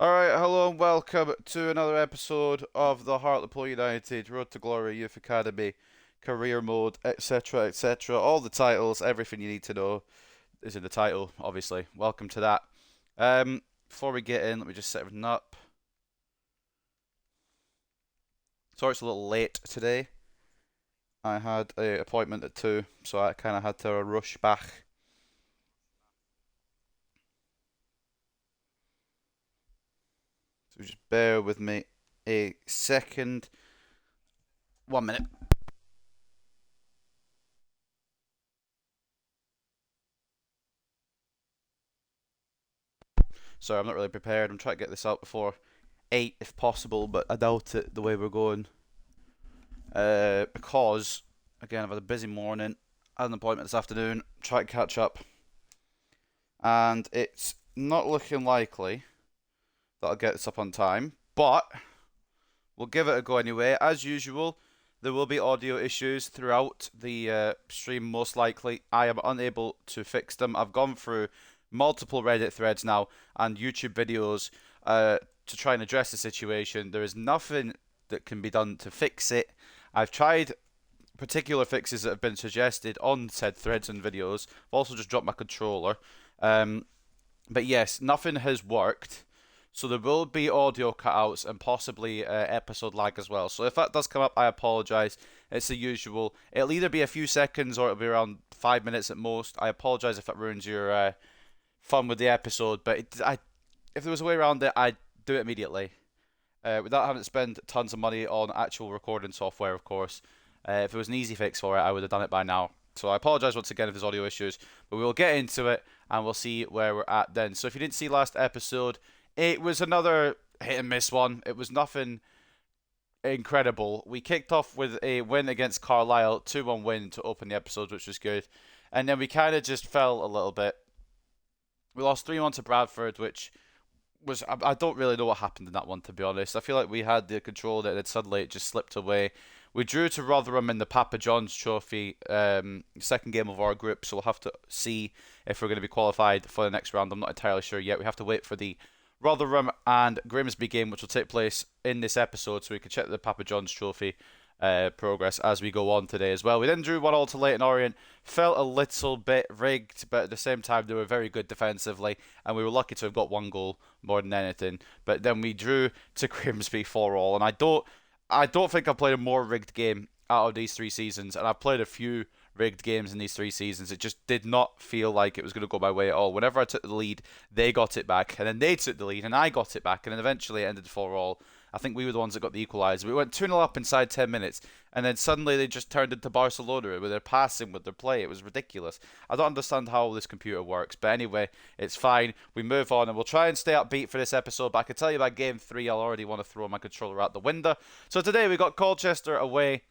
Alright, hello and welcome to another episode of the Hartlepool United Road to Glory Youth Academy Career Mode, etc. etc. All the titles, everything you need to know is in the title, obviously. Welcome to that. Before we get in, let me just set everything up. Sorry it's a little late today. I had an appointment at 2, so I kind of had to rush back. So just bear with me a second. 1 minute. Sorry, I'm not really prepared. I'm trying to get this out before 8 if possible, but I doubt it the way we're going. Because, again, I've had a busy morning. I had an appointment this afternoon. Try to catch up. And it's not looking likely that I'll get this up on time. But we'll give it a go anyway. As usual, there will be audio issues throughout the stream, most likely. I am unable to fix them. I've gone through multiple Reddit threads now and YouTube videos to try and address the situation. There is nothing that can be done to fix it. I've tried particular fixes that have been suggested on said threads and videos. I've also just dropped my controller. But yes, nothing has worked. So there will be audio cutouts and possibly episode lag as well. So if that does come up, I apologise. It's the usual. It'll either be a few seconds or it'll be around 5 minutes at most. I apologise if that ruins your fun with the episode. But if there was a way around it, I'd do it immediately. Without having to spend tons of money on actual recording software, of course. If it was an easy fix for it, I would have done it by now. So I apologise once again if there's audio issues. But we'll get into it and we'll see where we're at then. So if you didn't see last episode, it was another hit and miss one. It was nothing incredible. We kicked off with a win against Carlisle, 2-1 win to open the episode, which was good. And then we kind of just fell a little bit. We lost 3-1 to Bradford, which was, I don't really know what happened in that one, to be honest. I feel like we had the control of it and then suddenly it just slipped away. We drew to Rotherham in the Papa John's Trophy, second game of our group, so we'll have to see if we're going to be qualified for the next round. I'm not entirely sure yet. We have to wait for the Rotherham and Grimsby game, which will take place in this episode, so we can check the Papa John's Trophy progress as we go on today as well. We then drew 1-1 to Leyton Orient. Felt a little bit rigged, but at the same time they were very good defensively, and we were lucky to have got one goal more than anything. But then we drew to Grimsby 4-4, and I don't think I've played a more rigged game out of these 3 seasons, and I've played a few rigged games in these 3 seasons. It just did not feel like it was going to go my way at all. Whenever I took the lead, they got it back, and then they took the lead, and I got it back, and then eventually it ended 4-4. I think we were the ones that got the equaliser. We went 2-0 up inside 10 minutes, and then suddenly they just turned into Barcelona with their passing, with their play. It was ridiculous. I don't understand how this computer works, but anyway, it's fine. We move on, and we'll try and stay upbeat for this episode, but I can tell you about Game 3, I'll already want to throw my controller out the window. So today we got Colchester away,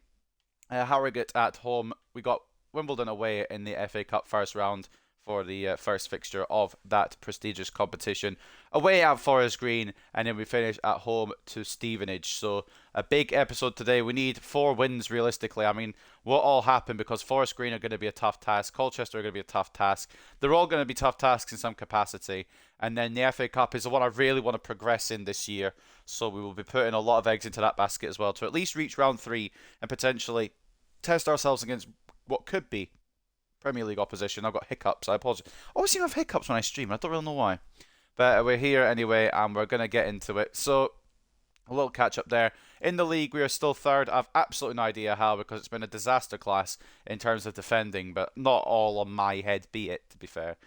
Harrogate at home. We got Wimbledon away in the FA Cup first round for the first fixture of that prestigious competition. Away at Forest Green, and then we finish at home to Stevenage. So a big episode today. We need 4 wins realistically. I mean, what all happened, because Forest Green are going to be a tough task, Colchester are going to be a tough task. They're all going to be tough tasks in some capacity. And then the FA Cup is the one I really want to progress in this year. So we will be putting a lot of eggs into that basket as well to at least reach round 3 and potentially test ourselves against what could be Premier League opposition. I've got hiccups. I apologize. I always seem to have hiccups when I stream. I don't really know why. But we're here anyway, and we're going to get into it. So, a little catch up there. In the league, we are still third. I've absolutely no idea how, because it's been a disaster class in terms of defending, but not all on my head, be it, to be fair.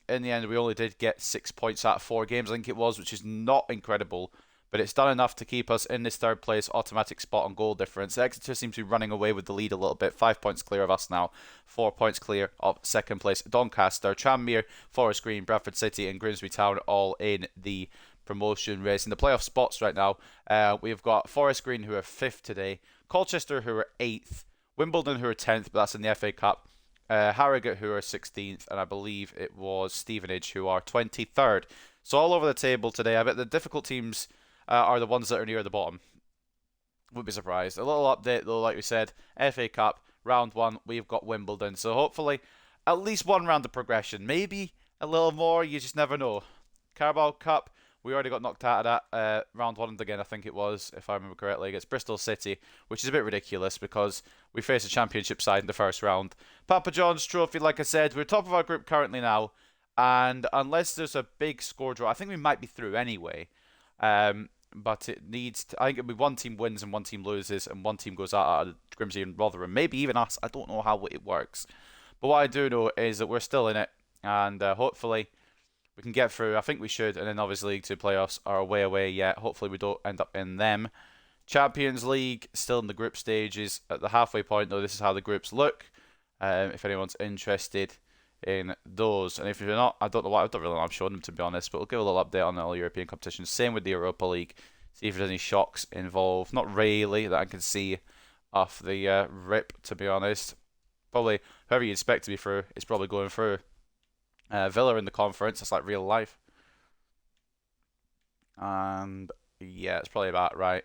In the end, we only did get 6 points out of 4 games, I think it was, which is not incredible. But it's done enough to keep us in this third place automatic spot on goal difference. Exeter seems to be running away with the lead a little bit. 5 points clear of us now. 4 points clear of second place Doncaster. Tranmere, Forest Green, Bradford City and Grimsby Town all in the promotion race. In the playoff spots right now, we've got Forest Green who are 5th today. Colchester who are 8th. Wimbledon who are 10th, but that's in the FA Cup. Harrogate who are 16th. And I believe it was Stevenage who are 23rd. So all over the table today. I bet the difficult teams are the ones that are near the bottom. Would be surprised. A little update though, like we said, FA Cup, round 1, we've got Wimbledon. So hopefully, at least one round of progression. Maybe a little more, you just never know. Carabao Cup, We already got knocked out of that round one again, I think it was, if I remember correctly, against Bristol City, which is a bit ridiculous because we faced a championship side in the first round. Papa John's Trophy, like I said, we're top of our group currently now, and unless there's a big score draw, I think we might be through anyway. But it needs to, I think it'll be one team wins and one team loses, and one team goes out of Grimsby and Rotherham. Maybe even us. I don't know how it works. But what I do know is that we're still in it, and hopefully we can get through. I think we should, and then obviously League 2 playoffs are way away yet. Hopefully we don't end up in them. Champions League, still in the group stages. At the halfway point, though, this is how the groups look. If anyone's interested in those. And if you're not, I don't know why, I don't really know I'm showing them, to be honest, but we'll give a little update on the all European competitions. Same with the Europa League. See if there's any shocks involved. Not really that I can see off the rip, to be honest. Probably whoever you expect to be through is probably going through. Villa in the conference, that's like real life. And yeah, it's probably about right.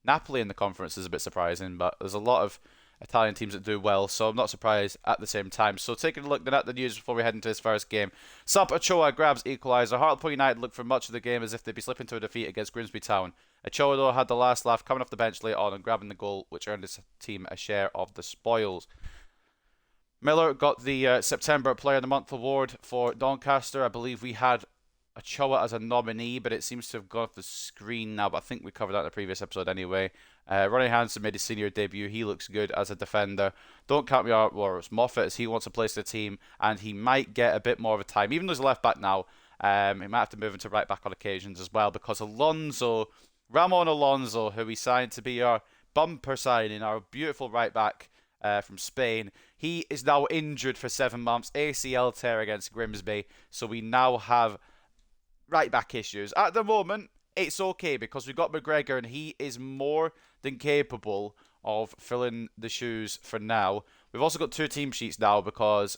Napoli in the conference is a bit surprising, but there's a lot of Italian teams that do well, so I'm not surprised at the same time. So taking a look then at the news before we head into this first game. Sup Ochoa grabs equaliser. Hartlepool United looked for much of the game as if they'd be slipping to a defeat against Grimsby Town. Ochoa though had the last laugh coming off the bench late on and grabbing the goal, which earned his team a share of the spoils. Miller got the September Player of the Month award for Doncaster. I believe we had Ochoa as a nominee, but it seems to have gone off the screen now, but I think we covered that in the previous episode anyway. Ronnie Hansen made his senior debut. He looks good as a defender. Don't count me out, or it's Moffat, as he wants to place the team, and he might get a bit more of a time. Even though he's a left back now, he might have to move into right back on occasions as well, because Ramon Alonso, who we signed to be our bumper signing, our beautiful right back from Spain, he is now injured for 7 months. ACL tear against Grimsby, so we now have right back issues. At the moment, it's okay because we've got McGregor and he is more than capable of filling the shoes for now. We've also got 2 team sheets now because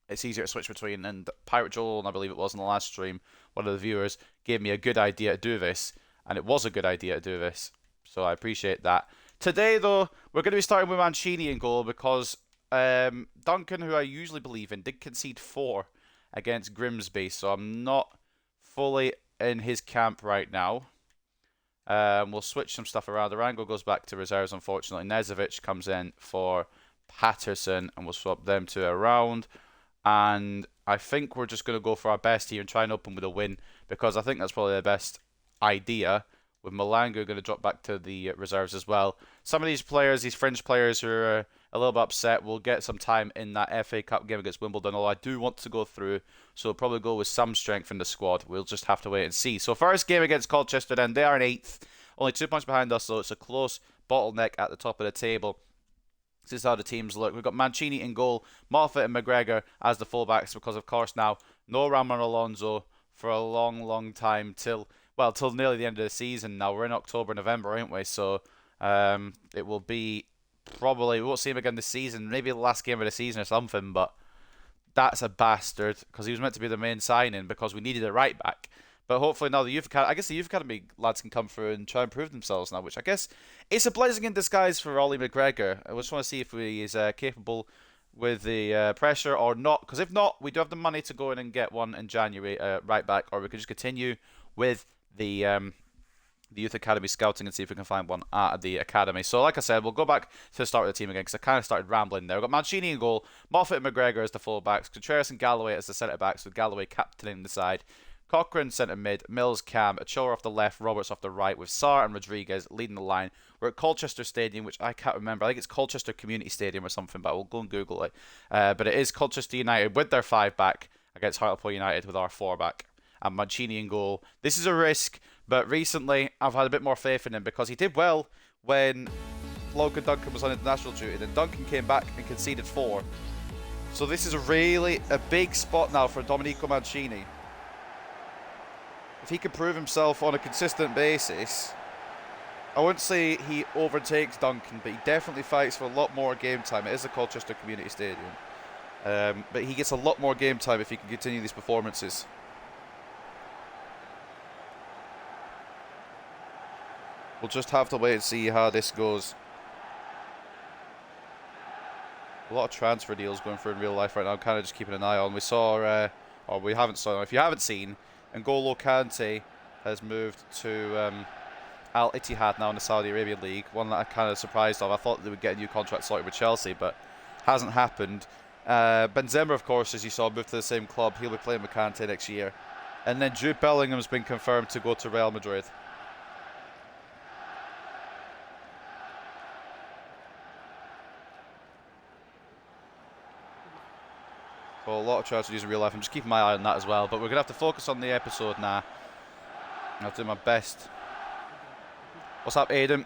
it's easier to switch between, and Pirate Joel, and I believe it was in the last stream, one of the viewers gave me a good idea to do this, and it was a good idea to do this, so I appreciate that. Today though, we're going to be starting with Mancini in goal because Duncan, who I usually believe in, did concede 4 against Grimsby, so I'm not fully in his camp right now. We'll switch some stuff around. Arango goes back to reserves, unfortunately. Nezovic comes in for Patterson, and we'll swap them 2 around. And I think we're just going to go for our best here and try and open with a win, because I think that's probably the best idea, with Malanga going to drop back to the reserves as well. Some of these players, these fringe players who are a little bit upset, will get some time in that FA Cup game against Wimbledon, although I do want to go through, so we'll probably go with some strength in the squad. We'll just have to wait and see. So first game against Colchester then, they are in 8th, only 2 points behind us, so it's a close bottleneck at the top of the table. This is how the teams look. We've got Mancini in goal, Moffat and McGregor as the fullbacks, because of course now no Ramon Alonso for a long time till nearly the end of the season. Now we're in October, November, aren't we? So it will be probably, we won't see him again this season, maybe the last game of the season or something, but that's a bastard because he was meant to be the main signing because we needed a right back. But hopefully now the youth academy, I guess the youth academy lads can come through and try and prove themselves now, which I guess it's a blessing in disguise for Ollie McGregor. I just want to see if he is capable with the pressure or not, because if not, we do have the money to go in and get one in January right back, or we could just continue with the youth academy scouting and see if we can find one at the academy. So like I said, we'll go back to the start of the team again because I kind of started rambling there. We've got Mancini in goal, Moffat and McGregor as the full-backs, Contreras and Galloway as the centre-backs, with Galloway captaining the side, Cochrane centre mid, Mills cam, Ochoa off the left, Roberts off the right, with Sarr and Rodriguez leading the line. We're at Colchester Stadium, which I can't remember. I think it's Colchester Community Stadium or something, but we'll go and Google it. But it is Colchester United with their 5-back against Hartlepool United with our 4-back. And Mancini in goal. This is a risk, but recently I've had a bit more faith in him because he did well when Logan Duncan was on international duty. Then Duncan came back and conceded 4. So this is really a big spot now for Domenico Mancini. If he can prove himself on a consistent basis, I wouldn't say he overtakes Duncan, but he definitely fights for a lot more game time. It is a Colchester Community Stadium. But he gets a lot more game time if he can continue these performances. We'll just have to wait and see how this goes. A lot of transfer deals going through in real life right now. I'm kind of just keeping an eye on. We saw, or we haven't saw, if you haven't seen, N'Golo Kante has moved to Al Ittihad now in the Saudi Arabian League. One that I kind of surprised of. I thought they would get a new contract sorted with Chelsea, but hasn't happened. Benzema, of course, as you saw, moved to the same club. He'll be playing with Kante next year. And then Jude Bellingham's been confirmed to go to Real Madrid. Well, a lot of tragedies in real life. I'm just keeping my eye on that as well. But we're going to have to focus on the episode now. I'll do my best. What's up, Aidan?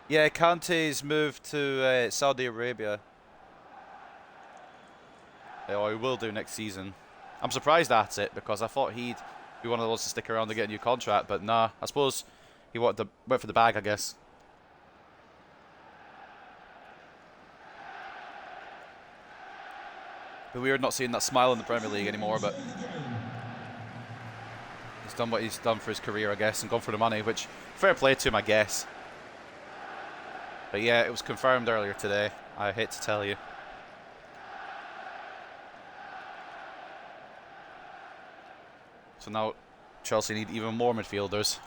Yeah, Kante's moved to Saudi Arabia. Or he will do next season. I'm surprised at it because I thought he'd be one of those to stick around to get a new contract. But nah, I suppose he went for the bag, I guess. But weird not seeing that smile in the Premier League anymore, but he's done what he's done for his career, I guess, and gone for the money, which, fair play to him, I guess. But yeah, it was confirmed earlier today. I hate to tell you. So now Chelsea need even more midfielders.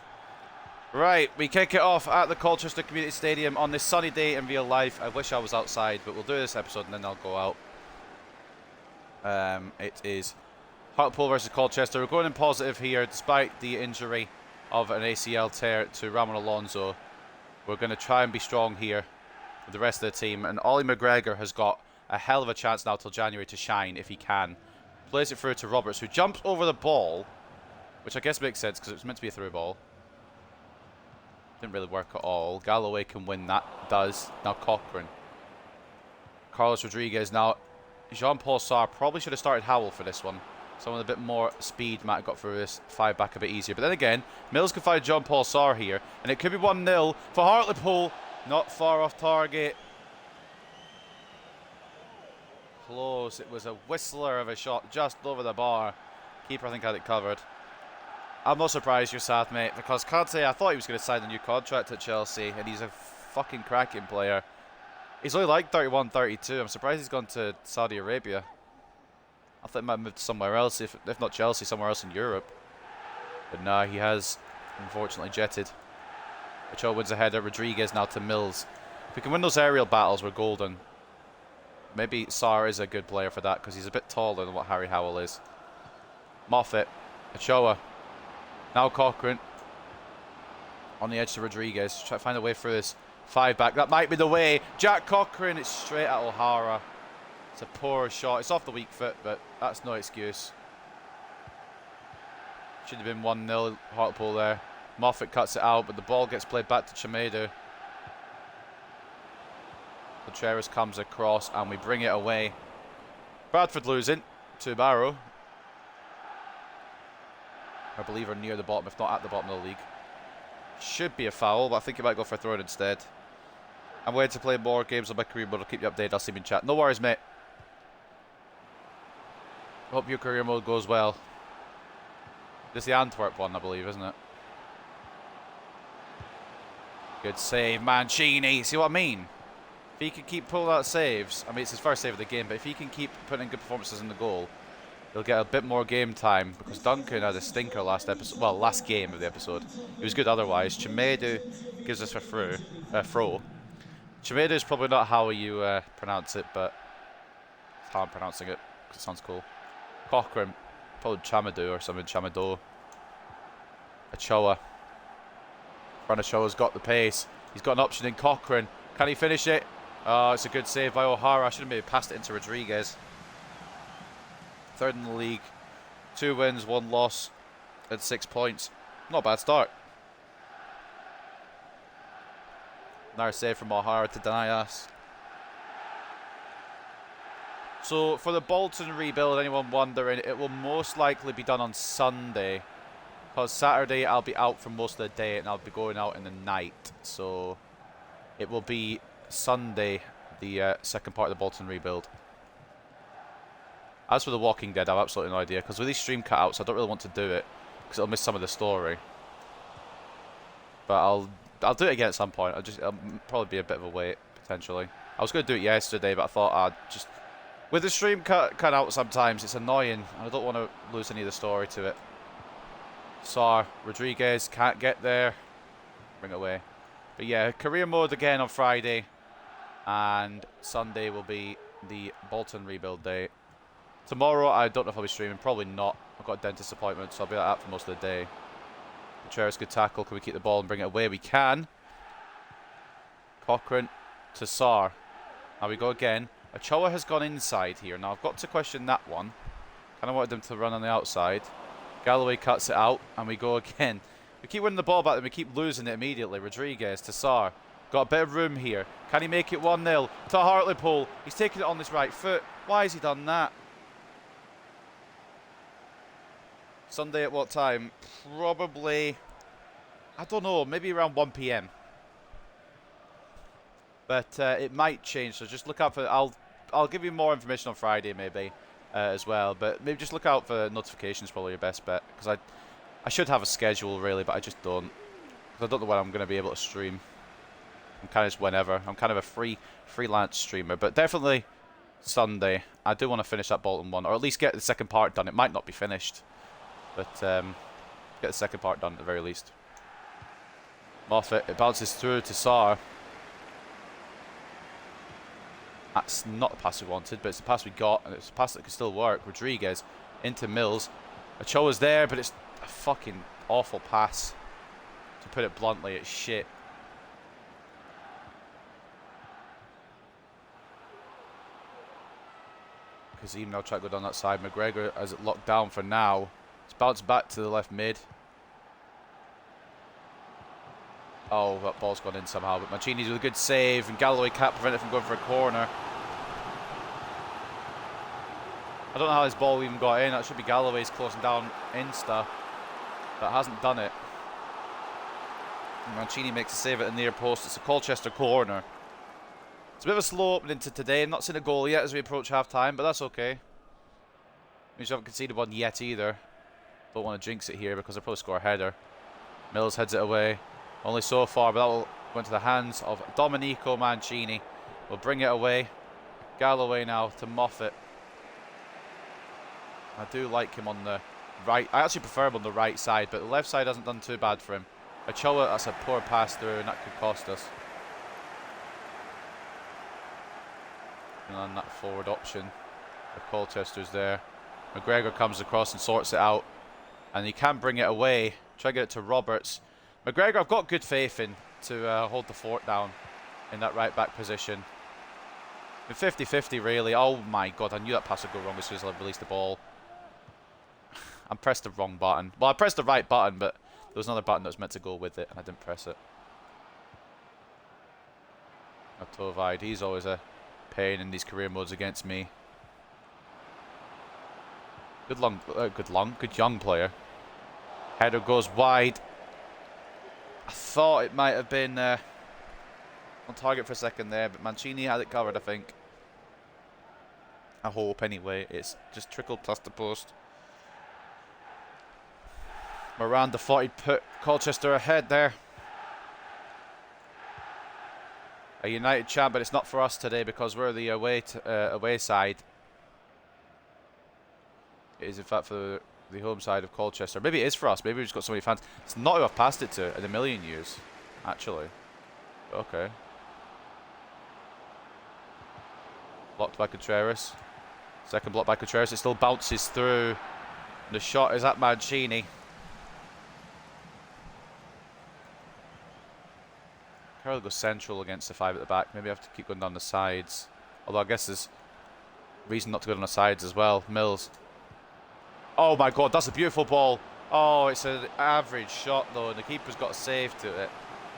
Right, we kick it off at the Colchester Community Stadium on this sunny day in real life. I wish I was outside, but we'll do this episode and then I'll go out. It is Hartlepool versus Colchester. We're going in positive here despite the injury of an ACL tear to Ramon Alonso. We're going to try and be strong here with the rest of the team. And Ollie McGregor has got a hell of a chance now till January to shine if he can. Plays it through to Roberts, who jumps over the ball, which I guess makes sense because it was meant to be a through ball. Didn't really work at all. Galloway can win that. Does. Now Cochrane. Carlos Rodriguez. Now Jean-Paul Sarr probably should have started Howell for this one. Someone with a bit more speed might have got through this 5 back a bit easier. But then again, Mills can find Jean-Paul Sarr here. And it could be 1-0 for Hartlepool. Not far off target. Close. It was a whistler of a shot just over the bar. Keeper, I think, had it covered. I'm not surprised you're sad, mate, because Kante, I thought he was going to sign a new contract at Chelsea, and he's a fucking cracking player. He's only like 31, 32. I'm surprised he's gone to Saudi Arabia. I thought he might have moved somewhere else, if not Chelsea, somewhere else in Europe. But nah, he has unfortunately jetted. Ochoa wins a header. Rodriguez now to Mills. If we can win those aerial battles, we're golden. Maybe Sarr is a good player for that because he's a bit taller than what Harry Howell is. Moffat. Ochoa. Now Cochrane. On the edge to Rodriguez. Try to find a way through this 5 back. That might be the way. Jack Cochrane. It's straight at O'Hara. It's a poor shot. It's off the weak foot, but that's no excuse. Should have been 1-0 Hartlepool there. Moffat cuts it out, but the ball gets played back to Chimedo. Contreras comes across, and we bring it away. Bradford losing to Barrow. I believe are near the bottom, if not at the bottom of the league. Should be a foul, but I think he might go for a throw-in instead. I'm waiting to play more games on my career mode. I'll keep you updated. I'll see you in chat. No worries, mate. Hope your career mode goes well. This is the Antwerp one, I believe, isn't it? Good save, Mancini. See what I mean? If he can keep pulling out saves, I mean, it's his first save of the game, but if he can keep putting in good performances in the goal, he'll get a bit more game time, because Duncan had a stinker last episode. Well, last game of the episode. He was good otherwise. Chimedo gives us a throw. Chimedo is probably not how you pronounce it, but it's how I'm pronouncing it, because it sounds cool. Cochrane, probably Chamado or something, Chamado. Ochoa. Fran Ochoa's got the pace. He's got an option in Cochrane. Can he finish it? Oh, it's a good save by O'Hara. I should have maybe passed it into Rodriguez. Third in the league. 2 wins, 1 loss, and 6 points. Not a bad start. Another save from O'Hara to deny us. So for the Bolton rebuild, anyone wondering, it will most likely be done on Sunday. Because Saturday I'll be out for most of the day and I'll be going out in the night. So it will be Sunday, the second part of the Bolton rebuild. As for The Walking Dead, I have absolutely no idea. Because with these stream cutouts, I don't really want to do it. Because it'll miss some of the story. But I'll do it again at some point. It'll probably be a bit of a wait, potentially. I was going to do it yesterday, but I thought I'd just With the stream cut out sometimes, it's annoying. I don't want to lose any of the story to it. Rodriguez can't get there. Bring it away. But yeah, career mode again on Friday. And Sunday will be the Bolton rebuild day. Tomorrow, I don't know if I'll be streaming. Probably not. I've got a dentist appointment, so I'll be like that for most of the day. Contreras, good tackle. Can we keep the ball and bring it away? We can. Cochrane to Sarr. Now we go again. Ochoa has gone inside here. Now I've got to question that one. Kind of wanted them to run on the outside. Galloway cuts it out, and we go again. We keep winning the ball back, and we keep losing it immediately. Rodriguez to Sarr. Got a bit of room here. Can he make it 1-0 to Hartlepool? He's taking it on his right foot. Why has he done that? Sunday at what time? Probably, I don't know, maybe around 1 PM. But it might change, so just look out for. I'll give you more information on Friday maybe as well. But maybe just look out for notifications. Probably your best bet, because I should have a schedule really, but I just don't. Because I don't know when I'm going to be able to stream. I'm kind of just whenever. I'm kind of a freelance streamer, but definitely Sunday. I do want to finish that Bolton one, or at least get the second part done. It might not be finished, but get the second part done at the very least. Moffat, it bounces through to Sarr. That's not the pass we wanted, but it's the pass we got, and it's a pass that could still work. Rodriguez into Mills. Ochoa's there, but it's a fucking awful pass. To put it bluntly, it's shit. Kazim now trying to go down that side. McGregor has it locked down for now. It's bounced back to the left mid. Oh, that ball's gone in somehow, but Mancini's with a good save, and Galloway can't prevent it from going for a corner. I don't know how this ball even got in. That should be Galloway's closing down Insta, but hasn't done it. And Mancini makes a save at the near post. It's a Colchester corner. It's a bit of a slow opening to today. I'm not seeing a goal yet as we approach half-time, but that's okay. Means we haven't conceded one yet either. Don't want to jinx it here because they'll probably score a header. Mills heads it away. Only so far, but that will go into the hands of Domenico Mancini. We'll bring it away. Galloway now to Moffat. I do like him on the right. I actually prefer him on the right side, but the left side hasn't done too bad for him. Ochoa, that's a poor pass through, and that could cost us. And on that forward option, the Colchester's there. McGregor comes across and sorts it out, and he can bring it away. Try to get it to Roberts. McGregor, I've got good faith in to hold the fort down in that right back position. 50-50 really. Oh my god, I knew that pass would go wrong as soon as I released the ball. I pressed the wrong button. Well, I pressed the right button, but there was another button that was meant to go with it, and I didn't press it. Tovide, he's always a pain in these career modes against me. Good young player. Header goes wide. I thought it might have been on target for a second there, but Mancini had it covered, I think. I hope, anyway. It's just trickled past the post. Miranda thought he'd put Colchester ahead there. A United champ, but it's not for us today because we're the away side. It is, in fact, for the home side of Colchester. Maybe it is for us. Maybe we've just got so many fans. It's not who I've passed it to in a million years, actually. Okay. Blocked by Contreras. Second block by Contreras. It still bounces through. The shot is at Mancini. Carroll goes central against the five at the back. Maybe I have to keep going down the sides. Although I guess there's reason not to go down the sides as well. Mills. Oh my god, that's a beautiful ball. Oh, it's an average shot though, and the keeper's got a save to it.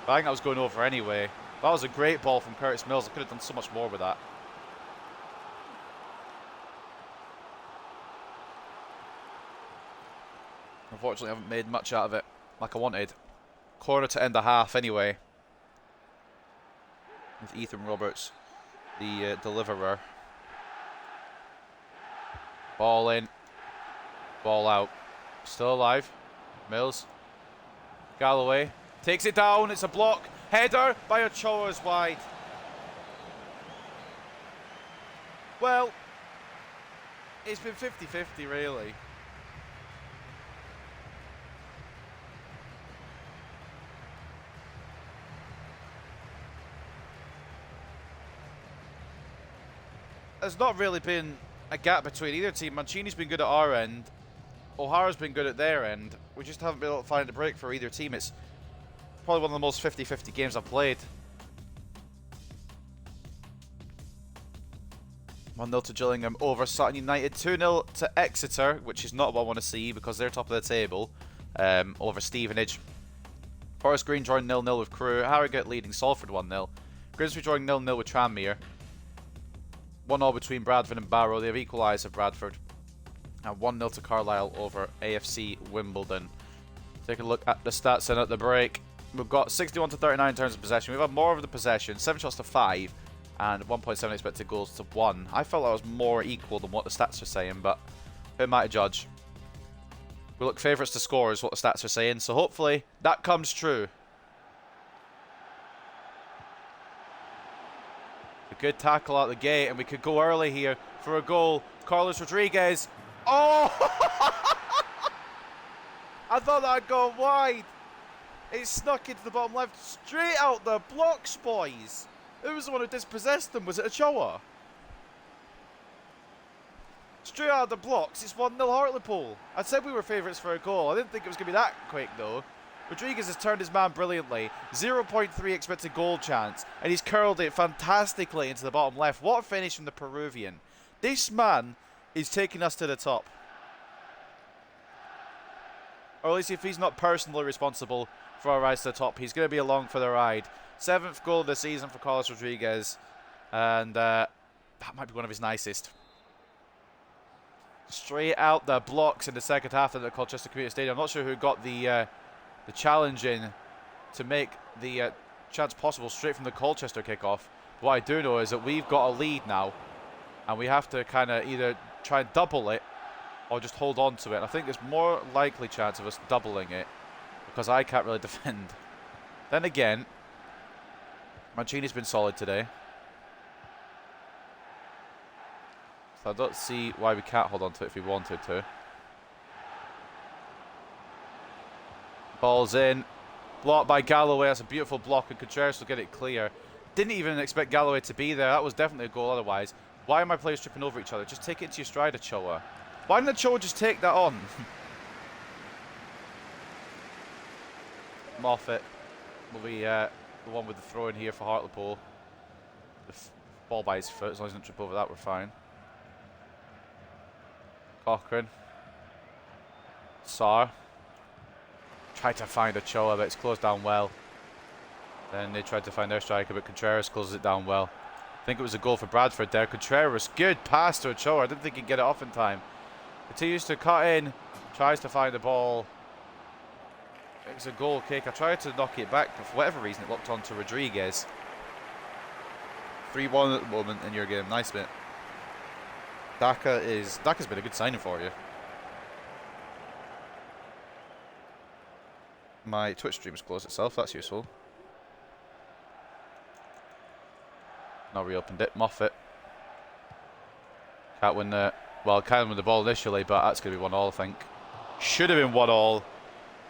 But I think that was going over anyway. That was a great ball from Curtis Mills. I could have done so much more with that. Unfortunately, I haven't made much out of it like I wanted. Corner to end the half anyway. With Ethan Roberts, the deliverer. Ball in. Ball out. Still alive. Mills. Galloway. Takes it down. It's a block. Header by Ochoa's wide. Well, It's been 50-50, really. There's not really been a gap between either team. Mancini's been good at our end. O'Hara's been good at their end. We just haven't been able to find a break for either team. It's probably one of the most 50-50 games I've played. 1-0 to Gillingham over Sutton United. 2-0 to Exeter, which is not what I want to see because they're top of the table, over Stevenage. Forest Green drawing 0-0 with Crewe. Harrogate leading Salford 1-0. Grimsby drawing 0-0 with Tranmere. 1-0 between Bradford and Barrow. They have equalised at Bradford. And 1-0 to Carlisle over AFC Wimbledon. Take a look at the stats and at the break. We've got 61 to 39 in terms of possession. We've had more of the possession. 7 shots to 5. And 1.7 expected goals to 1. I felt that was more equal than what the stats are saying, but who am I to judge? We look favourites to score is what the stats are saying, so hopefully that comes true. A good tackle out the gate, and we could go early here for a goal. Carlos Rodriguez. Oh! I thought that had gone wide. It snuck into the bottom left, straight out the blocks, boys. Who was the one who dispossessed them? Was it Ochoa? Straight out of the blocks, it's 1-0 Hartlepool. I said we were favourites for a goal. I didn't think it was going to be that quick, though. Rodriguez has turned his man brilliantly. 0.3 expected goal chance. And he's curled it fantastically into the bottom left. What a finish from the Peruvian. This man is taking us to the top. Or at least if he's not personally responsible for our rise to the top, he's going to be along for the ride. 7th goal of the season for Carlos Rodriguez. And that might be one of his nicest. Straight out the blocks in the second half of the Colchester Community Stadium. I'm not sure who got the challenge in to make the chance possible straight from the Colchester kickoff. What I do know is that we've got a lead now. And we have to kind of either try and double it or just hold on to it. And I think there's more likely chance of us doubling it because I can't really defend. Then again, Mancini's been solid today. So I don't see why we can't hold on to it if we wanted to. Ball's in. Blocked by Galloway. That's a beautiful block, and Contreras will get it clear. Didn't even expect Galloway to be there. That was definitely a goal otherwise. Why are my players tripping over each other? Just take it into your stride, Ochoa. Why didn't Ochoa just take that on? Moffat will be the one with the throw in here for Hartlepool. The ball by his foot. As long as he doesn't trip over that, we're fine. Cochrane. Sarr. Tried to find Ochoa, but it's closed down well. Then they tried to find their striker, but Contreras closes it down well. I think it was a goal for Bradford there. Contreras, good pass to Ochoa. I didn't think he'd get it off in time. Continues to cut in. Tries to find the ball. It was a goal kick. I tried to knock it back, but for whatever reason it locked on to Rodriguez. 3-1 at the moment in your game. Nice bit. Daka's been a good signing for you. My Twitch stream has closed itself. That's useful. Now reopened it. Moffat. Can't win the... Well, can't win the ball initially, but that's going to be 1-1, I think. Should have been 1-1.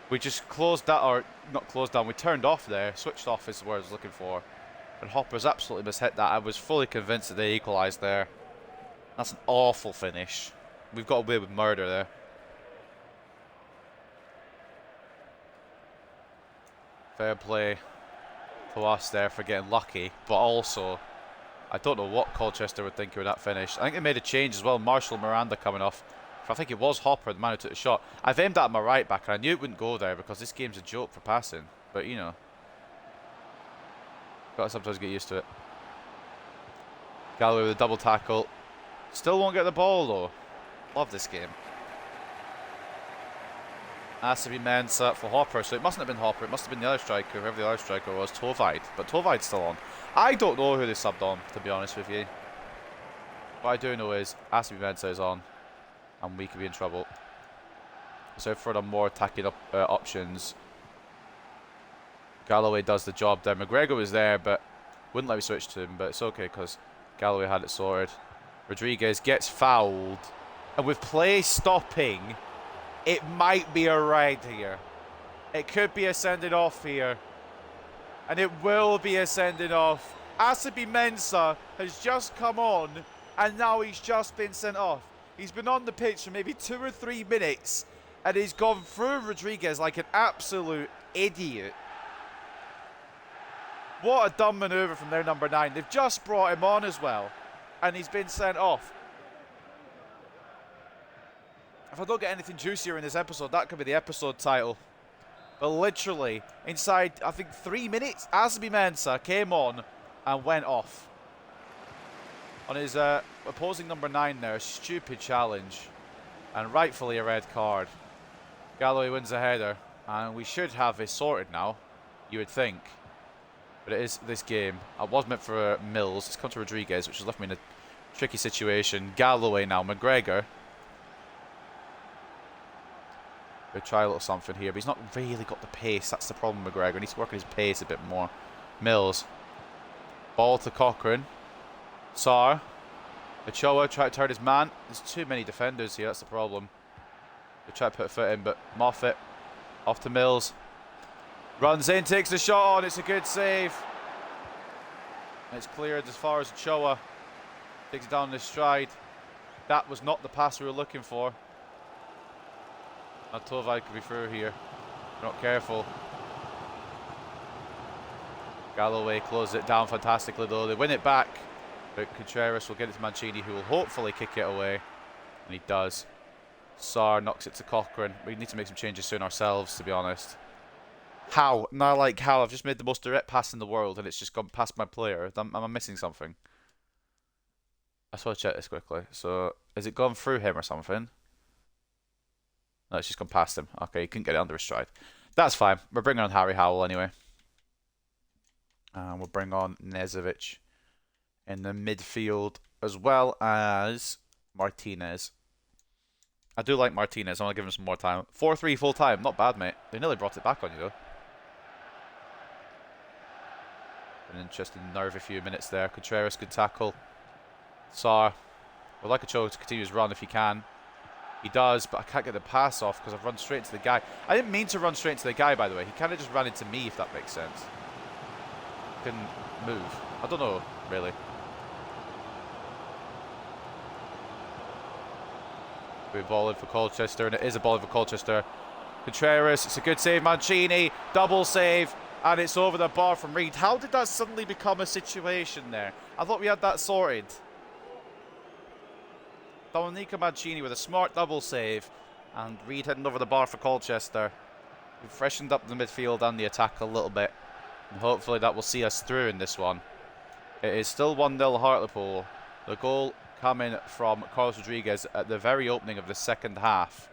We just closed that, or not closed down, we turned off there. Switched off is the word I was looking for. And Hopper's absolutely mishit that. I was fully convinced that they equalised there. That's an awful finish. We've got away with murder there. Fair play to us there for getting lucky, but also I don't know what Colchester would think of that finish. I think they made a change as well. Marshall Miranda coming off. I think it was Hopper, the man who took the shot. I've aimed at my right back, and I knew it wouldn't go there because this game's a joke for passing. But, you know, got to sometimes get used to it. Galloway with a double tackle. Still won't get the ball, though. Love this game. Has to be Mensah for Hopper, so it mustn't have been Hopper. It must have been the other striker, whoever the other striker was, Tovide. But Tovide's still on. I don't know who they subbed on, to be honest with you. What I do know is, has to be Mensah is on, and we could be in trouble. So for the more attacking options, Galloway does the job there. McGregor was there, but wouldn't let me switch to him, but it's okay because Galloway had it sorted. Rodriguez gets fouled. And with play stopping, it might be a red here. It could be a sending off here. And it will be a sending off. Asabi Mensah has just come on, and now he's just been sent off. He's been on the pitch for maybe 2 or 3 minutes, and he's gone through Rodriguez like an absolute idiot. What a dumb manoeuvre from their number 9. They've just brought him on as well, and he's been sent off. If I don't get anything juicier in this episode, that could be the episode title. But literally, inside, I think, 3 minutes, Asabi Mensah came on and went off. On his opposing number 9 there, stupid challenge. And rightfully a red card. Galloway wins a header. And we should have this sorted now, you would think. But it is this game. I was meant for Mills. It's come to Rodriguez, which has left me in a tricky situation. Galloway now, McGregor. We'll try a little something here, but he's not really got the pace. That's the problem with McGregor. He needs to work on his pace a bit more. Mills. Ball to Cochrane. Sarr. Ochoa try to turn his man. There's too many defenders here. That's the problem. They try to put a foot in, but Moffat. Off to Mills. Runs in, takes the shot on. It's a good save. And it's cleared as far as Ochoa. Takes it down in his stride. That was not the pass we were looking for. Tovai could be through here. Not careful. Galloway closes it down fantastically though. They win it back. But Contreras will get it to Mancini, who will hopefully kick it away. And he does. Sarr knocks it to Cochrane. We need to make some changes soon ourselves, to be honest. How? Not like how. I've just made the most direct pass in the world and it's just gone past my player. Am I missing something? I just want to check this quickly. So, has it gone through him or something? No, it's just gone past him. Okay, he couldn't get it under his stride. That's fine. We're bringing on Harry Howell anyway. And we'll bring on Nezovic in the midfield as well as Martinez. I do like Martinez. I want to give him some more time. 4-3 full time. Not bad, mate. They nearly brought it back on you, though. An interesting nervy few minutes there. Contreras, good tackle. Sarr. Would like Ochoa to continue his run if he can. He does, but I can't get the pass off because I've run straight into the guy. I didn't mean to run straight into the guy, by the way. He kind of just ran into me, if that makes sense. Couldn't move. I don't know, really. We're balling for Colchester, and it is a ball for Colchester. Contreras, it's a good save. Mancini, double save, and it's over the bar from Reed. How did that suddenly become a situation there? I thought we had that sorted. Dominica Mancini with a smart double save, and Reed heading over the bar for Colchester. We've freshened up the midfield and the attack a little bit, and hopefully that will see us through in this one. It is still 1-0 Hartlepool. The goal coming from Carlos Rodriguez at the very opening of the second half.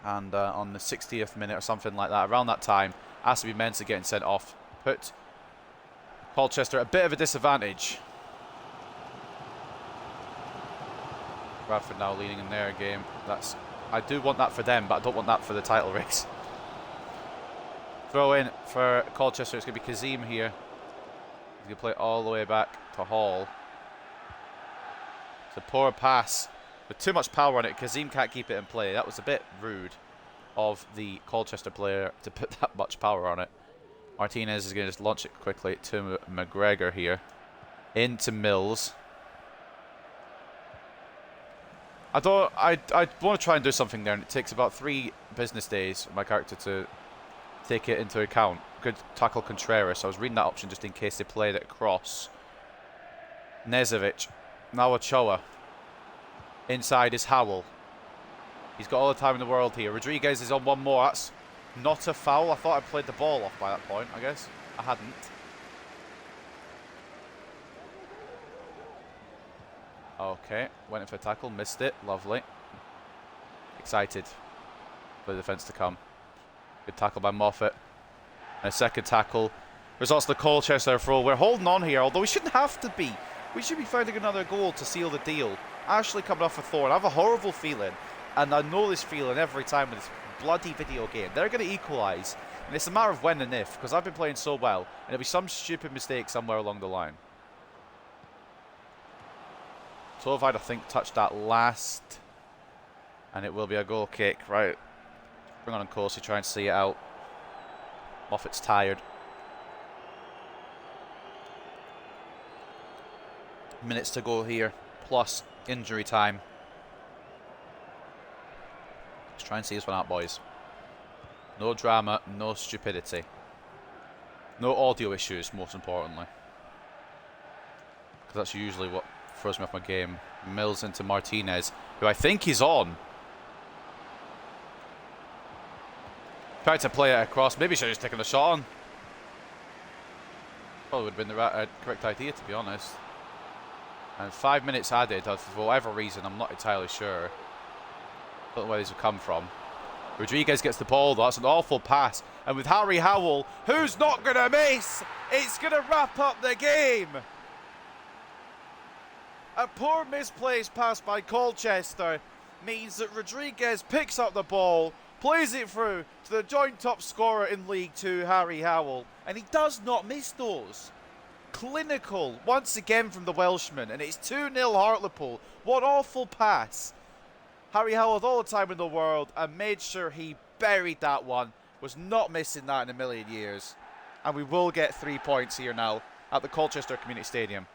And on the 60th minute or something like that, around that time, Asabi Mensah getting sent off. Put Colchester at a bit of a disadvantage. Bradford now leading in their game. I do want that for them, but I don't want that for the title race. Throw in for Colchester. It's going to be Kazim here. He's going to play it all the way back to Hall. It's a poor pass with too much power on it. Kazim can't keep it in play. That was a bit rude of the Colchester player to put that much power on it. Martinez is going to just launch it quickly to McGregor here. Into Mills. I want to try and do something there, and it takes about 3 business days for my character to take it into account. Good tackle Contreras. I was reading that option just in case they played it across. Nezovic. Now Ochoa. Inside is Howell. He's got all the time in the world here. Rodriguez is on one more. That's not a foul. I thought I played the ball off by that point, I guess. I hadn't. Okay, went in for a tackle, missed it, lovely. Excited for the defence to come. Good tackle by Moffat. And a second tackle. Results in the Colchester throw. We're holding on here, although we shouldn't have to be. We should be finding another goal to seal the deal. Ashley coming off a thorn. I have a horrible feeling, and I know this feeling every time with this bloody video game. They're going to equalise, and it's a matter of when and if, because I've been playing so well, and there'll be some stupid mistake somewhere along the line. Tovide, I think, touched that last. And it will be a goal kick. Right. Bring on Corsi, try and see it out. Moffat's tired. Minutes to go here, plus injury time. Let's try and see this one out, boys. No drama, no stupidity. No audio issues, most importantly. Because that's usually what throws me off my game. Mills into Martinez, who I think he's on. Tried to play it across. Maybe should have just taken the shot on. Probably would have been the correct idea, to be honest. And 5 minutes added, for whatever reason, I'm not entirely sure. Don't know where these have come from. Rodriguez gets the ball, though. That's an awful pass. And with Harry Howell, who's not going to miss? It's going to wrap up the game. A poor misplaced pass by Colchester means that Rodriguez picks up the ball, plays it through to the joint top scorer in League Two, Harry Howell. And he does not miss those. Clinical once again from the Welshman, and it's 2-0 Hartlepool. What awful pass. Harry Howell with all the time in the world and made sure he buried that one. Was not missing that in a million years. And we will get 3 points here now at the Colchester Community Stadium.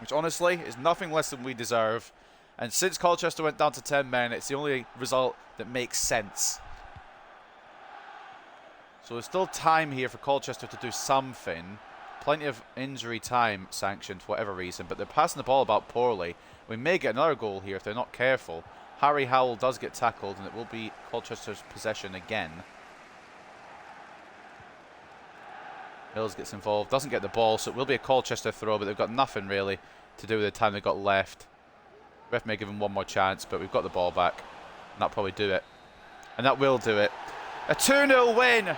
Which honestly is nothing less than we deserve. And since Colchester went down to 10 men, it's the only result that makes sense. So there's still time here for Colchester to do something. Plenty of injury time sanctioned for whatever reason, but they're passing the ball about poorly. We may get another goal here if they're not careful. Harry Howell does get tackled, and it will be Colchester's possession again. Mills gets involved, doesn't get the ball, so it will be a Colchester throw, but they've got nothing really to do with the time they've got left. Ref may give him one more chance, but we've got the ball back. And that'll probably do it. And that will do it. A 2-0 win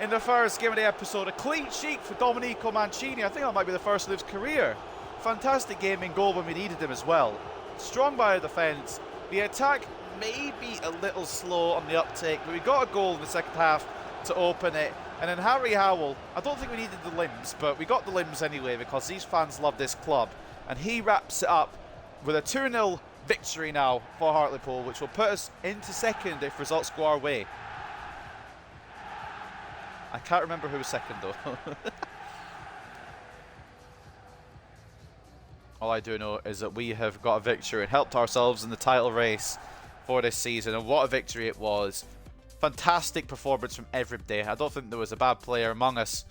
in the first game of the episode. A clean sheet for Domenico Mancini. I think that might be the first of his career. Fantastic game in goal when we needed him as well. Strong by the defence. The attack may be a little slow on the uptake, but we got a goal in the second half to open it. And then Harry Howell, I don't think we needed the limbs, but we got the limbs anyway because these fans love this club. And he wraps it up with a 2-0 victory now for Hartlepool, which will put us into second if results go our way. I can't remember who was second though. All I do know is that we have got a victory and helped ourselves in the title race for this season, and what a victory it was. Fantastic performance from everybody. I don't think there was a bad player among us.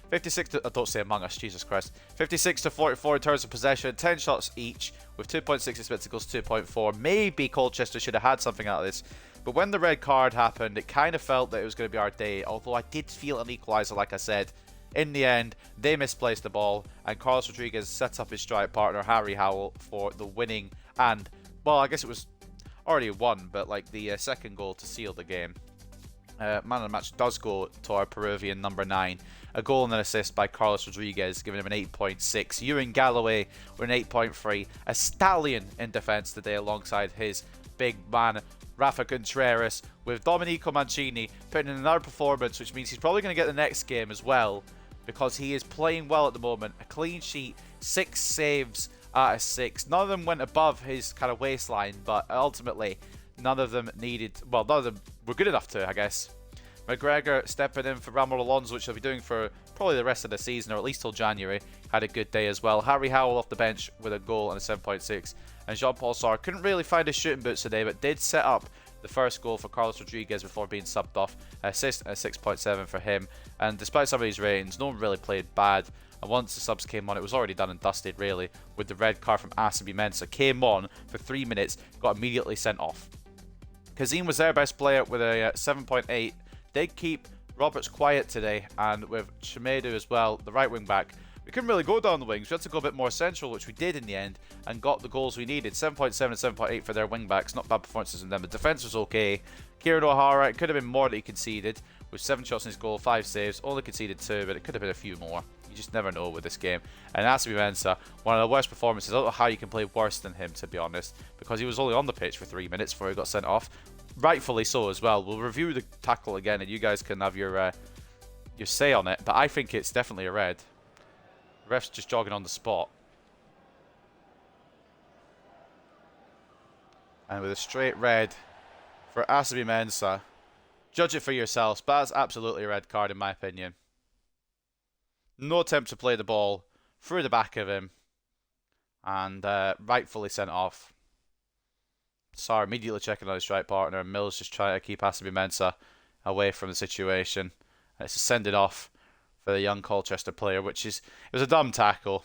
56 to, don't say among us, Jesus Christ. 56 to 44 in terms of possession, 10 shots each with 2.6 expected goals, 2.4. Maybe Colchester should have had something out of this. But when the red card happened, it kind of felt that it was going to be our day. Although I did feel an equaliser, like I said. In the end, they misplaced the ball, and Carlos Rodriguez sets up his strike partner, Harry Howell, for the winning and, well, I guess it was already won, but like the second goal to seal the game. Man of the match does go to our Peruvian number 9. A goal and an assist by Carlos Rodriguez, giving him an 8.6. Ewan Galloway with an 8.3. A stallion in defence today alongside his big man, Rafa Contreras, with Domenico Mancini putting in another performance, which means he's probably going to get the next game as well, because he is playing well at the moment. A clean sheet, 6 saves out of 6. None of them went above his kind of waistline, but ultimately none of them needed, well, none of them were good enough to, I guess. McGregor stepping in for Ramon Alonso, which he'll be doing for probably the rest of the season, or at least till January. Had a good day as well. Harry Howell off the bench with a goal and a 7.6. And Jean-Paul Sarr couldn't really find his shooting boots today, but did set up the first goal for Carlos Rodriguez before being subbed off. Assist and a 6.7 for him. And despite some of these ratings, no one really played bad. And once the subs came on, it was already done and dusted, really, with the red card from Asabi Mensah. Came on for 3 minutes, got immediately sent off. Kazim was their best player with a 7.8. Did keep Roberts quiet today, and with Chimedu as well, the right wing back. We couldn't really go down the wings. We had to go a bit more central, which we did in the end, and got the goals we needed. 7.7 and 7.8 for their wing backs. Not bad performances in them. The defence was okay. Kieran O'Hara, it could have been more that he conceded, with 7 shots in his goal, 5 saves. Only conceded 2, but it could have been a few more. You just never know with this game. And Asabi Mensah, one of the worst performances. I don't know how you can play worse than him, to be honest, because he was only on the pitch for 3 minutes before he got sent off. Rightfully so as well. We'll review the tackle again, and you guys can have your say on it. But I think it's definitely a red. The ref's just jogging on the spot. And with a straight red for Asabi Mensah. Judge it for yourselves, but that's absolutely a red card in my opinion. No attempt to play the ball through the back of him. And rightfully sent off. Sarr immediately checking on his strike partner, and Mills just trying to keep Asabi Mensah away from the situation. And it's a send it off for the young Colchester player, it was a dumb tackle,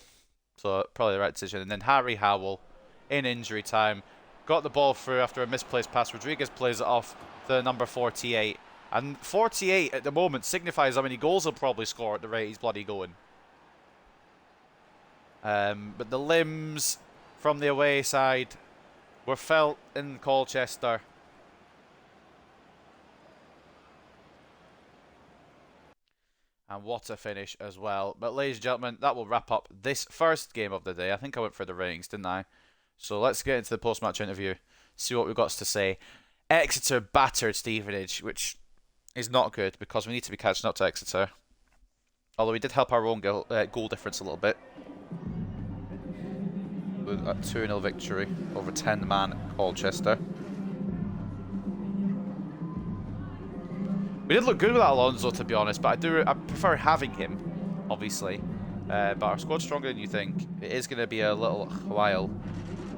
so probably the right decision. And then Harry Howell, in injury time, got the ball through after a misplaced pass. Rodriguez plays it off to number 48. And 48 at the moment signifies how many goals he'll probably score at the rate he's bloody going. But the limbs from the away side were felt in Colchester. And what a finish as well. But ladies and gentlemen, that will wrap up this first game of the day. I think I went for the ratings, didn't I? So let's get into the post-match interview. See what we've got to say. Exeter battered Stevenage, which is not good because we need to be catching up to Exeter. Although we did help our own goal difference a little bit. With a 2-0 victory over 10-man Colchester. We did look good without Alonso, to be honest, but I prefer having him, obviously. But our squad's stronger than you think. It is going to be a little while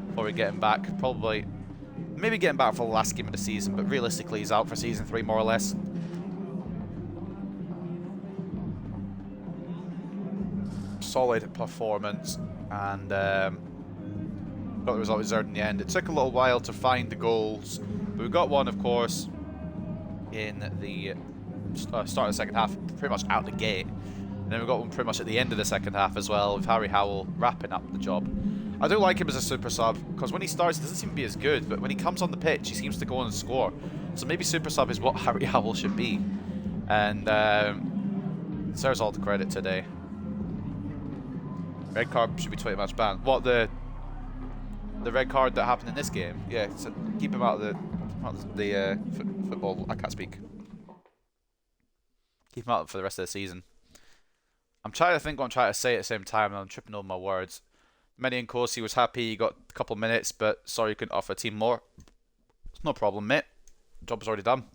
before we get him back. Probably, maybe get him back for the last game of the season, but realistically he's out for season 3 more or less. Solid performance, and got the result we deserved in the end. It took a little while to find the goals, but we got one, of course, in the start of the second half, pretty much out the gate. And then we got one pretty much at the end of the second half as well, with Harry Howell wrapping up the job. I do like him as a super sub, because when he starts, he doesn't seem to be as good, but when he comes on the pitch, he seems to go on and score. So maybe super sub is what Harry Howell should be. And deserves all the credit today. Red card should be 20-match ban. What, the red card that happened in this game? Yeah, so keep him out of the football. I can't speak. Keep him out for the rest of the season. I'm trying to think what I'm trying to say at the same time, and I'm tripping over my words. Many Nkosi was happy he got a couple of minutes, but sorry you couldn't offer a team more. It's no problem, mate. The job's already done.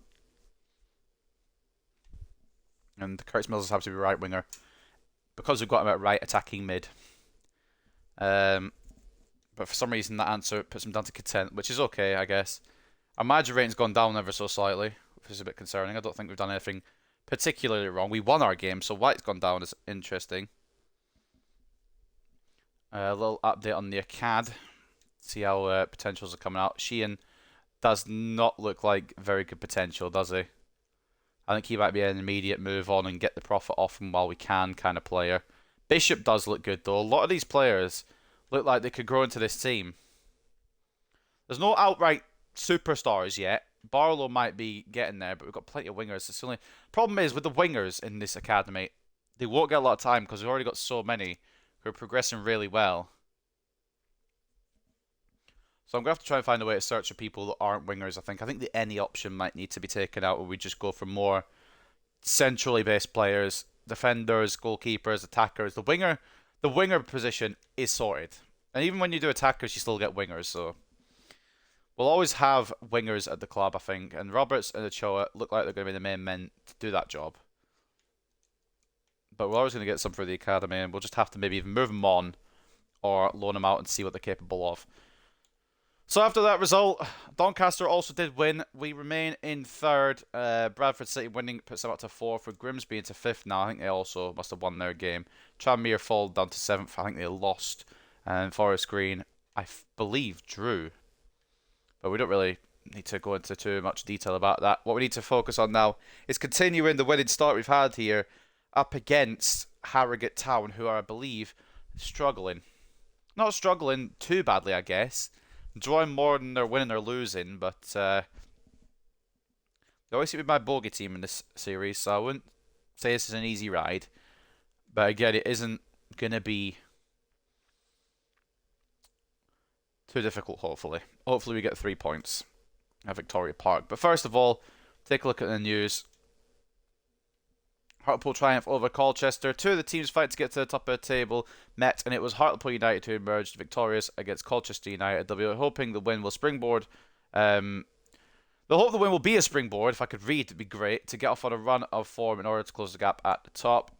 And Curtis Mills is happy to be right winger, because we've got him at right attacking mid. But for some reason that answer puts him down to content, which is okay, I guess. Our manager rating's gone down ever so slightly, which is a bit concerning. I don't think we've done anything particularly wrong. We won our game, so why it's gone down is interesting. A little update on the Acad. See how potentials are coming out. Sheehan does not look like very good potential, does he? I think he might be an immediate move on and get the profit off him while we can kind of player. Bishop does look good though. A lot of these players look like they could grow into this team. There's no outright superstars yet. Barlow might be getting there, but we've got plenty of wingers. It's the only problem is with the wingers in this academy, they won't get a lot of time because we've already got so many who are progressing really well. So I'm going to have to try and find a way to search for people that aren't wingers, I think. I think the any option might need to be taken out, where we just go for more centrally based players. Defenders, goalkeepers, attackers. The winger position is sorted. And even when you do attackers, you still get wingers, so we'll always have wingers at the club, I think. And Roberts and Ochoa look like they're going to be the main men to do that job. But we're always going to get some for the academy, and we'll just have to maybe even move them on or loan them out and see what they're capable of. So after that result, Doncaster also did win. We remain in third. Bradford City winning puts them up to fourth, with Grimsby into fifth now. I think they also must have won their game. Tranmere fall down to seventh. I think they lost. And Forest Green, I believe, drew. But we don't really need to go into too much detail about that. What we need to focus on now is continuing the winning start we've had here up against Harrogate Town, who are, I believe, struggling. Not struggling too badly, I guess. Drawing more than they're winning or losing, but they always seem to be my bogey team in this series, so I wouldn't say this is an easy ride. But again, it isn't going to be too difficult, hopefully. Hopefully we get 3 points at Victoria Park. But first of all, take a look at the news. Hartlepool triumph over Colchester. Two of the teams fight to get to the top of the table met, and it was Hartlepool United who emerged victorious against Colchester United. They'll be hoping the win will springboard They'll hope the win will be a springboard. If I could read, it'd be great to get off on a run of form in order to close the gap at the top.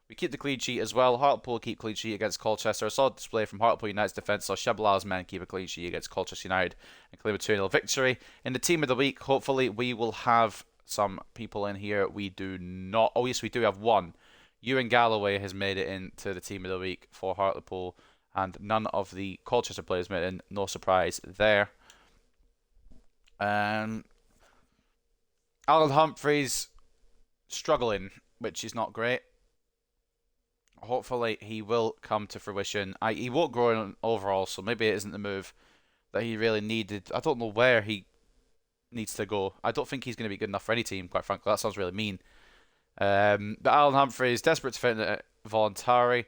We keep the clean sheet as well. Hartlepool keep clean sheet against Colchester. A solid display from Hartlepool United's defence saw Tshabalala's men keep a clean sheet against Colchester United and claim a 2-0 victory. In the team of the week, hopefully we will have some people in here. We do not. Oh yes, we do have one. Ewan Galloway has made it into the team of the week for Hartlepool, and none of the Colchester players made it in. No surprise there. Alan Humphreys struggling, which is not great. Hopefully he will come to fruition. He won't grow in overall, so maybe it isn't the move that he really needed. I don't know where he needs to go. I don't think he's going to be good enough for any team, quite frankly. That sounds really mean. But Alan Humphreys, desperate to fit Voluntari.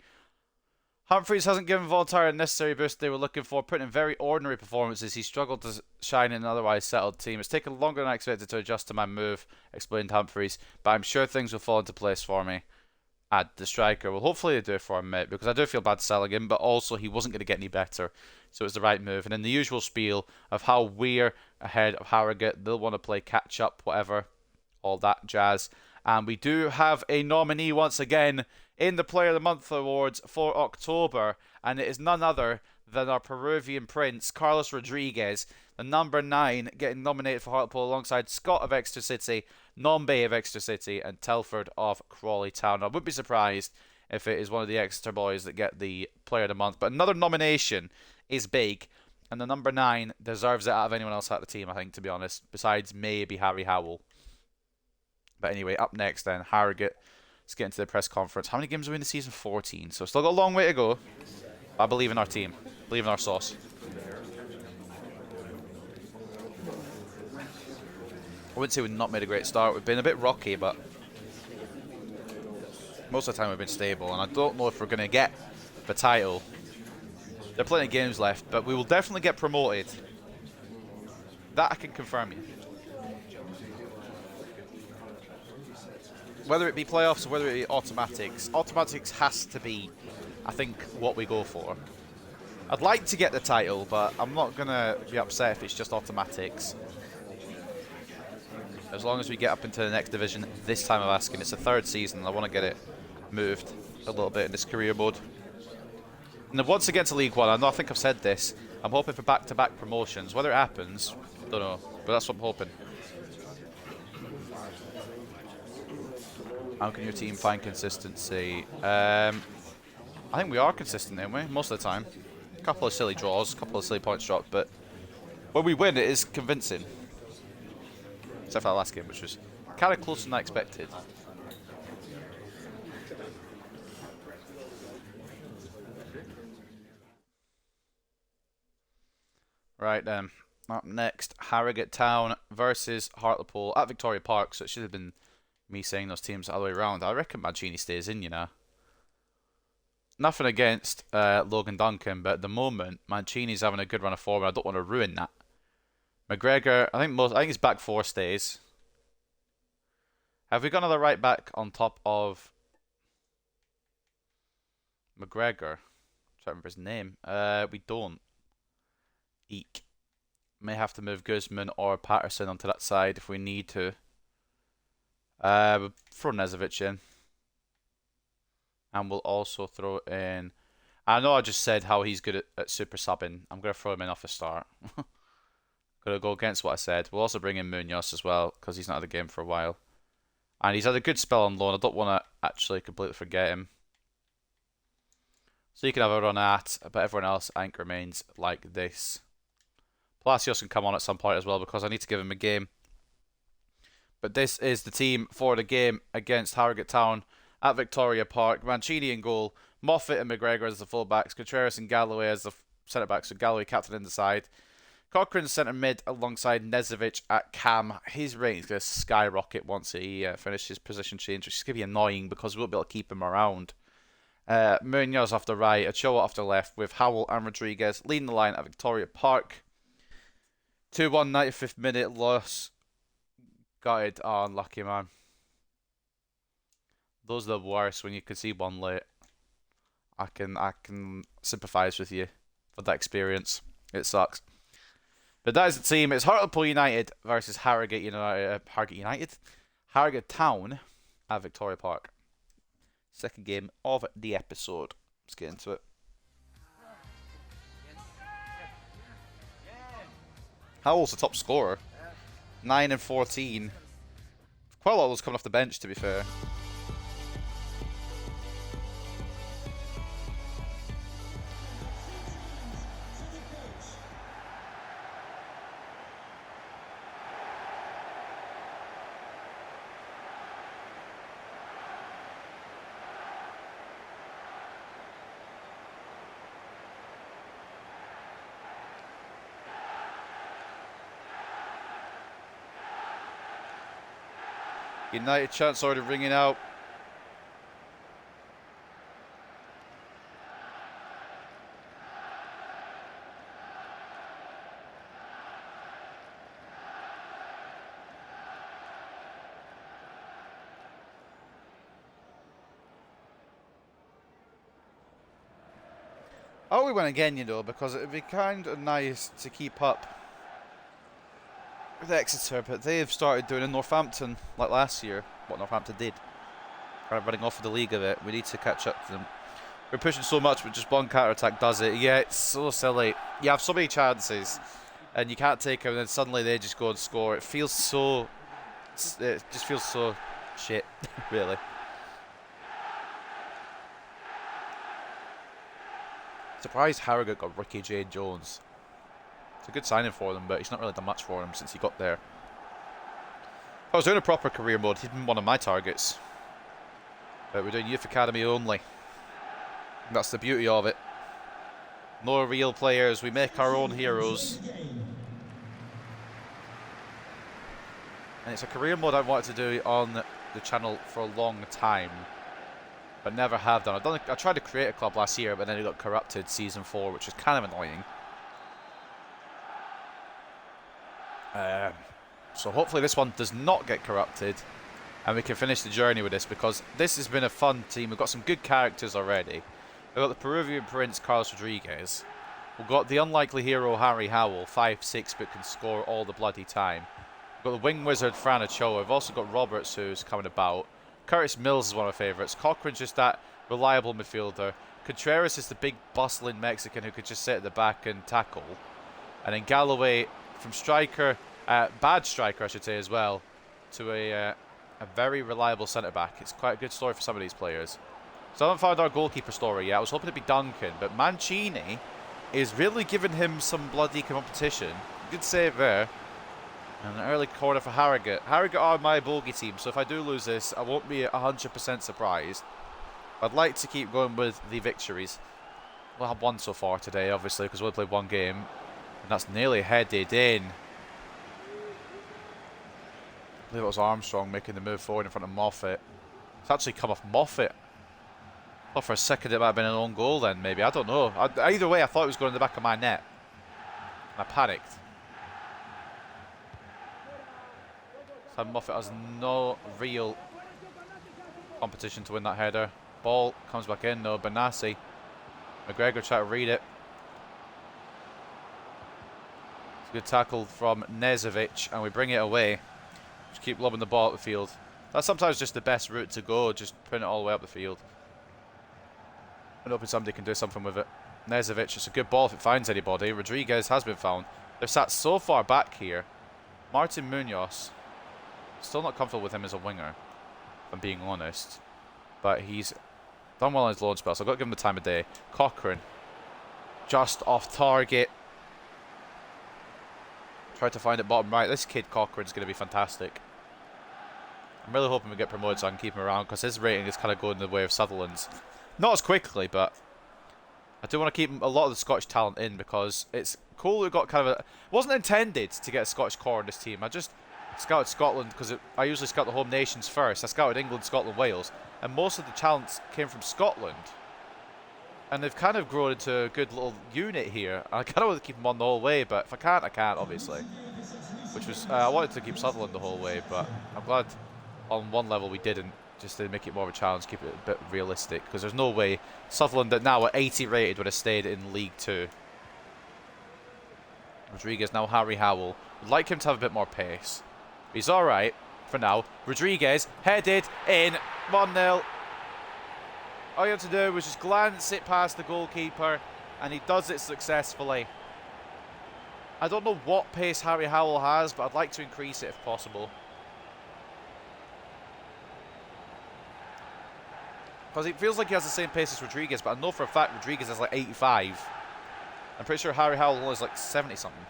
Humphreys hasn't given Voluntari the necessary boost they were looking for, putting in very ordinary performances. He struggled to shine in an otherwise settled team. It's taken longer than I expected to adjust to my move, explained Humphreys, but I'm sure things will fall into place for me. Add the striker. Well, hopefully they do for him, mate, because I do feel bad selling him, but also he wasn't going to get any better, so it was the right move. And in the usual spiel of how we're ahead of Harrogate, they'll want to play catch-up, whatever, all that jazz. And we do have a nominee once again in the Player of the Month Awards for October, and it is none other than our Peruvian prince, Carlos Rodriguez, the number 9, getting nominated for Hartlepool alongside Scott of Exeter City, Nombe of Exeter City, and Telford of Crawley Town. I wouldn't be surprised if it is one of the Exeter boys that get the Player of the Month, but another nomination is big, and the number 9 deserves it out of anyone else out of the team, I think, to be honest, besides maybe Harry Howell. But anyway, up next then, Harrogate. Let's get into the press conference. How many games are we in the season? 14. So still got a long way to go. I believe in our team. Believe in our sauce. I wouldn't say we've not made a great start. We've been a bit rocky, but most of the time we've been stable. And I don't know if we're going to get the title. There are plenty of games left, but we will definitely get promoted. That I can confirm you. Whether it be playoffs or whether it be automatics, automatics has to be, I think, what we go for. I'd like to get the title, but I'm not going to be upset if it's just automatics. As long as we get up into the next division this time of asking. It's the 3rd season. I want to get it moved a little bit in this career mode. And then once again to League One, I think I've said this. I'm hoping for back-to-back promotions. Whether it happens, don't know. But that's what I'm hoping. How can your team find consistency? I think we are consistent, aren't we? Most of the time. A couple of silly draws, a couple of silly points dropped, but when we win, it is convincing. Except for that last game, which was kind of closer than I expected. Right then, up next, Harrogate Town versus Hartlepool at Victoria Park, so it should have been me saying those teams all the way around. I reckon Mancini stays in, you know. Nothing against Logan Duncan, but at the moment, Mancini's having a good run of form, and I don't want to ruin that. McGregor, I think his back 4 stays. Have we got another right back on top of McGregor? I'm trying to remember his name. We don't. Eek. May have to move Guzman or Patterson onto that side if we need to. We'll throw Nezovic in. And we'll also throw in... I know I just said how he's good at super subbing. I'm going to throw him in off the start. Going to go against what I said. We'll also bring in Munoz as well, because he's not had a game for a while. And he's had a good spell on loan. I don't want to actually completely forget him. So you can have a run at, but everyone else, I think, remains like this. Palacios can come on at some point as well, because I need to give him a game. But this is the team for the game against Harrogate Town at Victoria Park. Mancini in goal. Moffat and McGregor as the fullbacks. Contreras and Galloway as the centre-backs. So Galloway captain in the side. Cochrane centre mid alongside Nezovic at cam. His rating's going to skyrocket once he finishes position change, which is going to be annoying because we won't be able to keep him around. Munoz off the right. Ochoa off the left with Howell and Rodriguez leading the line at Victoria Park. 2-1 95th minute loss. Got it. Oh, unlucky, man. Those are the worst when you can see one late. I can sympathise with you for that experience. It sucks. But that is the team. It's Hartlepool United versus Harrogate Town at Victoria Park. Second game of the episode. Let's get into it. Howell's the top scorer. 9 and 14. Quite a lot of those coming off the bench, to be fair. United chance already ringing out. Oh, we win again, you know, because it'd be kind of nice to keep up with Exeter, but they've started doing in Northampton like last year, what Northampton did. Kind of running off of the league a bit. We need to catch up to them. We're pushing so much, but just one counter-attack does it. Yeah, it's so silly. You have so many chances, and you can't take them, and then suddenly they just go and score. It feels so... It just feels so shit, really. Surprised Harrogate got Ricky J. Jones. It's a good signing for them, but he's not really done much for him since he got there. If I was doing a proper career mode, he'd been one of my targets. But we're doing Youth Academy only. And that's the beauty of it. No real players, we make our own heroes. And it's a career mode I've wanted to do on the channel for a long time, but never have done. I tried to create a club last year, but then it got corrupted season 4, which was kind of annoying. So hopefully this one does not get corrupted and we can finish the journey with this, because this has been a fun team. We've got some good characters already. We've got the Peruvian Prince Carlos Rodriguez. We've got the unlikely hero Harry Howell, 5'6", but can score all the bloody time. We've got the wing wizard Fran Ochoa. We've also got Roberts, who's coming about. Curtis Mills is one of my favourites. Cochrane's just that reliable midfielder. Contreras is the big bustling Mexican who could just sit at the back and tackle. And then Galloway from striker, bad striker I should say as well, to a very reliable centre-back. It's quite a good story for some of these players. So I haven't found our goalkeeper story yet. I was hoping it'd be Duncan, but Mancini is really giving him some bloody competition. Good save there. And an early corner for Harrogate. Harrogate are my bogey team, so if I do lose this, I won't be 100% surprised. I'd like to keep going with the victories. We'll have one so far today, obviously, because we'll play one game. And that's nearly headed in. I believe it was Armstrong making the move forward in front of Moffat. It's actually come off Moffat. I thought for a second it might have been an own goal then, maybe. I don't know. Either way, I thought it was going in the back of my net. I panicked. Sam Moffat has no real competition to win that header. Ball comes back in, no. Benassi. McGregor tried to read it. It's a good tackle from Nezovic, and we bring it away. Just keep lobbing the ball up the field. That's sometimes just the best route to go, just putting it all the way up the field. I'm hoping somebody can do something with it. Nezovic, it's a good ball if it finds anybody. Rodriguez has been found. They're sat so far back here. Martin Munoz. Still not comfortable with him as a winger, if I'm being honest. But he's done well on his loan spell, so I've got to give him the time of day. Cochrane. Just off target. Tried to find it bottom right. This kid Cochrane's going to be fantastic. I'm really hoping we get promoted so I can keep him around, because his rating is kind of going the way of Sutherland's. Not as quickly, but I do want to keep a lot of the Scottish talent in, because it's cool we've got kind of a... It wasn't intended to get a Scottish core in this team. I just scouted Scotland because I usually scout the home nations first. I scouted England, Scotland, Wales, and most of the talents came from Scotland. And they've kind of grown into a good little unit here. I kind of want to keep them on the whole way, but if I can't, I can't, obviously. Which was... I wanted to keep Sutherland the whole way, but I'm glad on one level we didn't, just to make it more of a challenge, keep it a bit realistic, because there's no way Sutherland, that now at 80 rated, would have stayed in League 2. Rodriguez, now Harry Howell. Would like him to have a bit more pace. He's alright for now. Rodriguez, headed in, 1-0. All you have to do was just glance it past the goalkeeper, and he does it successfully. I don't know what pace Harry Howell has, but I'd like to increase it if possible. Because it feels like he has the same pace as Rodriguez, but I know for a fact Rodriguez has like 85. I'm pretty sure Harry Howell is like 70-something.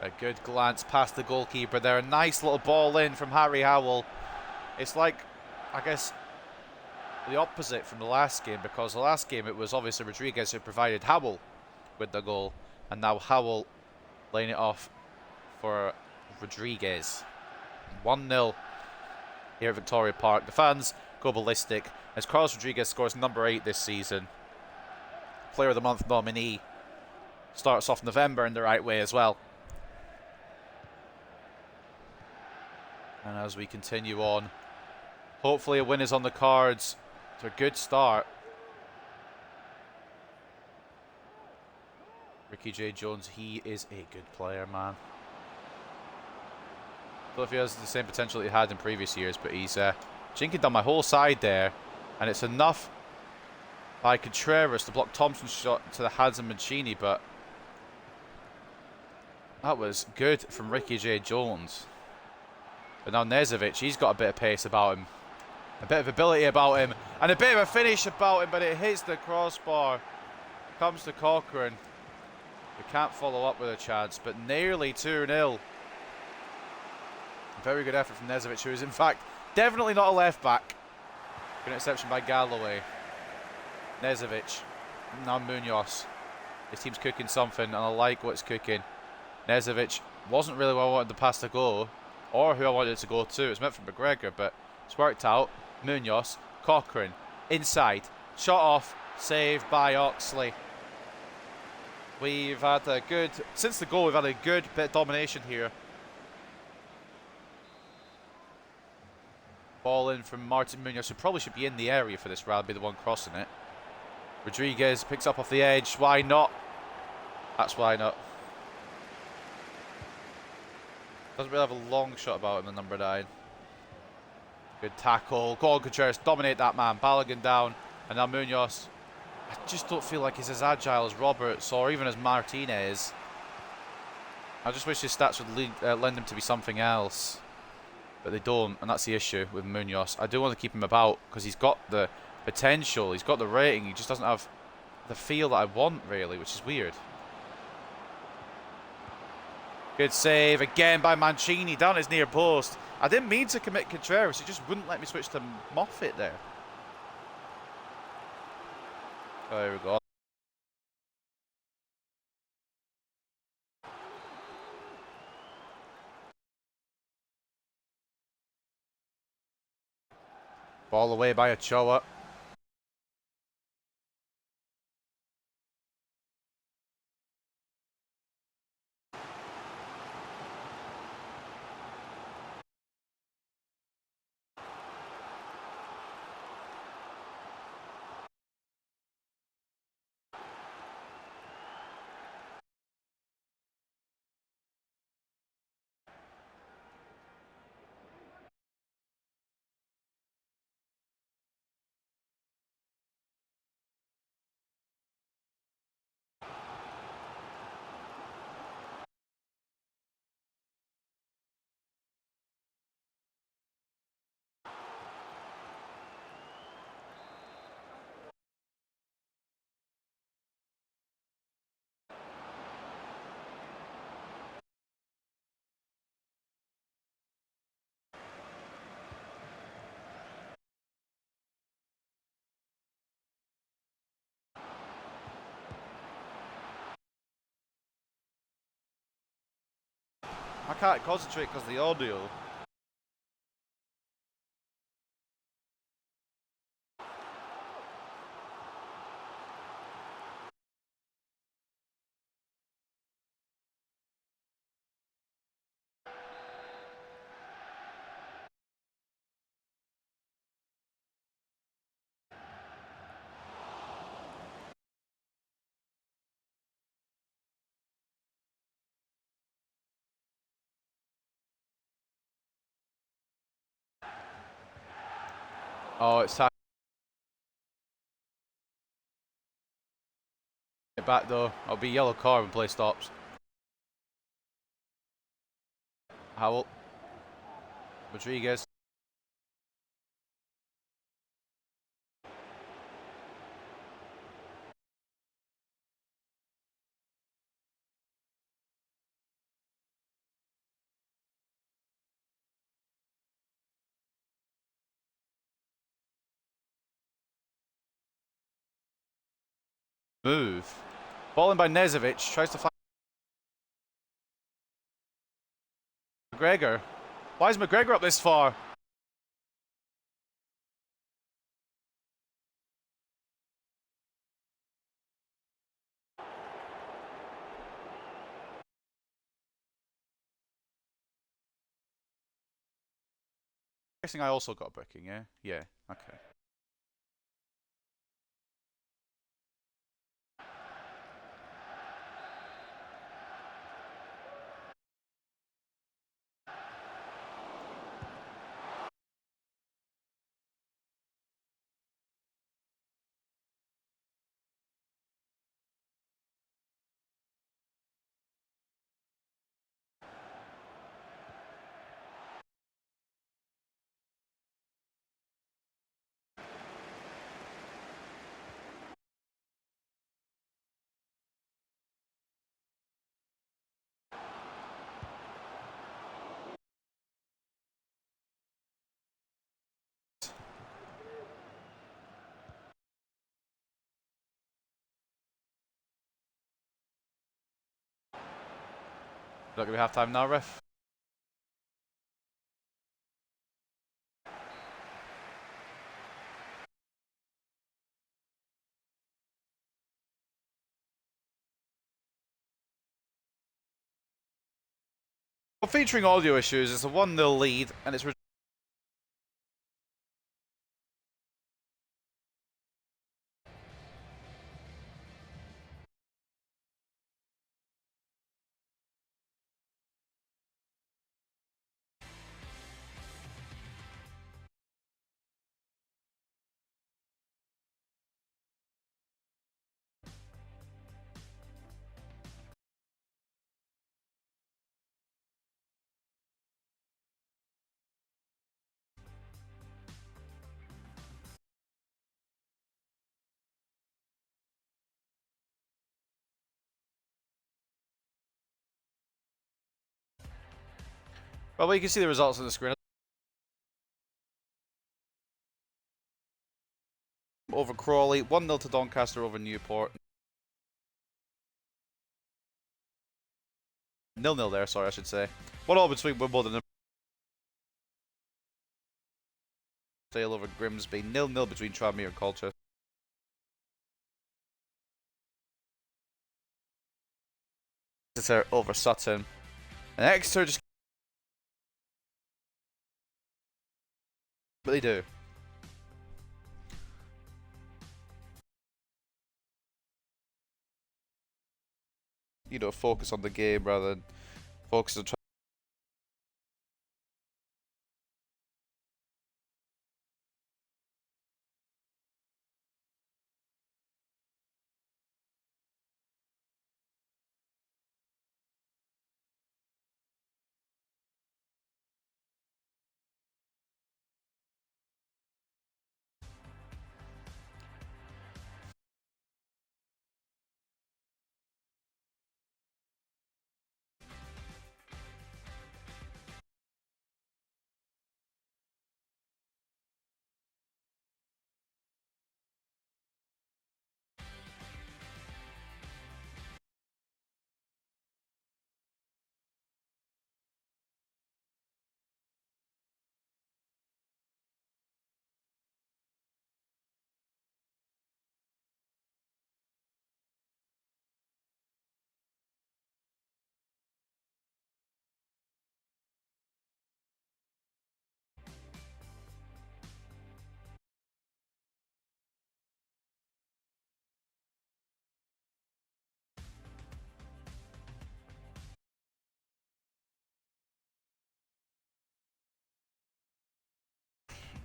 A good glance past the goalkeeper there. A nice little ball in from Harry Howell. It's like, I guess, the opposite from the last game, because the last game it was obviously Rodriguez who provided Howell with the goal, and now Howell laying it off for Rodriguez. 1-0 here at Victoria Park. The fans go ballistic as Carlos Rodriguez scores number 8 this season. Player of the Month nominee. Starts off November in the right way as well. And as we continue on, hopefully a win is on the cards. It's a good start. Ricky J. Jones, he is a good player, man. I don't know if he has the same potential that he had in previous years, but he's jinking down my whole side there. And it's enough by Contreras to block Thompson's shot to the hands of Mancini, but that was good from Ricky J. Jones. But now Nezovic, he's got a bit of pace about him. A bit of ability about him. And a bit of a finish about him, but it hits the crossbar. Comes to Cochrane. We can't follow up with a chance, but nearly 2-0. Very good effort from Nezovic, who is in fact definitely not a left back. Good interception by Galloway. Nezovic. Now Munoz. This team's cooking something, and I like what's cooking. Nezovic wasn't really where I wanted the pass to go, or who I wanted it to go to. It was meant for McGregor, but it's worked out. Munoz. Cochrane. Inside. Shot off. Saved by Oxley. We've had a good, since the goal, we've had a good bit of domination here. Ball in from Martin Munoz, who probably should be in the area for this round, be the one crossing it. Rodriguez picks up off the edge. Why not? That's why not. Doesn't really have a long shot about him, the number 9. Good tackle. Go on, Contreras. Dominate that man. Balogun down. And now Munoz. I just don't feel like he's as agile as Roberts or even as Martinez. I just wish his stats would lend him to be something else. But they don't, and that's the issue with Munoz. I do want to keep him about because he's got the potential, he's got the rating, he just doesn't have the feel that I want, really, which is weird. Good save again by Mancini down his near post. I didn't mean to commit Contreras, he just wouldn't let me switch to Moffat there. Oh, there we go. Ball away by Ochoa. I can't concentrate because of the audio. Oh, it's time. Get back though. I'll be yellow card when play stops. Howell. Rodriguez. Move. Ball in by Nezovic. Tries to find McGregor. Why is McGregor up this far? Guessing I also got a booking, yeah? Yeah, okay. Not gonna be half time now, ref. Well, featuring audio issues, it's a 1-0 lead, and it's well, you can see the results on the screen. Over Crawley, 1-0 to Doncaster over Newport. 0-0 there, sorry, I should say. 1-1 between Wimbledon and Dale over Grimsby. 0-0 between Tranmere and Colchester. Exeter over Sutton. And Exeter just... But they do. You know, focus on the game rather than focus on trying.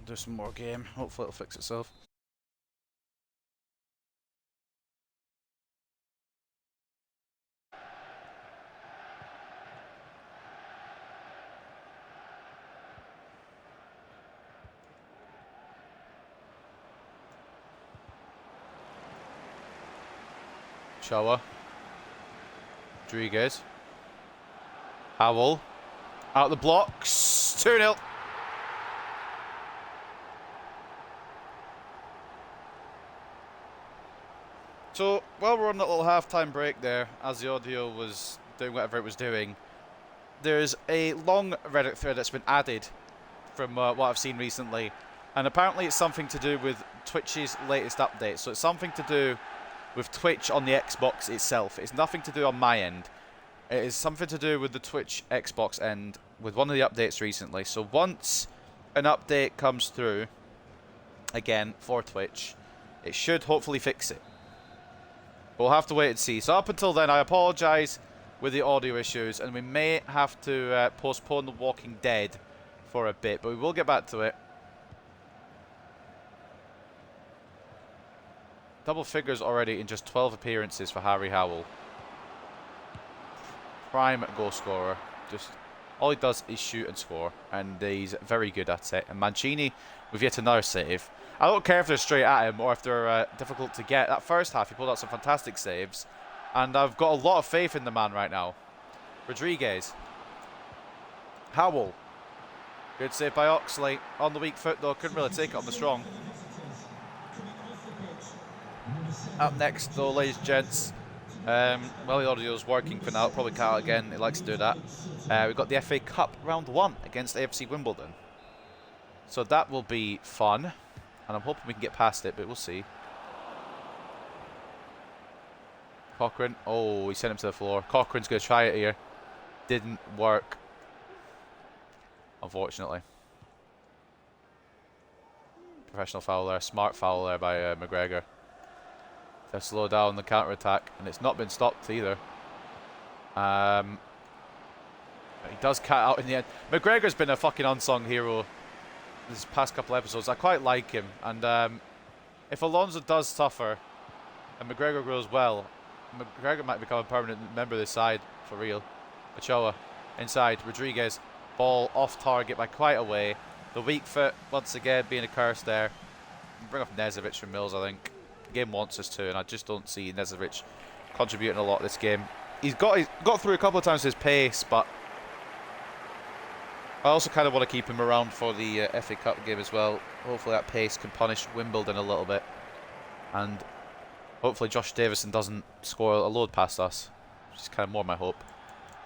Do some more game. Hopefully it'll fix itself. Shower. Rodriguez. Howell. Out the blocks. 2-0. So, while we're on that little half-time break there, as the audio was doing whatever it was doing, there's a long Reddit thread that's been added from what I've seen recently. And apparently it's something to do with Twitch's latest update. So it's something to do with Twitch on the Xbox itself. It's nothing to do on my end. It is something to do with the Twitch Xbox end with one of the updates recently. So once an update comes through, again, for Twitch, it should hopefully fix it. We'll have to wait and see. So up until then, I apologise with the audio issues, and we may have to postpone The Walking Dead for a bit, but we will get back to it. Double figures already in just 12 appearances for Harry Howell. Prime goal scorer. Just all he does is shoot and score, and he's very good at it. And Mancini with yet another save. I don't care if they're straight at him or if they're difficult to get. That first half, he pulled out some fantastic saves, and I've got a lot of faith in the man right now. Rodriguez. Howell. Good save by Oxley. On the weak foot, though. Couldn't really take it on the strong. Up next, though, ladies and gents. Well, the audio's working for now. It'll probably cut out again. It likes to do that. We've got the FA Cup round 1 against AFC Wimbledon. So that will be fun. And I'm hoping we can get past it, but we'll see. Cochrane. Oh, he sent him to the floor. Cochrane's going to try it here. Didn't work. Unfortunately. Professional foul there. Smart foul there by McGregor. To slow down the counter-attack, and it's not been stopped either. He does cut out in the end. McGregor's been a fucking unsung hero this past couple episodes. I quite like him, and if Alonso does suffer and McGregor grows well, McGregor might become a permanent member of this side for real. Ochoa inside. Rodriguez, ball off target by quite a way. The weak foot once again being a curse there. Bring off Nezovic from Mills, I think. The game wants us to, and I just don't see Nezovic contributing a lot this game. He's got through a couple of times his pace, but I also kind of want to keep him around for the FA Cup game as well. Hopefully that pace can punish Wimbledon a little bit, and hopefully Josh Davison doesn't score a load past us, which is kind of more my hope.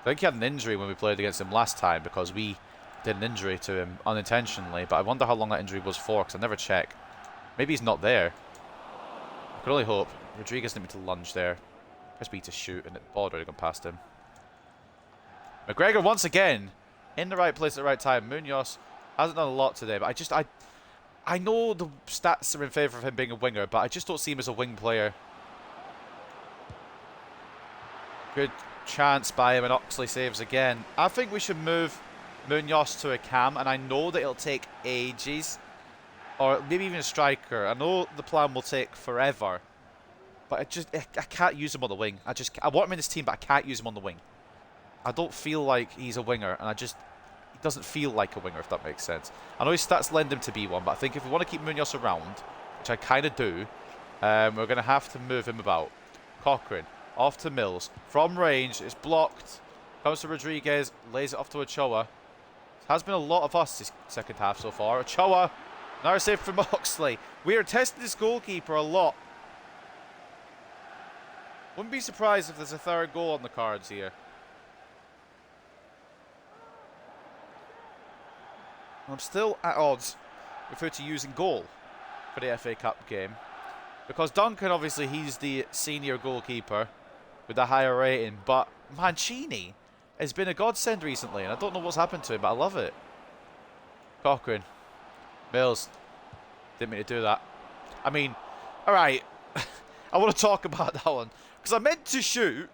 I think he had an injury when we played against him last time because we did an injury to him unintentionally, but I wonder how long that injury was for because I never checked. Maybe he's not there. I can only hope. Rodriguez didn't mean to lunge there. Press B to shoot, and the ball had already gone past him. McGregor once again in the right place at the right time. Munoz hasn't done a lot today, but I know the stats are in favour of him being a winger, but I just don't see him as a wing player. Good chance by him, and Oxley saves again. I think we should move Munoz to a cam, and I know that it'll take ages, or maybe even a striker. I know the plan will take forever, but I can't use him on the wing. I want him in this team, but I can't use him on the wing. I don't feel like he's a winger, and he doesn't feel like a winger, if that makes sense. I know his stats lend him to be one, but I think if we want to keep Munoz around, which I kind of do, we're going to have to move him about. Cochrane, off to Mills. From range, it's blocked. Comes to Rodriguez, lays it off to Ochoa. Has been a lot of us this second half so far. Ochoa, another save from Oxley. We are testing this goalkeeper a lot. Wouldn't be surprised if there's a third goal on the cards here. I'm still at odds with who to use in goal for the FA Cup game. Because Duncan, obviously, he's the senior goalkeeper with the higher rating. But Mancini has been a godsend recently, and I don't know what's happened to him, but I love it. Cochrane. Mills. Didn't mean to do that. I mean, alright. I want to talk about that one. Because I meant to shoot.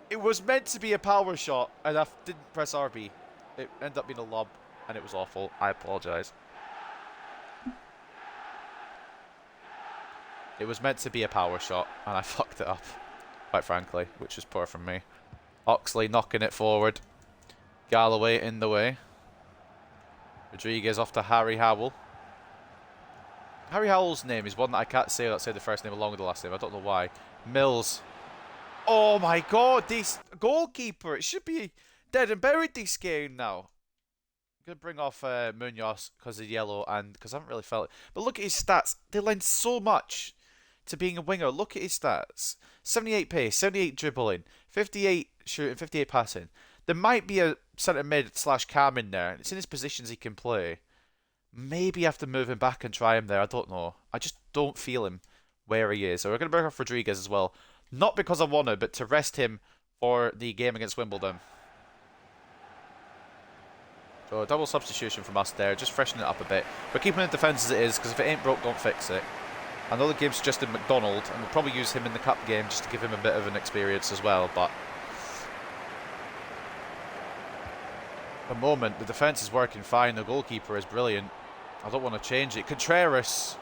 It was meant to be a power shot, and I didn't press RB. It ended up being a lob, and it was awful. I apologise. It was meant to be a power shot, and I fucked it up, quite frankly, which was poor from me. Oxley knocking it forward. Galloway in the way. Rodriguez off to Harry Howell. Harry Howell's name is one that I can't say without saying the first name along with the last name. I don't know why. Mills. Oh my god, this goalkeeper. It should be dead and buried this game now. I'm going to bring off Munoz because of yellow and because I haven't really felt it. But look at his stats. They lend so much to being a winger. Look at his stats. 78 pace, 78 dribbling, 58 shooting, 58 passing. There might be a centre mid / cam in there. It's in his positions he can play. Maybe have to move him back and try him there. I don't know. I just don't feel him where he is. So we're going to bring off Rodriguez as well. Not because I want to, but to rest him for the game against Wimbledon. So a double substitution from us there. Just freshen it up a bit. We're keeping the defence as it is, because if it ain't broke, don't fix it. I know the game's suggested McDonald, and we'll probably use him in the cup game just to give him a bit of an experience as well, but at the moment, the defence is working fine. The goalkeeper is brilliant. I don't want to change it. Contreras.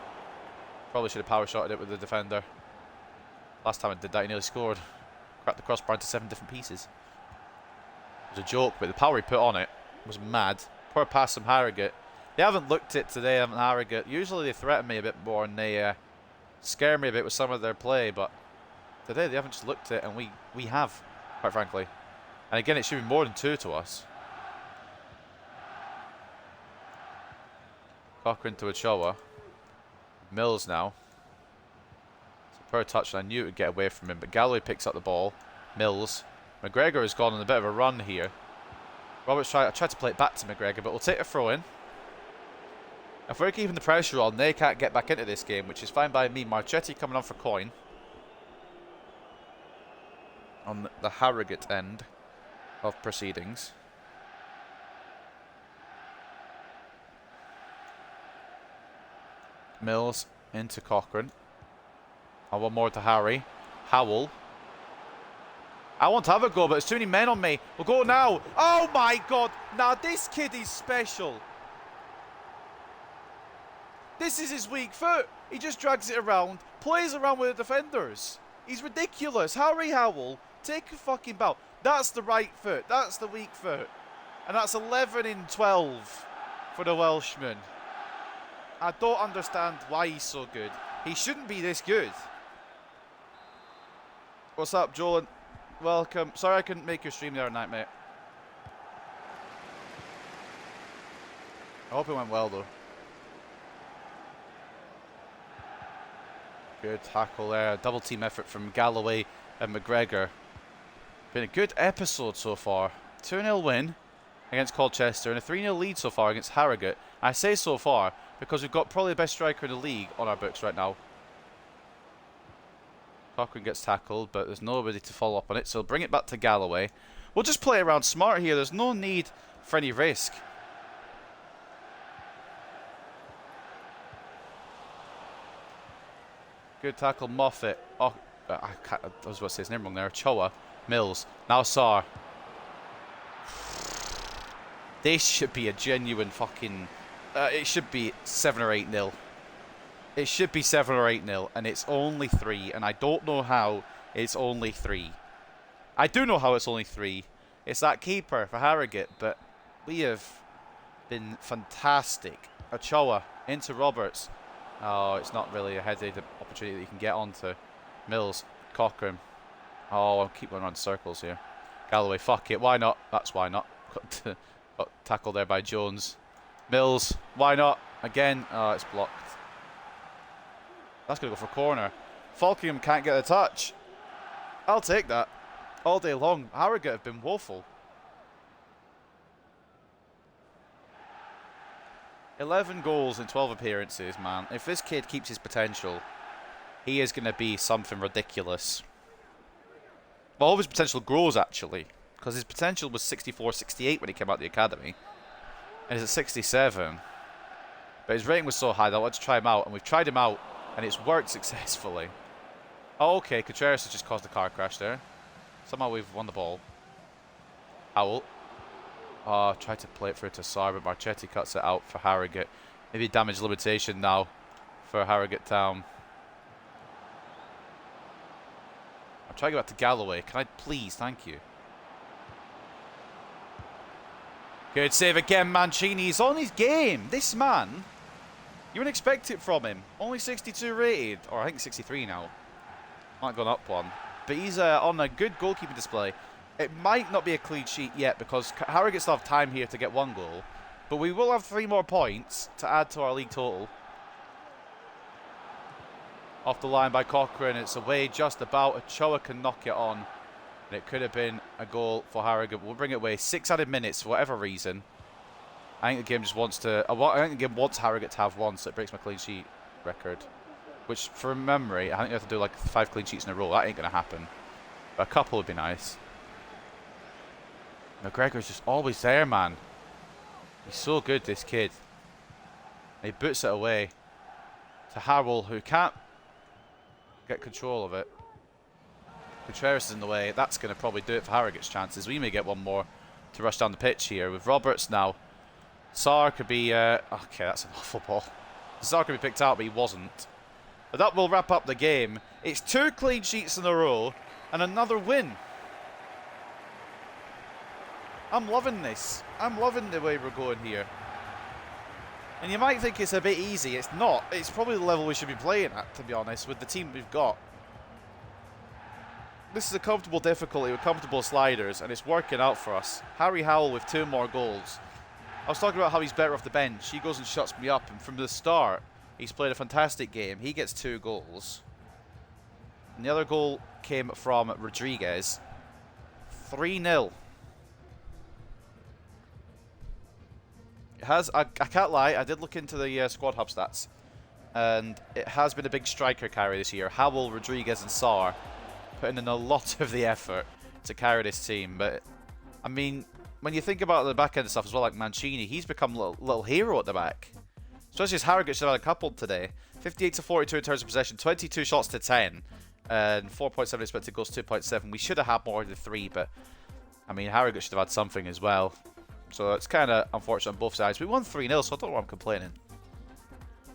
Probably should have power shotted it with the defender. Last time I did that, he nearly scored. Cracked the crossbar into 7 different pieces. It was a joke, but the power he put on it was mad. Poor pass from Harrogate. They haven't looked it today, haven't Harrogate? Usually they threaten me a bit more and they scare me a bit with some of their play, but today they haven't just looked it, and we have, quite frankly. And again, it should be more than 2 to us. Cochrane to Ochoa. Mills now. It's a poor touch, and I knew it would get away from him, but Galloway picks up the ball. Mills. McGregor has gone on a bit of a run here. Roberts tried to play it back to McGregor, but we'll take a throw in. If we're keeping the pressure on, they can't get back into this game, which is fine by me. Marchetti coming on for coin. On the Harrogate end of proceedings. Mills into Cochrane. And one more to Harry. Howell. I want to have a go, but there's too many men on me. We'll go now. Oh my god. Now this kid is special. This is his weak foot. He just drags it around, plays around with the defenders. He's ridiculous. Harry Howell, take a fucking bow. That's the right foot. That's the weak foot. And that's 11 in 12 for the Welshman. I don't understand why he's so good. He shouldn't be this good. What's up, Jolan? Welcome. Sorry I couldn't make your stream the other night, mate. I hope it went well, though. Good tackle there. Double team effort from Galloway and McGregor. Been a good episode so far. 2-0 win against Colchester and a 3-0 lead so far against Harrogate. I say so far because we've got probably the best striker in the league on our books right now. Cochrane gets tackled, but there's nobody to follow up on it, so bring it back to Galloway. We'll just play around smart here. There's no need for any risk. Good tackle, Moffat. Oh, I was about to say his name wrong there. Ochoa, Mills, now Sarr. This should be a genuine fucking... it should be 7 or 8-0. It should be 7 or 8-0, and it's only 3, and I don't know how it's only 3. I do know how it's only 3. It's that keeper for Harrogate, but we have been fantastic. Ochoa into Roberts. Oh, it's not really a headed opportunity that you can get onto. Mills, Cochrane. Oh, I'll keep going around circles here. Galloway, fuck it, why not? That's why not. Got tackled there by Jones. Mills, why not? Again, oh, it's blocked. That's going to go for a corner. Falkingham can't get a touch. I'll take that all day long. Harrogate have been woeful. 11 goals in 12 appearances, man. If this kid keeps his potential, he is going to be something ridiculous. Well, all his potential grows, actually. Because his potential was 64, 68 when he came out of the academy. And he's at 67. But his rating was so high that I wanted to try him out. And we've tried him out. And it's worked successfully. Oh, okay. Contreras has just caused a car crash there. Somehow we've won the ball. Howell. Oh, tried to play it through to Sarr, but Marchetti cuts it out for Harrogate. Maybe damage limitation now for Harrogate Town. I'll try to get back to Galloway. Can I please? Thank you. Good save again, Mancini. He's on his game. This man, you wouldn't expect it from him. Only 62 rated, or I think 63 now. Might gone up one. But he's on a good goalkeeping display. It might not be a clean sheet yet because Harrogate still have time here to get 1 goal. But we will have 3 more points to add to our league total. Off the line by Cochrane. It's away just about. Ochoa can knock it on. And it could have been a goal for Harrogate. We'll bring it away. 6 added minutes for whatever reason. I think the game just wants to... I think the game wants Harrogate to have 1, so it breaks my clean sheet record. Which, from memory, I think you have to do like 5 clean sheets in a row. That ain't going to happen. But a couple would be nice. McGregor's just always there, man. He's so good, this kid. He boots it away to Howell, who can't get control of it. Contreras is in the way. That's going to probably do it for Harrogate's chances. We may get 1 more to rush down the pitch here with Roberts now. Sarr could be... okay, that's an awful ball. Sarr could be picked out, but he wasn't. But that will wrap up the game. It's 2 clean sheets in a row and another win. I'm loving this. I'm loving the way we're going here. And you might think it's a bit easy. It's not. It's probably the level we should be playing at, to be honest, with the team we've got. This is a comfortable difficulty with comfortable sliders, and it's working out for us. Harry Howell with 2 more goals. I was talking about how he's better off the bench. He goes and shuts me up, and from the start, he's played a fantastic game. He gets 2 goals. And the other goal came from Rodriguez. 3-0. I can't lie, I did look into the squad hub stats, and it has been a big striker carry this year. Howell, Rodriguez and Sarr putting in a lot of the effort to carry this team. But I mean, when you think about the back end stuff as well, like Mancini, he's become a little hero at the back. Especially as Harrogate should have had a couple today. 58 to 42 in terms of possession, 22 shots to 10, and 4.7 expected goals, 2.7. We should have had more than 3, but I mean, Harrogate should have had something as well. So it's kind of unfortunate on both sides. We won 3-0, so I don't know why I'm complaining.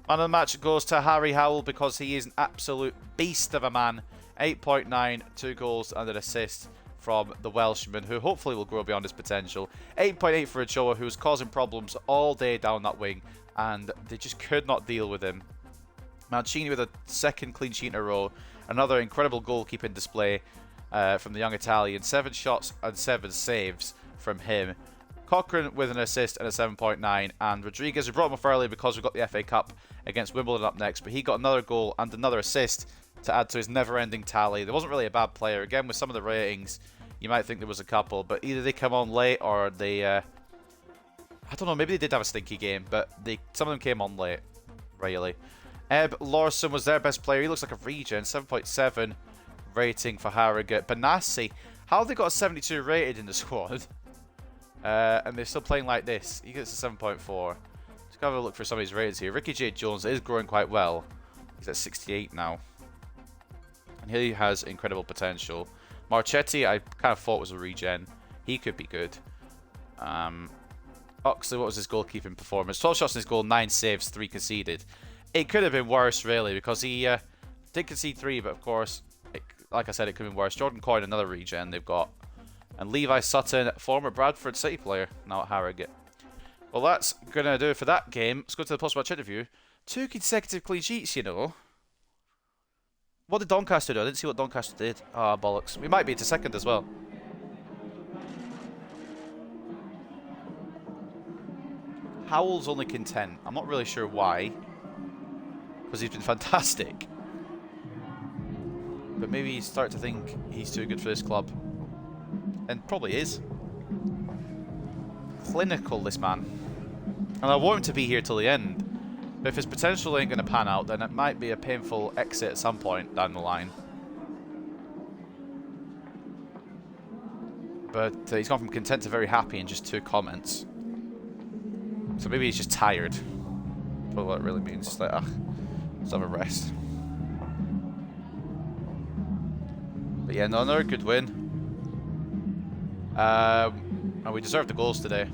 Man of the match goes to Harry Howell because he is an absolute beast of a man. 8.9, 2 goals and an assist from the Welshman, who hopefully will grow beyond his potential. 8.8 for Ochoa, who was causing problems all day down that wing, and they just could not deal with him. Mancini with a 2nd clean sheet in a row. Another incredible goalkeeping display from the young Italian. 7 shots and 7 saves from him. Cochrane with an assist and a 7.9, and Rodriguez, we brought him off early because we've got the FA Cup against Wimbledon up next, but he got another goal and another assist to add to his never-ending tally. There wasn't really a bad player. Again, with some of the ratings, you might think there was a couple, but either they come on late or they... I don't know, maybe they did have a stinky game, but some of them came on late, really. Eb Lawson was their best player. He looks like a regen, 7.7 rating for Harrogate. Benassi, how have they got a 72 rated in the squad? And they're still playing like this. He gets a 7.4. Let's have a look for some of his ratings here. Ricky J. Jones is growing quite well. He's at 68 now. And he has incredible potential. Marchetti, I kind of thought was a regen. He could be good. Oxley, what was his goalkeeping performance? 12 shots in his goal, 9 saves, 3 conceded. It could have been worse, really, because he did concede 3, but of course, like I said, it could have been worse. Jordan Coyne, another regen they've got. And Levi Sutton, former Bradford City player, now at Harrogate. Well, that's going to do it for that game. Let's go to the post-match interview. 2 consecutive clean sheets, you know. What did Doncaster do? I didn't see what Doncaster did. Ah, bollocks. We might be to 2nd as well. Howell's only content. I'm not really sure why. Because he's been fantastic. But maybe you start to think he's too good for this club. And probably is. Clinical, this man. And I want him to be here till the end. But if his potential ain't going to pan out, then it might be a painful exit at some point down the line. But he's gone from content to very happy in just 2 comments. So maybe he's just tired. But what it really means is like, let's have a rest. But yeah, no, another good win. And we deserved the goals today.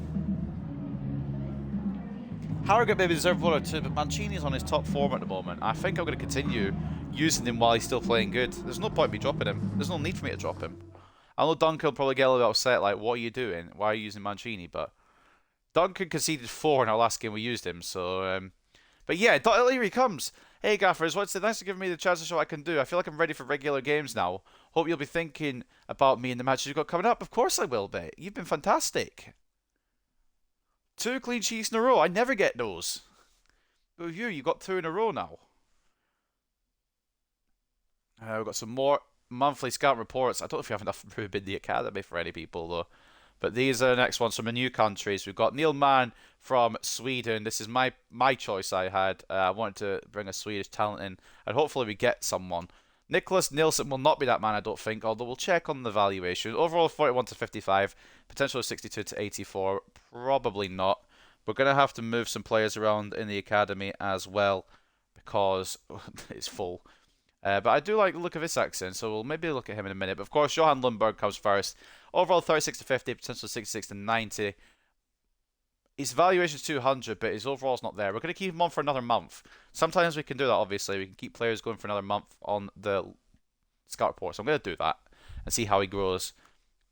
Harrogate maybe deserve 1 or 2, but Mancini's on his top form at the moment. I think I'm going to continue using him while he's still playing good. There's no point in me dropping him. There's no need for me to drop him. I know Duncan will probably get a little bit upset, like, what are you doing? Why are you using Mancini? But Duncan conceded 4 in our last game we used him, so... But yeah, here he comes. Hey Gaffers, what's it? Thanks for giving me the chance to show what I can do. I feel like I'm ready for regular games now. Hope you'll be thinking about me in the matches you've got coming up. Of course I will, mate. You've been fantastic. 2 clean sheets in a row. I never get those. But with you got 2 in a row now. We've got some more monthly scout reports. I don't know if you have enough room in the academy for any people, though. But these are the next ones from the new countries. We've got Neil Mann from Sweden. This is my choice I had. I wanted to bring a Swedish talent in, and hopefully we get someone. Nicholas Nilsson will not be that man, I don't think, although we'll check on the valuation. Overall, 41 to 55. Potential 62 to 84. Probably not. We're going to have to move some players around in the academy as well, because it's full. But I do like the look of his accent, so we'll maybe look at him in a minute. But of course, Johan Lundberg comes first. Overall, 36 to 50, potential 66 to 90. His valuation is 200, but his overall's not there. We're going to keep him on for another month. Sometimes we can do that, obviously. We can keep players going for another month on the scout report. So I'm going to do that and see how he grows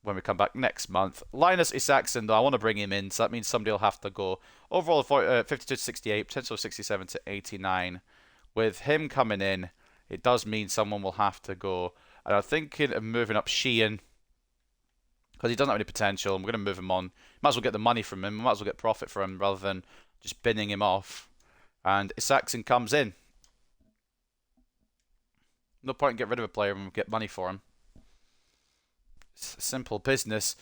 when we come back next month. Linus Isaacson, though, I want to bring him in, so that means somebody will have to go. Overall, 52 to 68, potential 67 to 89. With him coming in, it does mean someone will have to go. And I'm thinking of moving up Sheehan, because he doesn't have any potential, and we're going to move him on. Might as well get the money from him, might as well get profit from him, rather than just binning him off. And Isaacson comes in. No point in getting rid of a player when we get money for him. It's simple business.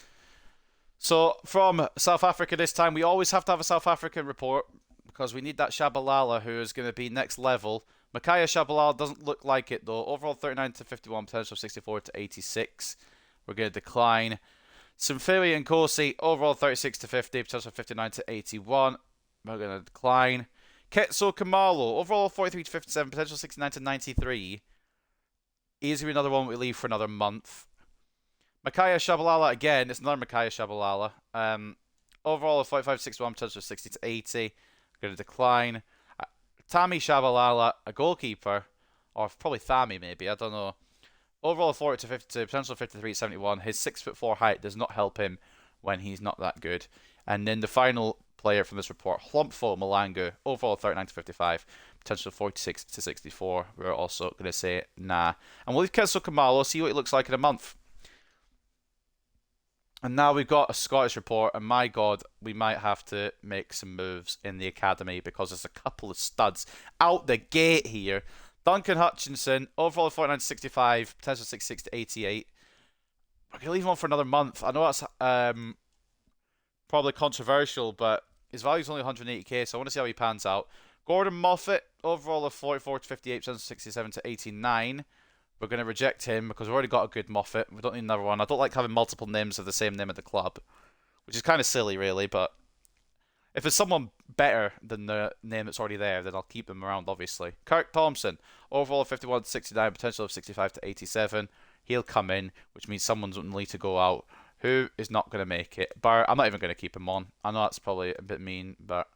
So, from South Africa this time, we always have to have a South African report, because we need that Tshabalala, who is going to be next level. Makaya Tshabalala doesn't look like it, though. Overall, 39 to 51, potential 64 to 86. We're going to decline. Simfili and Kosi, overall 36 to 50, potential 59 to 81. We're going to decline. Ketso Kamalo, overall 43 to 57, potential 69 to 93. He's going to be another one we leave for another month. Makaya Tshabalala again, it's another Makaya Tshabalala. Overall 45 to 61, potential 60 to 80. We're going to decline. Tammy Tshabalala, a goalkeeper, or probably Thami maybe, I don't know. Overall 40 to 52, potential 53 to 71. His 6'4" height does not help him when he's not that good. And then the final player from this report, Hlompho Malangu, overall 39 to 55, potential 46 to 64. We're also going to say nah. And we'll leave Ketso Kamalo, see what he looks like in a month. And now we've got a Scottish report, and my God, we might have to make some moves in the academy because there's a couple of studs out the gate here. Duncan Hutchinson, overall 49 to 65, potential 66 to 88. We're going to leave him on for another month. I know that's probably controversial, but his value is only 180k, so I want to see how he pans out. Gordon Moffat, overall of 44 to 58, potential 67 to 89. We're going to reject him because we've already got a good Moffat. We don't need another one. I don't like having multiple names of the same name at the club, which is kind of silly, really, but if there's someone better than the name that's already there, then I'll keep them around, obviously. Kirk Thompson, overall 51 to 69, potential of 65 to 87. He'll come in, which means someone's going to need to go out. Who is not going to make it? Bar, I'm not even going to keep him on. I know that's probably a bit mean, but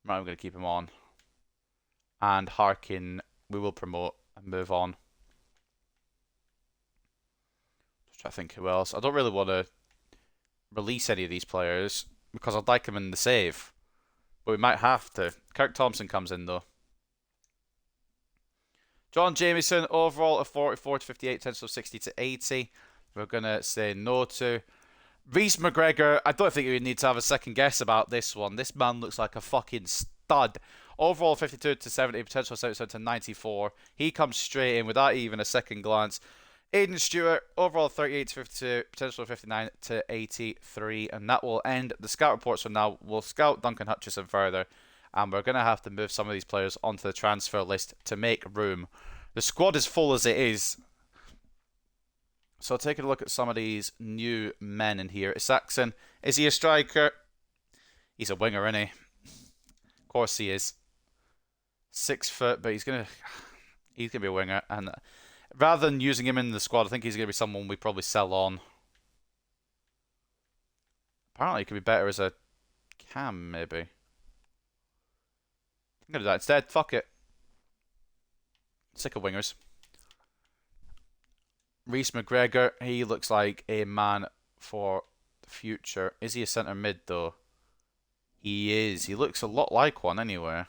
I'm not even going to keep him on. And Harkin, we will promote and move on. Just try to think who else. I don't really want to release any of these players, because I'd like him in the save. But we might have to. Kirk Thompson comes in, though. John Jamieson, overall of 44 to 58, potential 60 to 80. We're going to say no to. Reece McGregor, I don't think we need to have a second guess about this one. This man looks like a fucking stud. Overall 52 to 70, potential 77 to 94. He comes straight in without even a second glance. Aidan Stewart, overall 38 to 52, potential 59 to 83, and that will end the scout reports for now. We'll scout Duncan Hutchison further, and we're going to have to move some of these players onto the transfer list to make room. The squad is full as it is. So taking a look at some of these new men in here. Isaacson, is he a striker? He's a winger, isn't he? Of course he is. 6 foot, but he's gonna be a winger, and rather than using him in the squad, I think he's going to be someone we probably sell on. Apparently, he could be better as a cam, maybe. I'm going to do that instead. Fuck it. Sick of wingers. Reece McGregor, he looks like a man for the future. Is he a centre mid though? He is. He looks a lot like one anyway.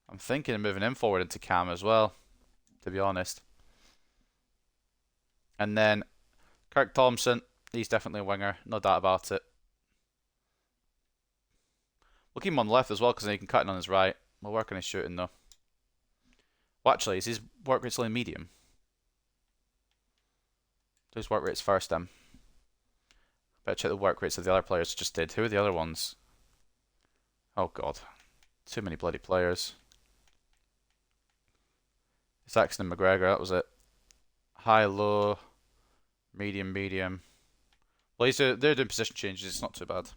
I'm thinking of moving him forward into Cam as well, to be honest. And then Kirk Thompson, he's definitely a winger, no doubt about it. We'll keep him on the left as well because then he can cut in on his right. We'll work on his shooting though. Well, actually, is his work rate's only medium? Do his work rates first then. Better check the work rates of the other players just did. Who are the other ones? Oh god. Too many bloody players. Saxon and McGregor, that was it. High, low, medium, medium. Well, they're doing position changes, it's not too bad.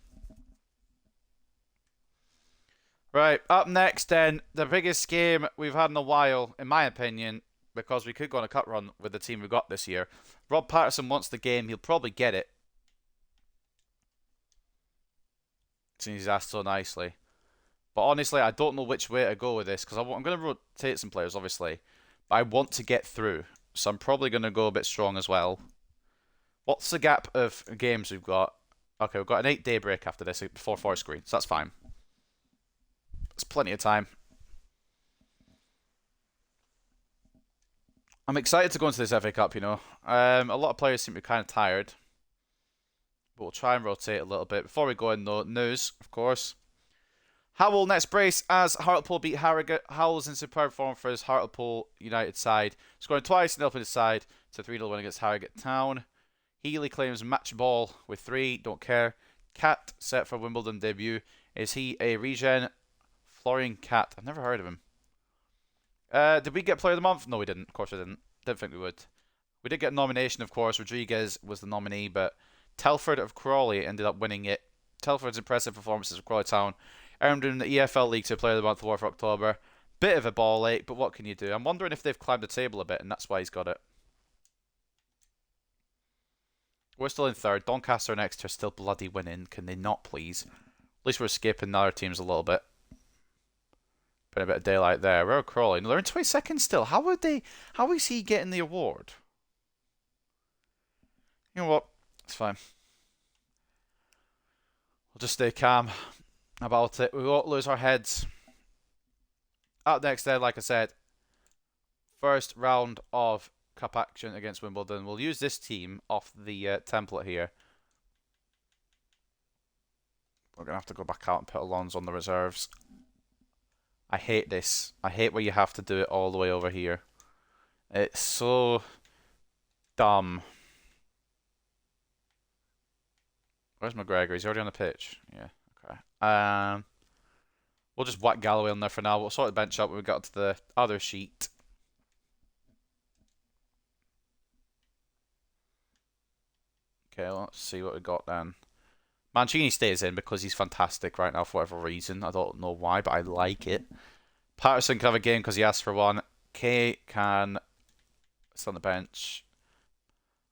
Right, up next then, the biggest game we've had in a while, in my opinion, because we could go on a cut run with the team we've got this year. Rob Patterson wants the game, he'll probably get it. Since he's asked so nicely. But honestly, I don't know which way to go with this, because I'm going to rotate some players, obviously. But I want to get through, so I'm probably going to go a bit strong as well. What's the gap of games we've got? Okay, we've got an 8-day break after this, before Forest Green, so that's fine. It's plenty of time. I'm excited to go into this FA Cup, you know. A lot of players seem to be kind of tired. But we'll try and rotate a little bit. Before we go in, though, news, of course. Howell next brace as Hartlepool beat Harrogate. Howell's in superb form for his Hartlepool United side, scoring twice and helping his side to 3-0 win against Harrogate Town. Healy claims match ball with 3, don't care. Cat set for Wimbledon debut. Is he a regen? Florian Cat. I've never heard of him. Did we get Player of the Month? No, we didn't. Of course we didn't. Didn't think we would. We did get a nomination, of course. Rodriguez was the nominee, but Telford of Crawley ended up winning it. Telford's impressive performances for Crawley Town earned him the EFL League 2 Player of the Month award for October. Bit of a ball ache, but what can you do? I'm wondering if they've climbed the table a bit, and that's why he's got it. We're still in third. Doncaster and Exeter still bloody winning. Can they not, please? At least we're escaping the other teams a little bit. Been a bit of daylight there. Where are Crawley? No, they're in 22nd still. How would they? How is he getting the award? You know what? It's fine. We'll just stay calm about it. We won't lose our heads. Up next then, like I said, first round of cup action against Wimbledon. We'll use this team off the template here. We're going to have to go back out and put Alonso on the reserves. I hate this. I hate where you have to do it all the way over here. It's so dumb. Where's McGregor? He's already on the pitch. Yeah, okay. We'll just whack Galloway on there for now. We'll sort the bench up when we got to the other sheet. Okay, let's see what we got then. Mancini stays in because he's fantastic right now for whatever reason. I don't know why, but I like it. Patterson can have a game because he asked for one. Kay can sit on the bench.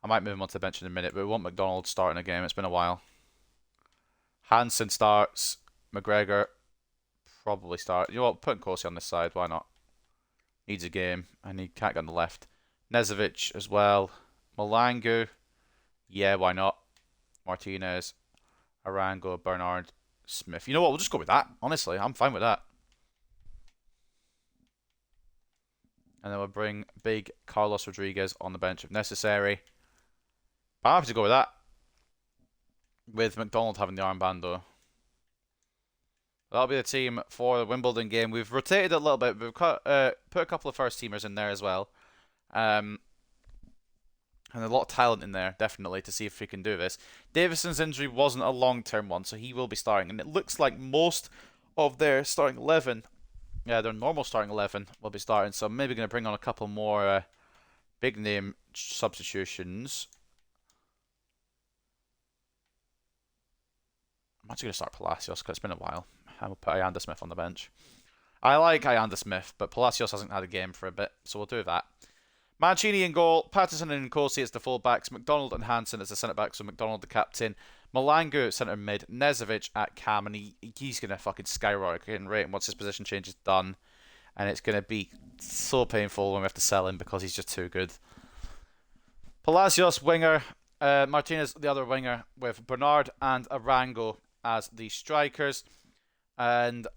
I might move him onto the bench in a minute, but we want McDonald starting a game. It's been a while. Hansen starts. McGregor probably start. You know what? Put Nkosi on this side. Why not? Needs a game, and he can't get on the left. Nezovic as well. Malangu. Yeah, why not? Martinez. Arango, Bernard, Smith. You know what? We'll just go with that. Honestly, I'm fine with that. And then we'll bring big Carlos Rodriguez on the bench if necessary. I'm happy to go with that. With McDonald having the armband though. That'll be the team for the Wimbledon game. We've rotated it a little bit. We've put a couple of first teamers in there as well. And a lot of talent in there, definitely, to see if we can do this. Davison's injury wasn't a long-term one, so he will be starting. And it looks like most of their starting 11, yeah, their normal starting 11 will be starting. So I'm maybe going to bring on a couple more big-name substitutions. I'm actually going to start Palacios because it's been a while. I'll put Aidan Smith on the bench. I like Aidan Smith, but Palacios hasn't had a game for a bit, so we'll do that. Mancini in goal, Patterson and Nkosi as the full-backs, McDonald and Hansen as the centre-backs, so McDonald the captain, Malangu centre-mid, Nezovic at cam, and he's going to fucking skyrocket in rating once his position change is done, and it's going to be so painful when we have to sell him because he's just too good. Palacios winger, Martinez the other winger, with Bernard and Arango as the strikers, and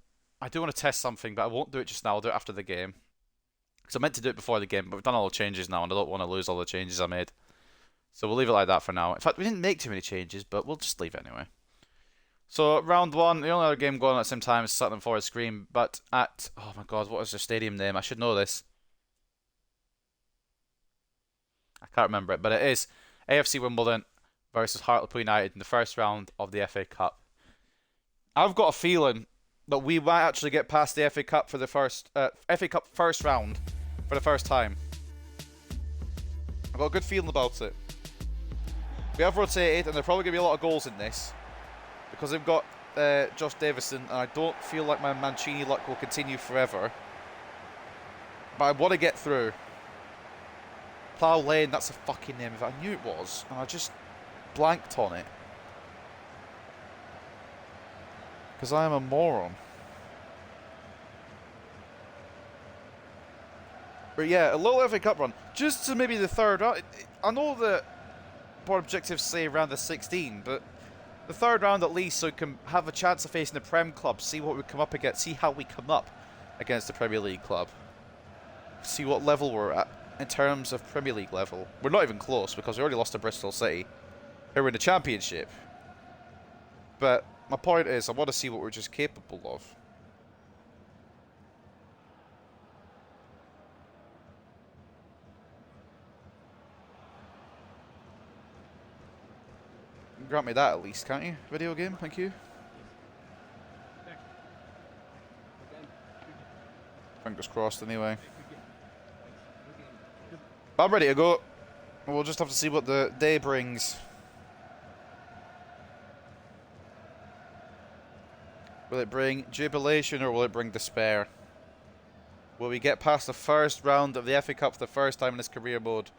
I do want to test something, but I won't do it just now, I'll do it after the game. Because I meant to do it before the game, but we've done all the changes now, and I don't want to lose all the changes I made. So we'll leave it like that for now. In fact, we didn't make too many changes, but we'll just leave it anyway. So round one, the only other game going on at the same time is Sutton Forest Green, but at, oh my god, what is their stadium name? I should know this. I can't remember it, but it is AFC Wimbledon versus Hartlepool United in the first round of the FA Cup. I've got a feeling that we might actually get past the FA Cup for the FA Cup first round for the first time. I've got a good feeling about it. We have rotated, and there's probably going to be a lot of goals in this because they've got Josh Davison, and I don't feel like my Mancini luck will continue forever. But I want to get through. Plough Lane, that's a fucking name. If I knew it was, and I just blanked on it. Because I am a moron. But yeah, a little FA Cup run. Just to maybe the third round. I know that board objectives say around the 16, but the third round at least, so we can have a chance of facing the Prem club, see what we come up against, see how we come up against the Premier League club. See what level we're at in terms of Premier League level. We're not even close because we already lost to Bristol City. Here we're in the Championship. But my point is, I want to see what we're just capable of. Grant me that at least, can't you? Video game, thank you. Fingers crossed anyway. I'm ready to go. We'll just have to see what the day brings. Will it bring jubilation or will it bring despair? Will we get past the first round of the FA Cup for the first time in this career mode?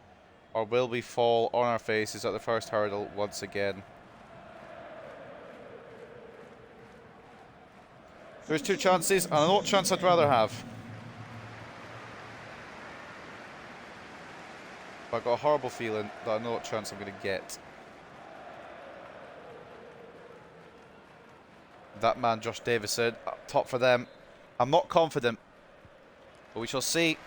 Or will we fall on our faces at the first hurdle once again? There's two chances, and I know what chance I'd rather have. But I've got a horrible feeling that I know what chance I'm going to get. That man, Josh Davison, up top for them. I'm not confident, but we shall see.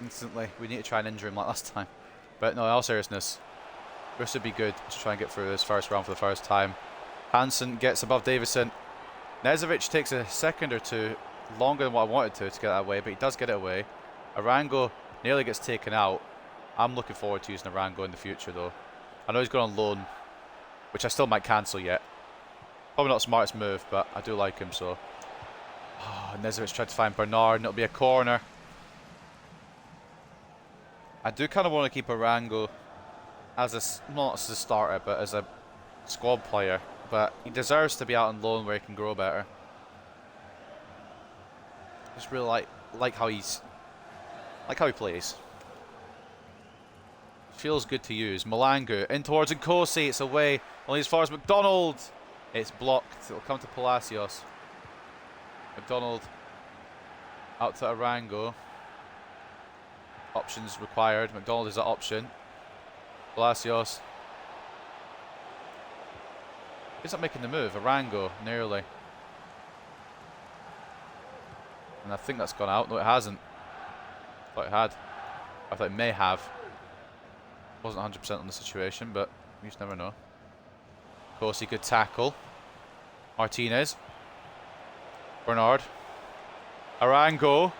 Instantly, we need to try and injure him like last time. But no, in all seriousness, this would be good to try and get through this first round for the first time. Hansen gets above Davison. Nezovic takes a second or two longer than what I wanted to get that away, but he does get it away. Arango nearly gets taken out. I'm looking forward to using Arango in the future though. I know he's gone on loan, which I still might cancel yet. Probably not the smartest move, but I do like him, so. Oh, Nezovic tried to find Bernard, and it'll be a corner. I do kind of want to keep Arango as a, not as a starter, but as a squad player. But he deserves to be out on loan where he can grow better. Just really like how he plays. Feels good to use. Malangu in towards Nkosi. It's away. Only as far as McDonald. It's blocked. It'll come to Palacios. McDonald out to Arango. Options required. McDonald is that option. Palacios. He's not making the move. Arango nearly. And I think that's gone out. No, it hasn't. I thought it had. I thought it may have. Wasn't 100% on the situation, but you just never know. Of course, he could tackle. Martinez. Bernard. Arango.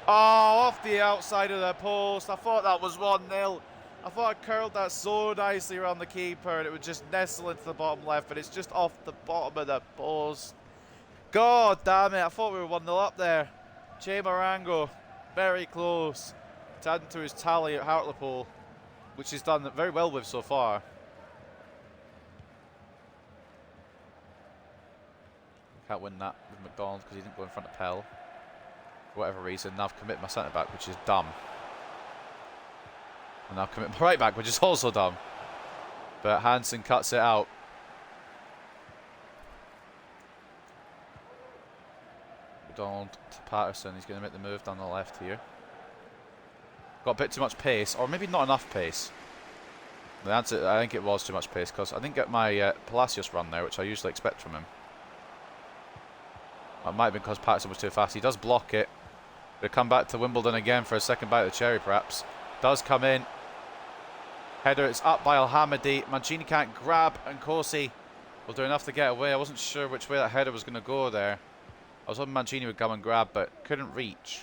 Oh, off the outside of the post. I thought that was 1-0. I thought I curled that so nicely around the keeper and it would just nestle into the bottom left, but it's just off the bottom of the post. God damn it, I thought we were 1-0 up there. Jay Arango, very close to adding to his tally at Hartlepool, which he's done very well with so far. Can't win that with McDonald because he didn't go in front of Pell. For whatever reason. Now I've committed my centre-back, which is dumb. And I've committed my right-back, which is also dumb. But Hansen cuts it out. McDonald to Patterson. He's going to make the move down the left here. Got a bit too much pace, or maybe not enough pace. The answer, I think it was too much pace, because I didn't get my Palacios run there, which I usually expect from him. It might have been because Patterson was too fast. He does block it. He'll come back to Wimbledon again for a second bite of the cherry, perhaps. Does come in. Header, it's up by Al-Hamadi. Mancini can't grab, and Corsi will do enough to get away. I wasn't sure which way that header was going to go there. I was hoping Mancini would come and grab, but couldn't reach.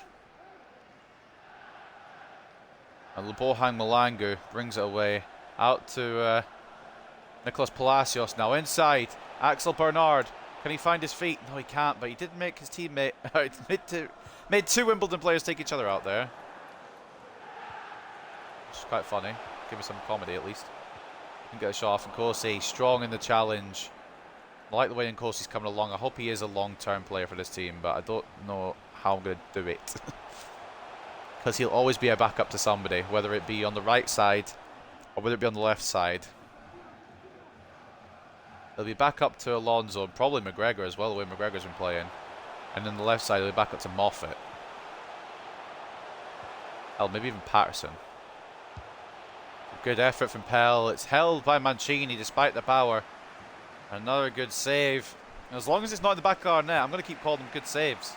And Bohang Malangu brings it away. Out to Nicolas Palacios now. Inside, Axel Bernard. Can he find his feet? No, he can't, but he did make his teammate... made two Wimbledon players take each other out there. Which is quite funny. Give me some comedy, at least. Can get a shot off. Nkosi, strong in the challenge. I like the way Nkosi's coming along. I hope he is a long-term player for this team, but I don't know how I'm going to do it. Because he'll always be a backup to somebody, whether it be on the right side or whether it be on the left side. He'll be back up to Alonso, and probably McGregor as well, the way McGregor's been playing. And then the left side, he'll be back up to Moffat. Hell, maybe even Patterson. Good effort from Pell. It's held by Mancini despite the power. Another good save. As long as it's not in the back of our net, I'm going to keep calling them good saves.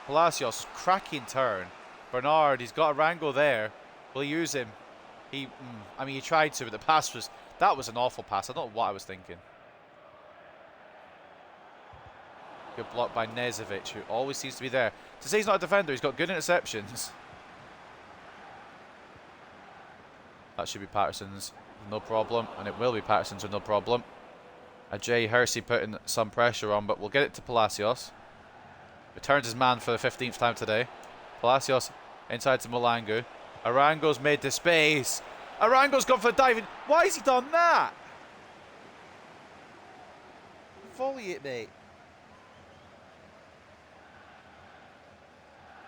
Palacios, cracking turn. Bernard, he's got Arango there. Will he use him? I mean, he tried to, but the pass was... That was an awful pass. I don't know what I was thinking. Good block by Nezovic, who always seems to be there. To say he's not a defender, he's got good interceptions. That should be Patterson's, no problem. And it will be Patterson's with no problem. Jay Hersey putting some pressure on, but we'll get it to Palacios. Returns his man for the 15th time today. Palacios inside to Malangu. Arango's made the space. Arango's gone for the diving. Why has he done that? Volley it, mate.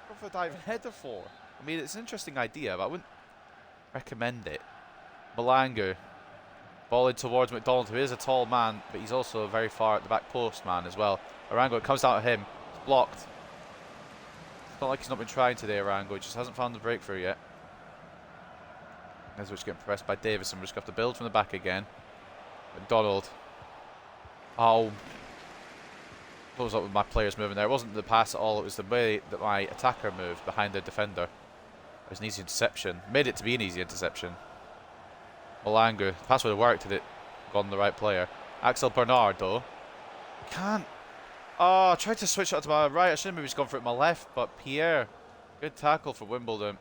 Gone for the diving header for. I mean, it's an interesting idea, but I wouldn't recommend it. Malangu. Ball in towards McDonald, who is a tall man, but he's also a very far at the back post man as well. Arango, it comes down to him. It's blocked. It's not like he's not been trying today, Arango. He just hasn't found the breakthrough yet. Nezovic getting pressed by Davison. We're just going to have to build from the back again. McDonald. Oh. What was up with my players moving there? It wasn't the pass at all. It was the way that my attacker moved behind the defender. It was an easy interception. Made it to be an easy interception. Malangu. The pass would have worked had it gone the right player. Axel Bernard, though. Can't. Oh, I tried to switch it to my right. I should have maybe just gone for it to my left, but Pierre. Good tackle for Wimbledon.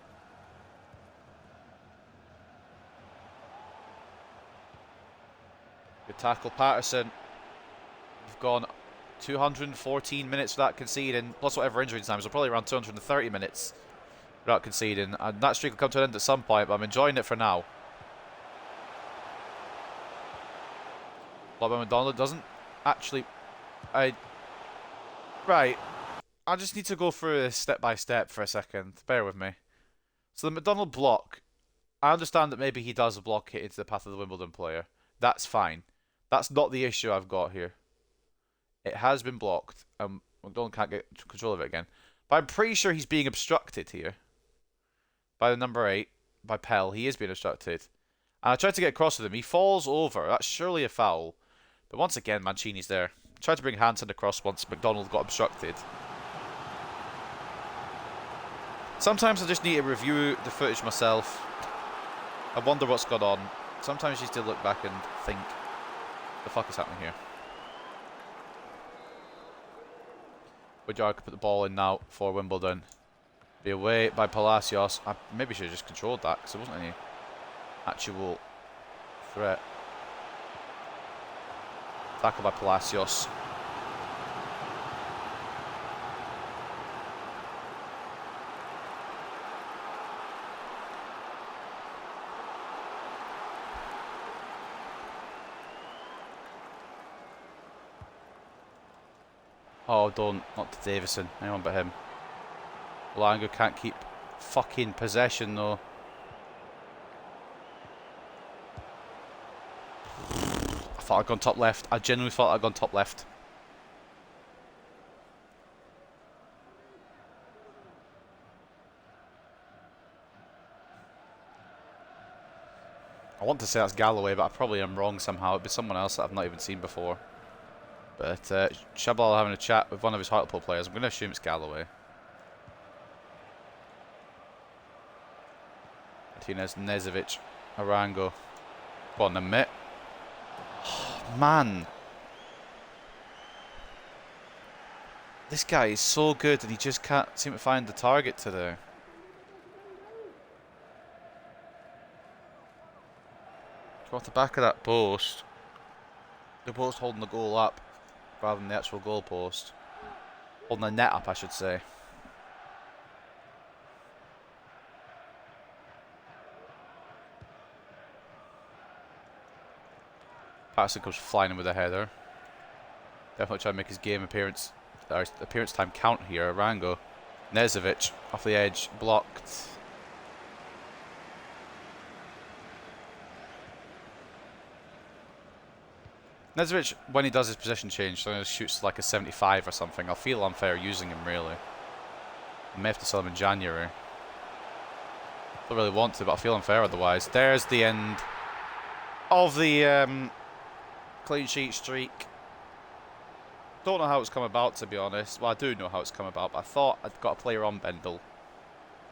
Good tackle, Patterson. We've gone 214 minutes without conceding, plus whatever injury time, so probably around 230 minutes without conceding. And that streak will come to an end at some point, but I'm enjoying it for now. Block by McDonald doesn't actually... Right. I just need to go through this step by step for a second. Bear with me. So the McDonald block, I understand that maybe he does block it into the path of the Wimbledon player. That's fine. That's not the issue I've got here. It has been blocked, and McDonald can't get control of it again. But I'm pretty sure he's being obstructed here. By the number 8, by Pell. He is being obstructed. And I tried to get across with him. He falls over. That's surely a foul. But once again, Mancini's there. Tried to bring Hansen across once McDonald got obstructed. Sometimes I just need to review the footage myself. I wonder what's gone on. Sometimes you still look back and think, the fuck is happening here? Woodyard could put the ball in now for Wimbledon. Be away by Palacios. I maybe should have just controlled that because there wasn't any actual threat. Tackle by Palacios. Oh, don't. Not to Davison. Anyone but him. Lango can't keep fucking possession, though. I thought I'd gone top left. I genuinely thought I'd gone top left. I want to say that's Galloway, but I probably am wrong somehow. It'd be someone else that I've not even seen before. But Tshabalala having a chat with one of his Hartlepool players. I'm going to assume it's Galloway. Martinez, Nezovic, Arango. Go on then, mate. Oh, man. This guy is so good and he just can't seem to find the target today. Go off the back of that post. The post holding the goal up rather than the actual goal post. Holding the net up, I should say. Patterson comes flying in with a header. Definitely trying to make his game appearance time count here. Arango. Nezovic off the edge. Blocked. Nezovic, when he does his position change, so he shoots like a 75 or something, I'll feel unfair using him, really. I may have to sell him in January. Don't really want to, but I feel unfair otherwise. There's the end of the clean sheet streak. Don't know how it's come about, to be honest. Well, I do know how it's come about, but I thought I'd got a player on Bendel.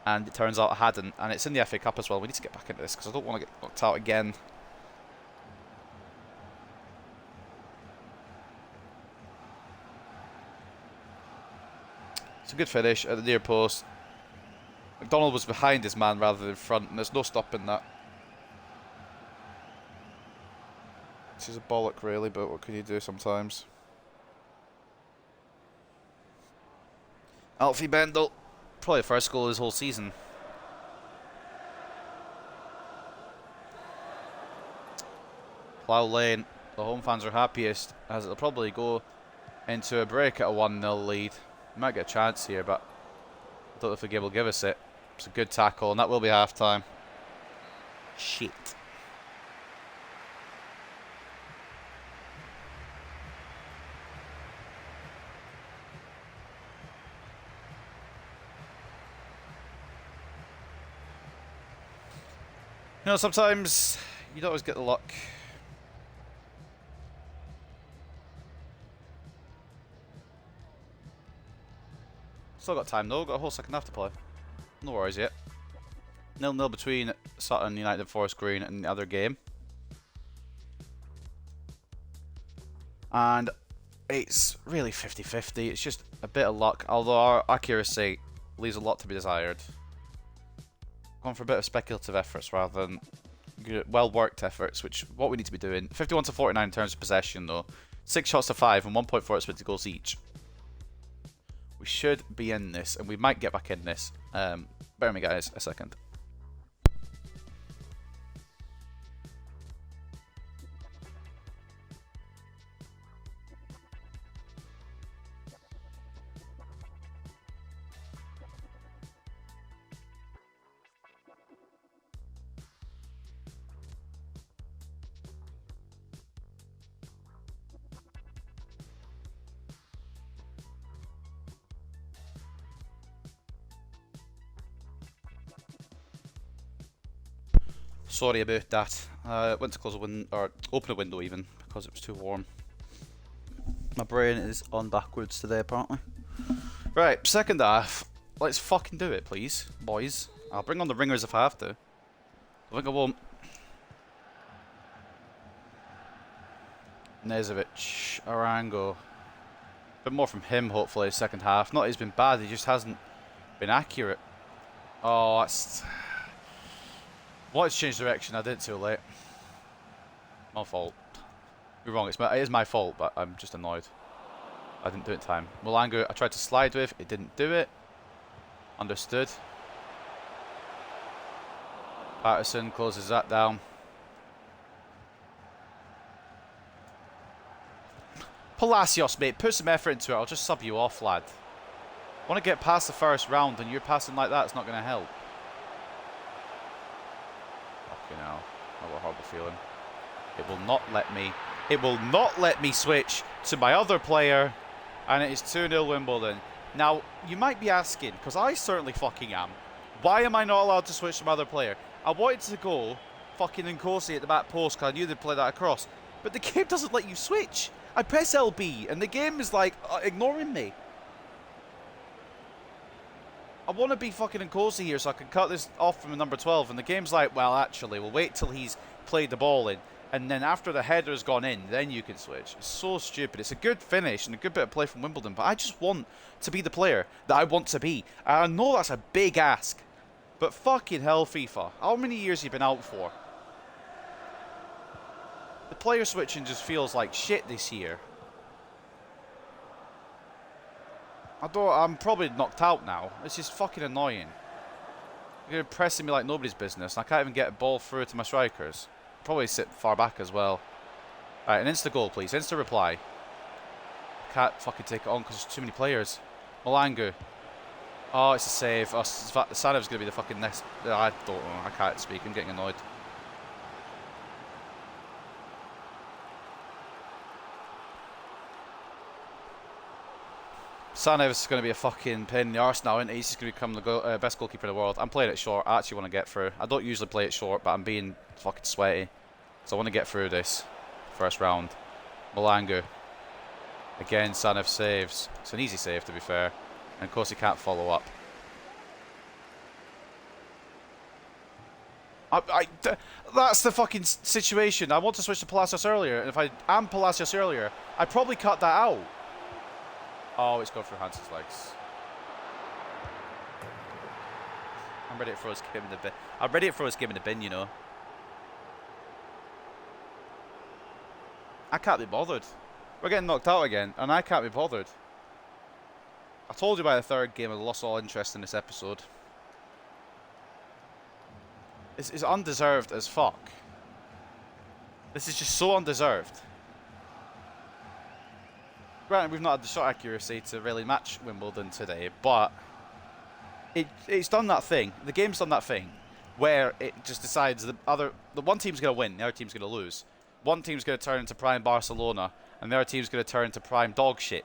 And it turns out I hadn't. And it's in the FA Cup as well. We need to get back into this, because I don't want to get knocked out again. It's a good finish at the near post. McDonald was behind his man rather than in front, and there's no stopping that. This is a bollock, really, but what can you do sometimes? Alfie Bendel, probably the first goal of his whole season. Plough Lane, the home fans are happiest, as it'll probably go into a break at a 1-0 lead. We might get a chance here, but I don't know if the game will give us it. It's a good tackle, and that will be half-time. Shit. You know, sometimes you don't always get the luck. Still got time though, got a whole second half to play. No worries yet. 0-0 between Sutton United and Forest Green in the other game. And it's really 50-50. It's just a bit of luck, although our accuracy leaves a lot to be desired. Going for a bit of speculative efforts rather than well-worked efforts, which what we need to be doing. 51-49 in terms of possession though. 6 shots to 5 and 1.4 expected goals each. We should be in this, and we might get back in this. Bear with me, guys, a second. Sorry about that. I went to close a window, or open a window even, because it was too warm. My brain is on backwards today, apparently. Right, second half. Let's fucking do it, please, boys. I'll bring on the ringers if I have to. I think I won't. Nezovic, Arango. A bit more from him, hopefully, second half. Not that he's been bad, he just hasn't been accurate. Oh, that's... Wanted to change direction, I did it too late. My fault. You're wrong, it is my fault, but I'm just annoyed. I didn't do it in time. Mulango, I tried to slide with, it didn't do it. Understood. Patterson closes that down. Palacios, mate, put some effort into it. I'll just sub you off, lad. I want to get past the first round, and you're passing like that. It's not going to help. Fucking hell. What a horrible feeling. It will not let me. It will not let me switch to my other player, and it is 2-0 Wimbledon. Now, you might be asking, because I certainly fucking am, why am I not allowed to switch to my other player? I wanted to go fucking Nkosi at the back post because I knew they'd play that across. But the game doesn't let you switch. I press LB and the game is like ignoring me. I want to be fucking Nkosi here so I can cut this off from number 12. And the game's like, well, actually, we'll wait till he's played the ball in. And then after the header's gone in, then you can switch. It's so stupid. It's a good finish and a good bit of play from Wimbledon. But I just want to be the player that I want to be. And I know that's a big ask. But fucking hell, FIFA. How many years have you been out for? The player switching just feels like shit this year. I'm probably knocked out now. It's just fucking annoying. You're pressing me like nobody's business. I can't even get a ball through to my strikers. Probably sit far back as well. Alright, an insta goal, please. Insta reply. Can't fucking take it on because there's too many players. Malangu. Oh, it's a save. Oh, Sanev's going to be the fucking next. I don't know. I can't speak. I'm getting annoyed. Sanev's going to be a fucking pain in the arse now, isn't he? He's just going to become the best goalkeeper in the world. I'm playing it short. I actually want to get through. I don't usually play it short, but I'm being fucking sweaty. So I want to get through this first round. Malangu. Again, Sanev saves. It's an easy save, to be fair. And of course he can't follow up. That's the fucking situation. I want to switch to Palacios earlier. And if I am Palacios earlier, I probably cut that out. Oh, it's gone through Hansen's legs. I'm ready to throw his game in the bin. I'm ready to throw his game in the bin, you know. I can't be bothered. We're getting knocked out again, and I can't be bothered. I told you by the third game I lost all interest in this episode. It's undeserved as fuck. This is just so undeserved. Granted, we've not had the shot accuracy to really match Wimbledon today, but it's done that thing. The game's done that thing where it just decides the one team's going to win, the other team's going to lose. One team's going to turn into prime Barcelona, and the other team's going to turn into prime dog shit.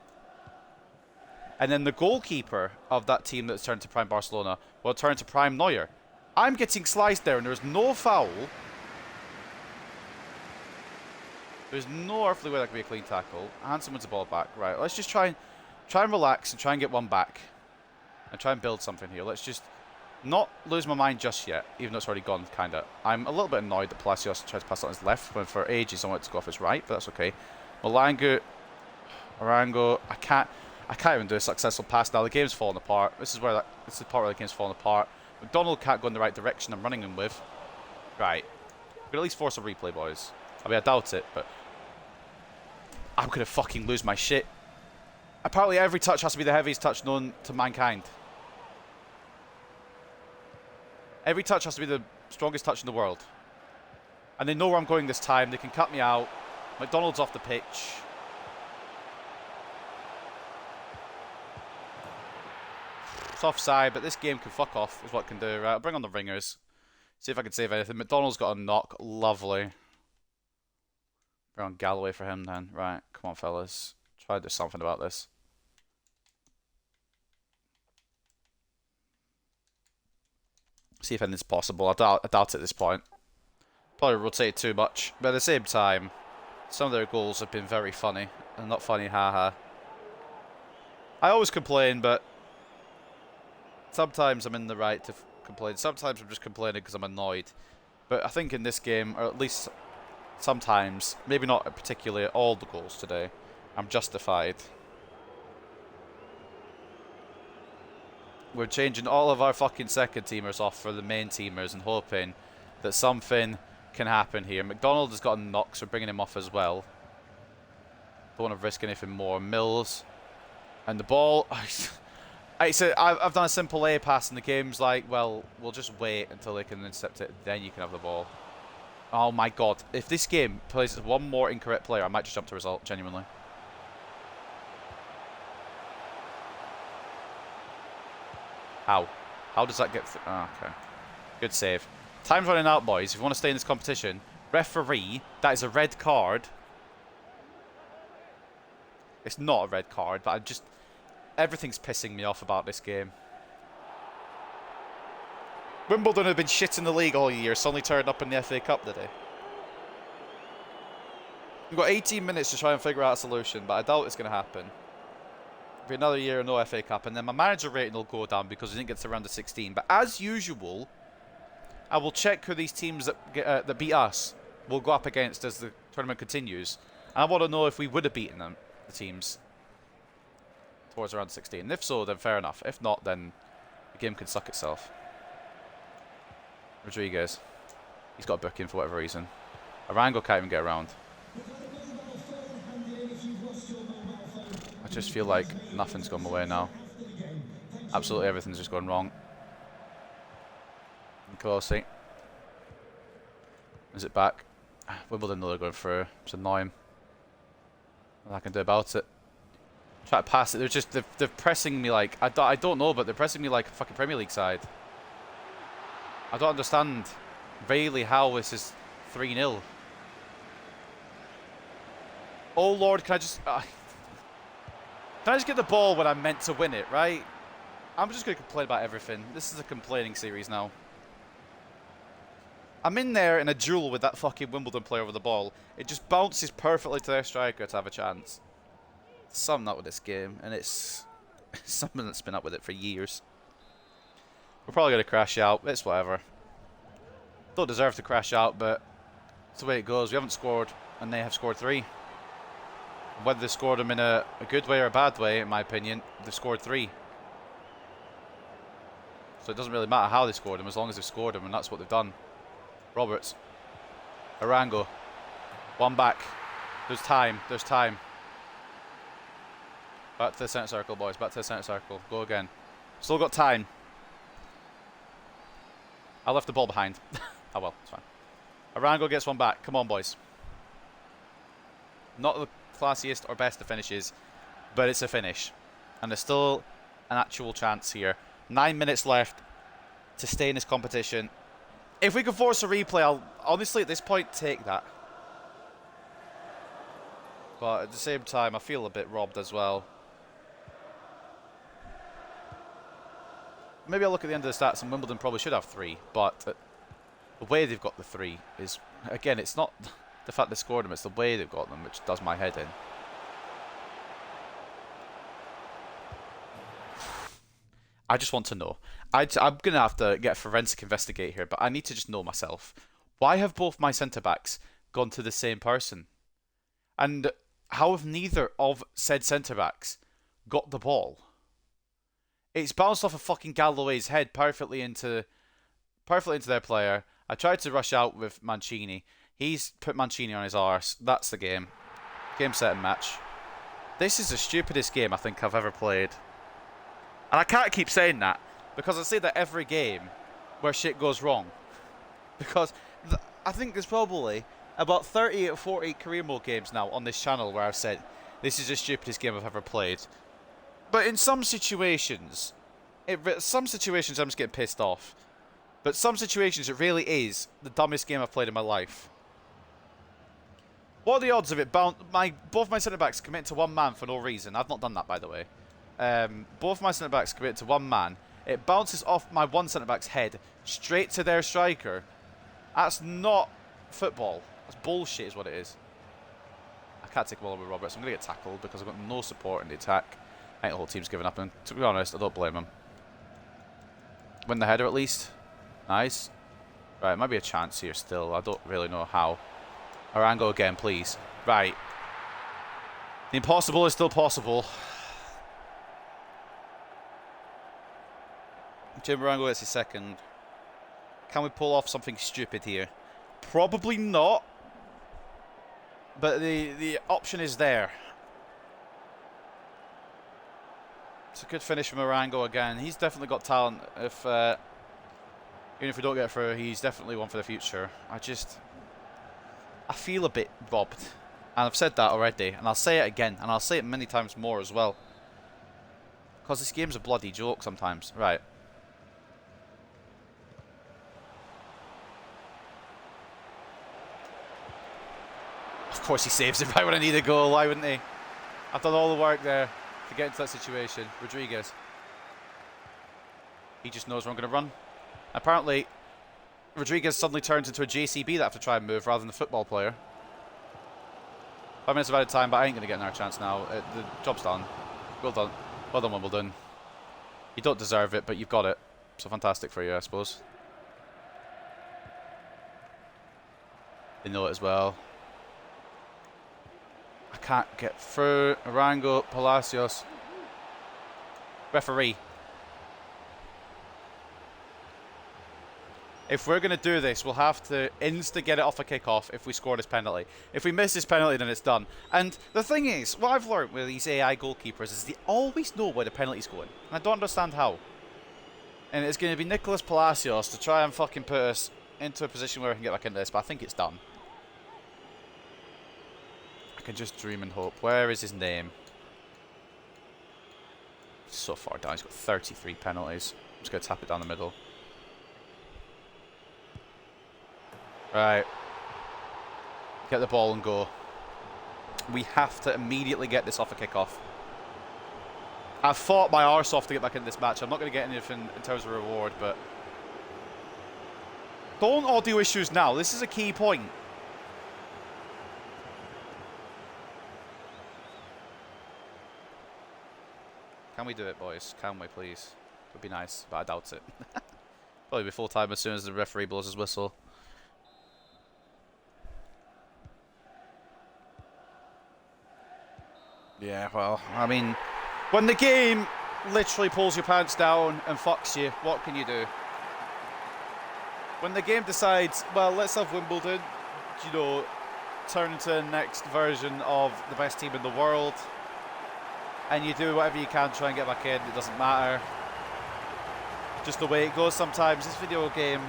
And then the goalkeeper of that team that's turned to prime Barcelona will turn to prime Neuer. I'm getting sliced there, and there's no foul. There's no earthly way that could be a clean tackle. Hansen wins the ball back. Right, let's just try and relax and try and get one back. And try and build something here. Let's just not lose my mind just yet, even though it's already gone, kind of. I'm a little bit annoyed that Palacios tried to pass on his left, when for ages I wanted to go off his right, but that's okay. Malangu, Arango, I can't even do a successful pass now. The game's falling apart. This is the part where the game's falling apart. McDonald can't go in the right direction I'm running him with. Right. We're gonna at least force a replay, boys. I mean, I doubt it, but I'm gonna fucking lose my shit. Apparently every touch has to be the heaviest touch known to mankind. Every touch has to be the strongest touch in the world. And they know where I'm going this time. They can cut me out. McDonald's off the pitch. It's offside, but this game can fuck off, is what it can do. Right, I'll bring on the ringers. See if I can save anything. McDonald's got a knock. Lovely. Bring on Galloway for him then. Right, come on, fellas. Try to do something about this. See if anything's possible. I doubt it at this point. Probably rotate too much. But at the same time, some of their goals have been very funny. And not funny, haha. I always complain, but sometimes I'm in the right to complain. Sometimes I'm just complaining because I'm annoyed. But I think in this game, or at least sometimes, maybe not particularly all the goals today, I'm justified. We're changing all of our fucking second teamers off for the main teamers and hoping that something can happen here. McDonald has got a knock, so we're bringing him off as well. Don't want to risk anything more. Mills. And the ball. I've done a simple A pass and the game's like, well, we'll just wait until they can intercept it, then you can have the ball. Oh my god. If this game plays one more incorrect player, I might just jump to result, genuinely. How? How does that get... Oh, okay. Good save. Time's running out, boys. If you want to stay in this competition, referee, that is a red card. It's not a red card, but I just... Everything's pissing me off about this game. Wimbledon have been shit in the league all year, suddenly turned up in the FA Cup today. We've got 18 minutes to try and figure out a solution, but I doubt it's going to happen. It'll be another year of no FA Cup, and then my manager rating will go down because we didn't get to round of 16. But as usual, I will check who these teams that beat us will go up against as the tournament continues. And I want to know if we would have beaten them, the teams, towards around 16. And if so, then fair enough. If not, then the game can suck itself. Rodriguez. He's got a booking for whatever reason. Arango can't even get around. I just feel like nothing's gone my way now. Absolutely everything's just gone wrong. Closely. Is it back? Wimbledon know they're going through. It's annoying. What I can do about it. Try to pass it. They're pressing me like I don't know, but they're pressing me like a fucking Premier League side. I don't understand really how this is 3-0. Oh Lord, can I just get the ball when I'm meant to win it, right? I'm just going to complain about everything. This is a complaining series now. I'm in there in a duel with that fucking Wimbledon player over the ball. It just bounces perfectly to their striker to have a chance. Something up with this game, and it's something that's been up with it for years. We're probably going to crash out. It's whatever. Don't deserve to crash out, but it's the way it goes. We haven't scored, and they have scored 3. Whether they scored them in a good way or a bad way, in my opinion, they've scored 3. So it doesn't really matter how they scored them, as long as they've scored them, and that's what they've done. Roberts. Arango. One back. There's time. There's time. Back to the centre circle, boys. Back to the centre circle. Go again. Still got time. I left the ball behind. Oh well, it's fine. Arango gets one back. Come on, boys. Not the classiest or best of finishes, but it's a finish. And there's still an actual chance here. 9 minutes left to stay in this competition. If we can force a replay, I'll honestly at this point take that. But at the same time, I feel a bit robbed as well. Maybe I'll look at the end of the stats and Wimbledon probably should have 3, but the way they've got the 3 is, again, it's not the fact they scored them, it's the way they've got them which does my head in. I just want to know. I'm going to have to get a forensic investigate here, but I need to just know myself. Why have both my centre-backs gone to the same person? And how have neither of said centre-backs got the ball? It's bounced off of fucking Galloway's head perfectly into their player. I tried to rush out with Mancini. He's put Mancini on his arse. That's the game. Game, set, and match. This is the stupidest game I think I've ever played. And I can't keep saying that, because I say that every game where shit goes wrong. Because I think there's probably about 30 or 40 career mode games now on this channel where I've said, this is the stupidest game I've ever played. But in some situations, I'm just getting pissed off. But some situations, it really is the dumbest game I've played in my life. What are the odds of it? Both my centre-backs commit to one man for no reason. I've not done that, by the way. Both my centre-backs commit to one man. It bounces off my one centre-back's head straight to their striker. That's not football. That's bullshit is what it is. I can't take a ball with Roberts. I'm going to get tackled because I've got no support in the attack. I think the whole team's given up, and to be honest, I don't blame them. Win the header at least. Nice. Right, might be a chance here still. I don't really know how. Arango again, please. Right. The impossible is still possible. Jim Arango gets his second. Can we pull off something stupid here? Probably not. But the option is there. It's a good finish from Arango again. He's definitely got talent. Even if we don't get through, he's definitely one for the future. I feel a bit robbed. And I've said that already. And I'll say it again. And I'll say it many times more as well. Because this game's a bloody joke sometimes. Right. course he saves it right when I need a goal. Why wouldn't he? I've done all the work there to get into that situation. Rodriguez. He just knows where I'm going to run. Apparently, Rodriguez suddenly turns into a JCB that I have to try and move rather than a football player. 5 minutes of added time, but I ain't going to get another chance now. The job's done. Well done. Well done, Wimbledon. You don't deserve it, but you've got it. So fantastic for you, I suppose. They know it as well. I can't get through. Arango, Palacios. Referee. If we're going to do this, we'll have to get it off a kick-off if we score this penalty. If we miss this penalty, then it's done. And the thing is, what I've learned with these AI goalkeepers is they always know where the penalty's going. I don't understand how. And it's going to be Nicolas Palacios to try and fucking put us into a position where we can get back into this, but I think it's done. I can just dream and hope. Where is his name? So far down. He's got 33 penalties. I'm just going to tap it down the middle. Right. Get the ball and go. We have to immediately get this off a kick-off. I've fought my arse off to get back into this match. I'm not going to get anything in terms of reward, but... Don't audio issues now. This is a key point. Can we do it, boys? Can we, please? Would be nice, but I doubt it. Probably be full time as soon as the referee blows his whistle. Yeah, well, I mean, when the game literally pulls your pants down and fucks you, what can you do? When the game decides, well, let's have Wimbledon, you know, turn into the next version of the best team in the world, and you do whatever you can to try and get back in, it doesn't matter. Just the way it goes sometimes. This video game,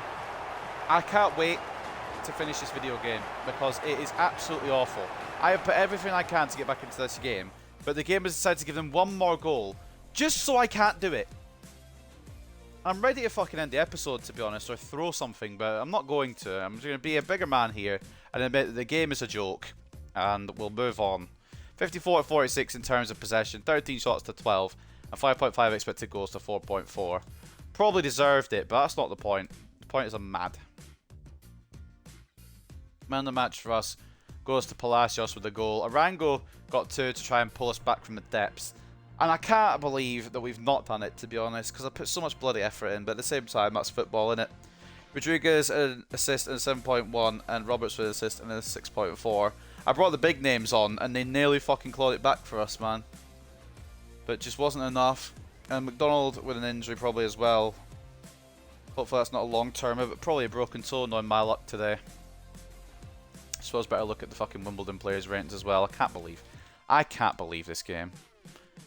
I can't wait to finish this video game because it is absolutely awful. I have put everything I can to get back into this game, but the game has decided to give them one more goal just so I can't do it. I'm ready to fucking end the episode, to be honest, or throw something, but I'm not going to. I'm going to be a bigger man here and admit that the game is a joke, and we'll move on. 54-46 in terms of possession, 13 shots to 12, and 5.5 expected goals to 4.4. Probably deserved it, but that's not the point. The point is I'm mad. Man of the match for us goes to Palacios with a goal. Arango got 2 to try and pull us back from the depths. And I can't believe that we've not done it, to be honest, because I put so much bloody effort in, but at the same time, that's football, innit? Rodriguez an assist in a 7.1, and Roberts with an assist in a 6.4. I brought the big names on, and they nearly fucking clawed it back for us, man. But it just wasn't enough. And McDonald with an injury probably as well. Hopefully that's not a long-term, but probably a broken toe, knowing my luck today. I suppose better look at the fucking Wimbledon players' ratings as well. I can't believe this game.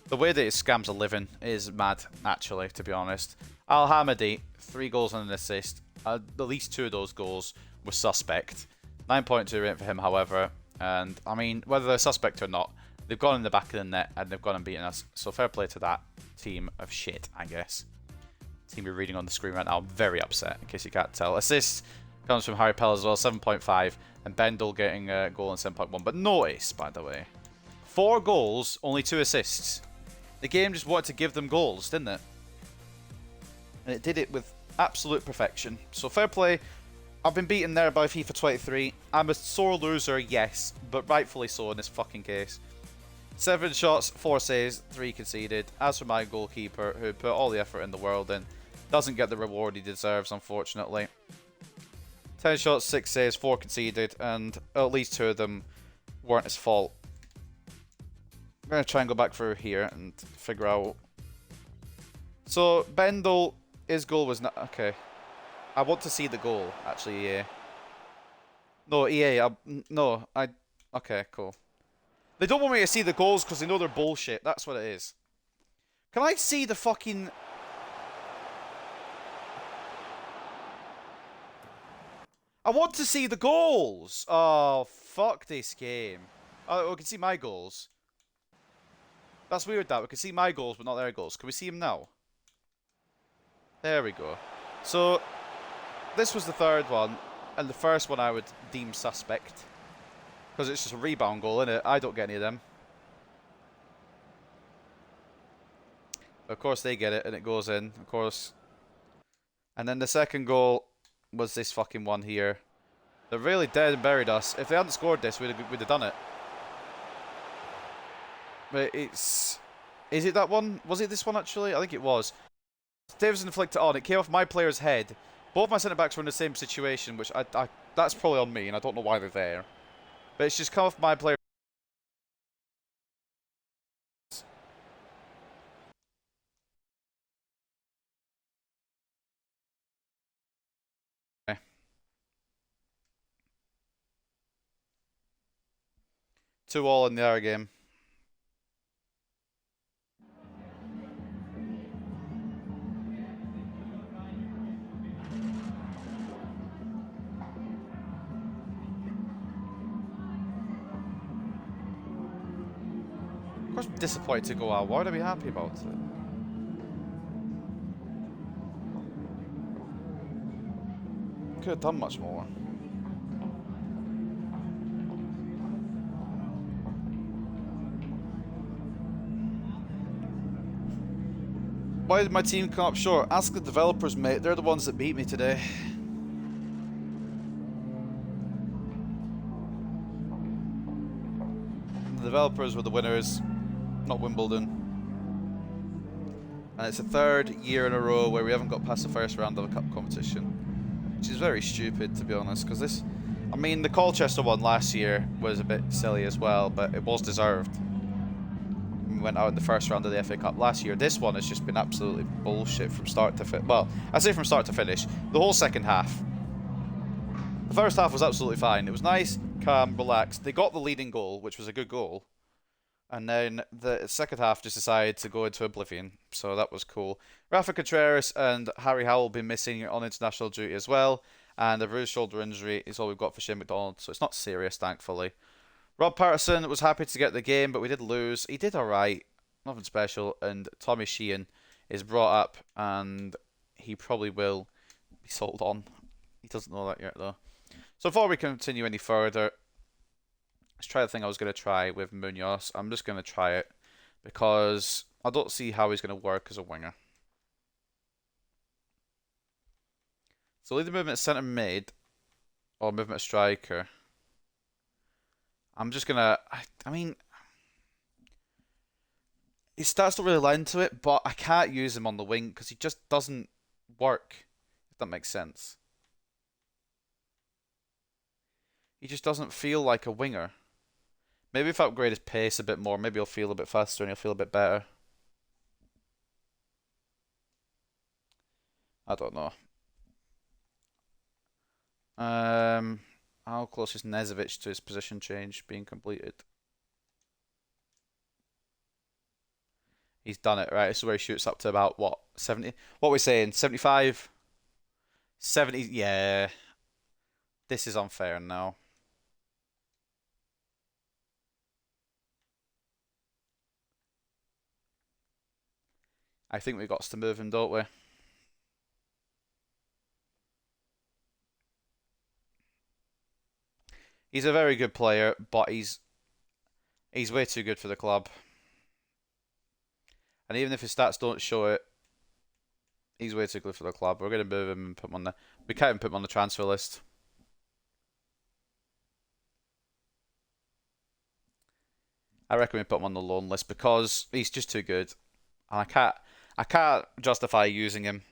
The way that it scams a living is mad, actually, to be honest. Al-Hamadi, 3 goals and an assist. At least 2 of those goals were suspect. 9.2 rating for him, however. And, I mean, whether they're suspect or not, they've gone in the back of the net and they've gone and beaten us. So fair play to that team of shit, I guess. Team you're reading on the screen right now. I'm very upset, in case you can't tell. Assist comes from Harry Pell as well, 7.5. And Bendel getting a goal in 7.1. But notice, by the way, 4 goals, only 2 assists. The game just wanted to give them goals, didn't it? And it did it with absolute perfection. So fair play. I've been beaten there by FIFA 23. I'm a sore loser, yes, but rightfully so in this fucking case. 7 shots, 4 saves, 3 conceded. As for my goalkeeper, who put all the effort in the world in, doesn't get the reward he deserves, unfortunately. 10 shots, 6 saves, 4 conceded, and at least 2 of them weren't his fault. I'm going to try and go back through here and figure out. So, Bendel, his goal was not... Okay. I want to see the goal, actually, EA. No, EA, okay, cool. They don't want me to see the goals because they know they're bullshit. That's what it is. Can I see the fucking... I want to see the goals! Oh, fuck this game. Oh, we can see my goals. That's weird, that. We can see my goals, but not their goals. Can we see them now? There we go. So, this was the 3rd one, and the first one I would deem suspect. Because it's just a rebound goal, innit? I don't get any of them. Of course they get it, and it goes in, of course. And then the second goal was this fucking one here. They really dead and buried us. If they hadn't scored this, we'd have done it. But it's... Is it that one? Was it this one, actually? I think it was. Davison flicked it on. It came off my player's head. Both my centre-backs were in the same situation, which that's probably on me, and I don't know why they're there. But it's just come off my player. Okay. 2-2 in the other game. Of course I'm disappointed to go out. Why would I be happy about it? Could have done much more. Why did my team come up short? Ask the developers, mate. They're the ones that beat me today. The developers were the winners, not Wimbledon. And it's the third year in a row where we haven't got past the first round of a cup competition. Which is very stupid, to be honest, because this... I mean, the Colchester one last year was a bit silly as well, but it was deserved. We went out in the first round of the FA Cup last year. This one has just been absolutely bullshit from start to finish. Well, I say from start to finish. The whole second half. The first half was absolutely fine. It was nice, calm, relaxed. They got the leading goal, which was a good goal. And then the second half just decided to go into oblivion. So that was cool. Rafa Contreras and Harry Howell will be missing on international duty as well. And a bruised shoulder injury is all we've got for Shane McDonald. So it's not serious, thankfully. Rob Patterson was happy to get the game, but we did lose. He did alright. Nothing special. And Tommy Sheehan is brought up. And he probably will be sold on. He doesn't know that yet, though. So before we continue any further... Let's try the thing I was going to try with Munoz. I'm just going to try it because I don't see how he's going to work as a winger. So lead the movement centre mid or movement striker. I'm just going to... I mean... His stats don't really lend to it, but I can't use him on the wing because he just doesn't work, if that makes sense. He just doesn't feel like a winger. Maybe if I upgrade his pace a bit more, maybe he'll feel a bit faster and he'll feel a bit better. I don't know. How close is Nezovic to his position change being completed? He's done it, right? This is where he shoots up to about, what, 70? What are we saying? 75? 70? Yeah. This is unfair now. I think we've got to move him, don't we? He's a very good player, but he's way too good for the club. And even if his stats don't show it, he's way too good for the club. We're going to move him and put him on the... We can't even put him on the transfer list. I reckon we put him on the loan list because he's just too good. And I can't justify using him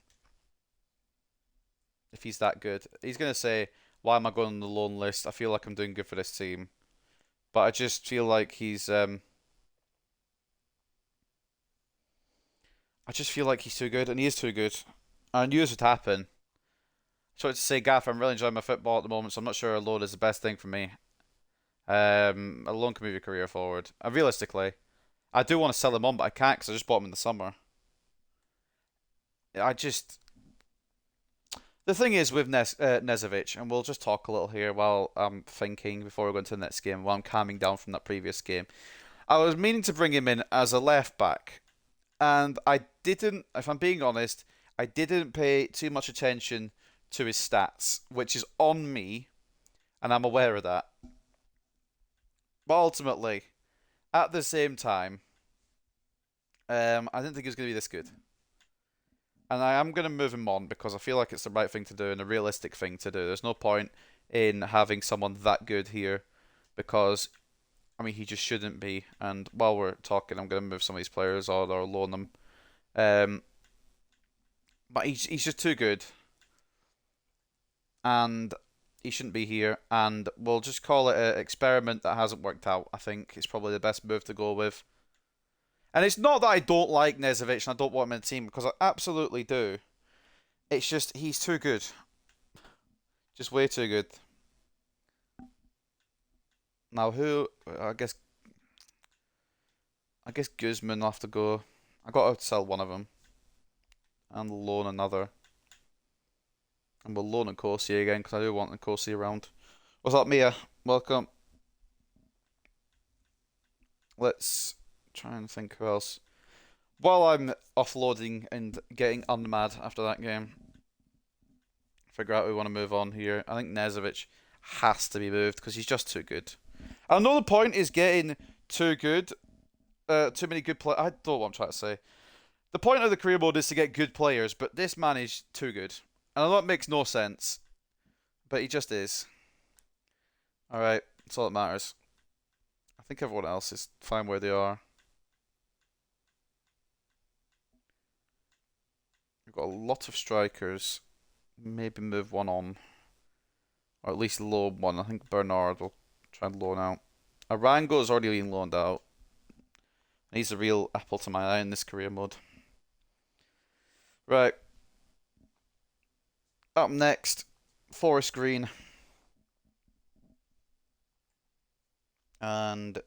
if he's that good. He's going to say, why am I going on the loan list? I feel like I'm doing good for this team. But I just feel like he's... I just feel like he's too good, and he is too good. I knew this would happen. So to say, Gaff, I'm really enjoying my football at the moment, so I'm not sure a loan is the best thing for me. A loan can move your career forward. And realistically, I do want to sell him on, but I can't because I just bought him in the summer. I just... The thing is with Nezovic, and we'll just talk a little here while I'm thinking before we go into the next game, while I'm calming down from that previous game. I was meaning to bring him in as a left back, and I didn't, if I'm being honest, I didn't pay too much attention to his stats, which is on me, and I'm aware of that. But ultimately, at the same time, I didn't think he was going to be this good. And I am going to move him on because I feel like it's the right thing to do and a realistic thing to do. There's no point in having someone that good here because, I mean, he just shouldn't be. And while we're talking, I'm going to move some of these players on or loan them. But he's just too good. And he shouldn't be here. And we'll just call it an experiment that hasn't worked out. I think it's probably the best move to go with. And it's not that I don't like Nezovic and I don't want him in the team, because I absolutely do. It's just, he's too good. Just way too good. Now who, I guess Guzman will have to go. I got to sell one of them. And loan another. And we'll loan Nkosi again, because I do want Nkosi around. What's up, Mia? Welcome. Let's try and think who else. While I'm offloading and getting unmad after that game, figure out who we want to move on here. I think Nezovic has to be moved because he's just too good. I know the point is getting too good, too many good players. I don't know what I'm trying to say. The point of the career mode is to get good players, but this man is too good. And I know it makes no sense, but he just is. Alright, that's all that matters. I think everyone else is fine where they are. We've got a lot of strikers. Maybe move one on. Or at least loan one. I think Bernard will try and loan out. Arango's already been loaned out. He's a real apple to my eye in this career mode. Right. Up next, Forest Green. And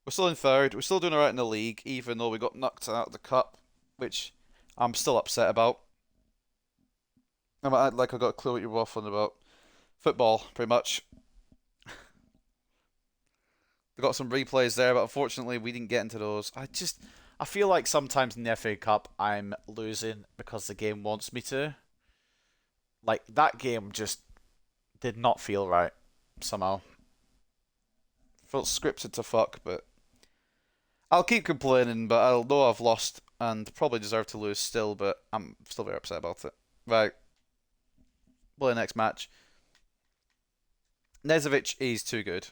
we're still in third. We're still doing alright in the league, even though we got knocked out of the cup, which I'm still upset about. I'm like I got a clue what you're waffling about. Football, pretty much. We got some replays there, but unfortunately we didn't get into those. I feel like sometimes in the FA Cup I'm losing because the game wants me to. Like, that game just did not feel right, somehow. Felt scripted to fuck, but I'll keep complaining, but I'll know I've lost and probably deserve to lose still, but I'm still very upset about it. Right. Play the next match. Nezovic is too good.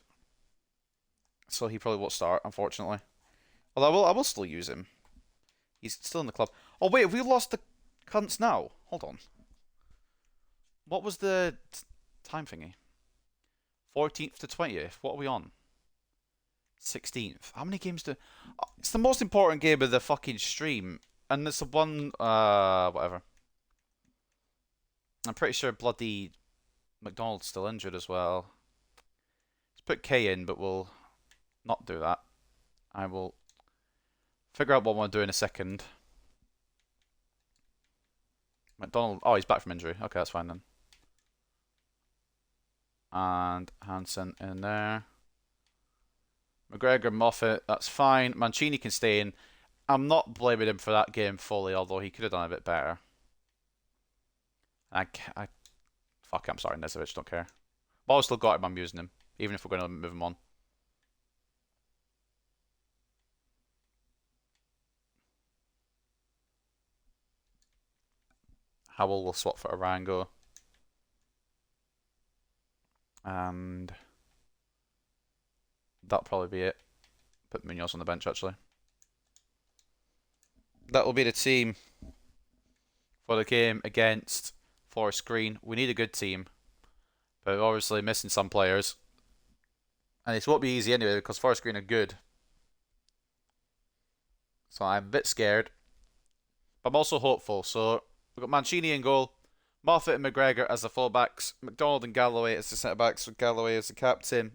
So he probably won't start, unfortunately. Although I will still use him. He's still in the club. Oh wait, have we lost the cunts now? Hold on. What was the time thingy? 14th to 20th. What are we on? 16th. How many games do... Oh, it's the most important game of the fucking stream. And it's the one... whatever. I'm pretty sure bloody McDonald's still injured as well. Let's put K in, but we'll not do that. I will figure out what I want to do in a second. McDonald... Oh, he's back from injury. Okay, that's fine then. And Hansen in there. McGregor, Moffat, that's fine. Mancini can stay in. I'm not blaming him for that game fully, although he could have done a bit better. Fuck it, I'm sorry, Nezovic, don't care. But I've still got him, I'm using him, even if we're going to move him on. Howell will swap for Arango. And that'll probably be it. Put Munoz on the bench, actually. That will be the team for the game against Forest Green. We need a good team, but we're obviously missing some players. And it won't be easy anyway, because Forest Green are good. So I'm a bit scared. But I'm also hopeful. So we've got Mancini in goal. Moffat and McGregor as the fullbacks. McDonald and Galloway as the centre-backs. With Galloway as the captain.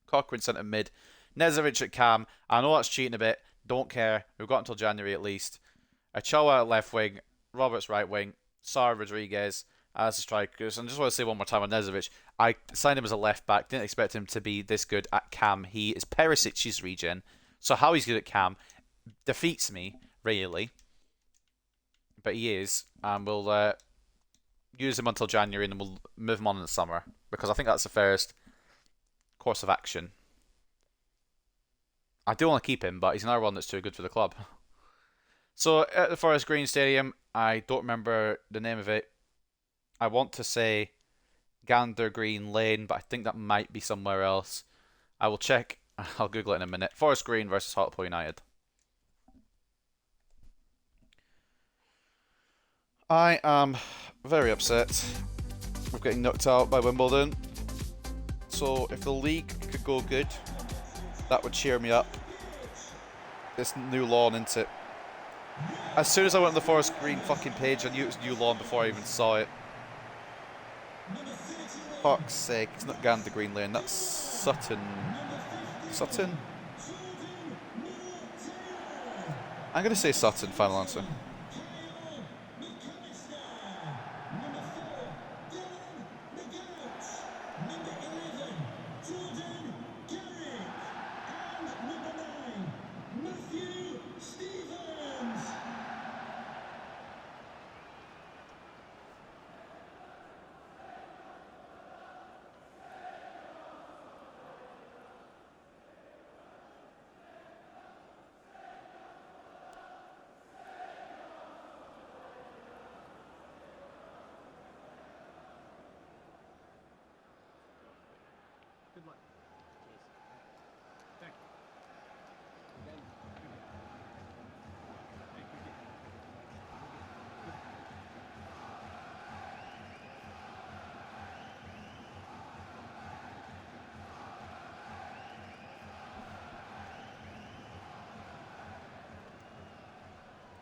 Cochrane centre mid. Nezovic at cam. I know that's cheating a bit. Don't care. We've got until January at least. Ochoa at left wing. Roberts right wing. Sar Rodriguez as the strikers. And I just want to say one more time on Nezovic. I signed him as a left back. Didn't expect him to be this good at cam. He is Perisic's regen. So how he's good at cam defeats me, really. But he is. And we'll use him until January and then we'll move him on in the summer. Because I think that's the fairest course of action. I do want to keep him, but he's another one that's too good for the club. So at the Forest Green Stadium, I don't remember the name of it. I want to say Gander Green Lane, but I think that might be somewhere else. I will check. I'll Google it in a minute. Forest Green versus Hartlepool United. I am very upset with getting knocked out by Wimbledon. So if the league could go good, that would cheer me up. This new lawn, isn't it? As soon as I went on the Forest Green fucking page, I knew it was new lawn before I even saw it. Fuck's sake, it's not Gander Green Lane, that's Sutton. Sutton? I'm gonna say Sutton, final answer.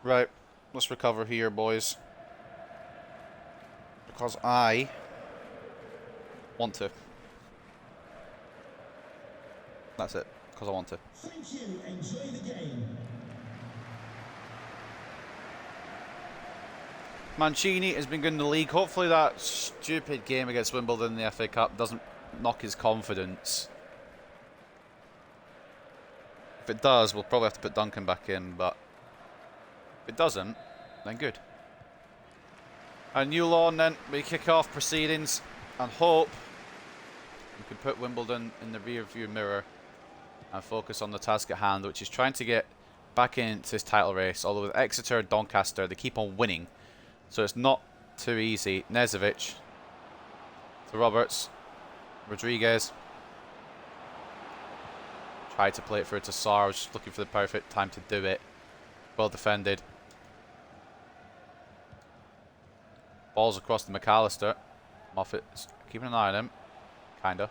Right, let's recover here, boys. Because I want to. That's it, because I want to. Thank you. Enjoy the game. Mancini has been good in the league. Hopefully that stupid game against Wimbledon in the FA Cup doesn't knock his confidence. If it does, we'll probably have to put Duncan back in, but if it doesn't, then good. A new lawn then, we kick off proceedings and hope we can put Wimbledon in the rear view mirror and focus on the task at hand, which is trying to get back into this title race. Although with Exeter, Doncaster, they keep on winning, so it's not too easy. Nezovic to Roberts, Rodriguez tried to play it through to Sarr, was just looking for the perfect time to do it. Well defended. Balls across to McAllister. Moffat's keeping an eye on him. Kinda.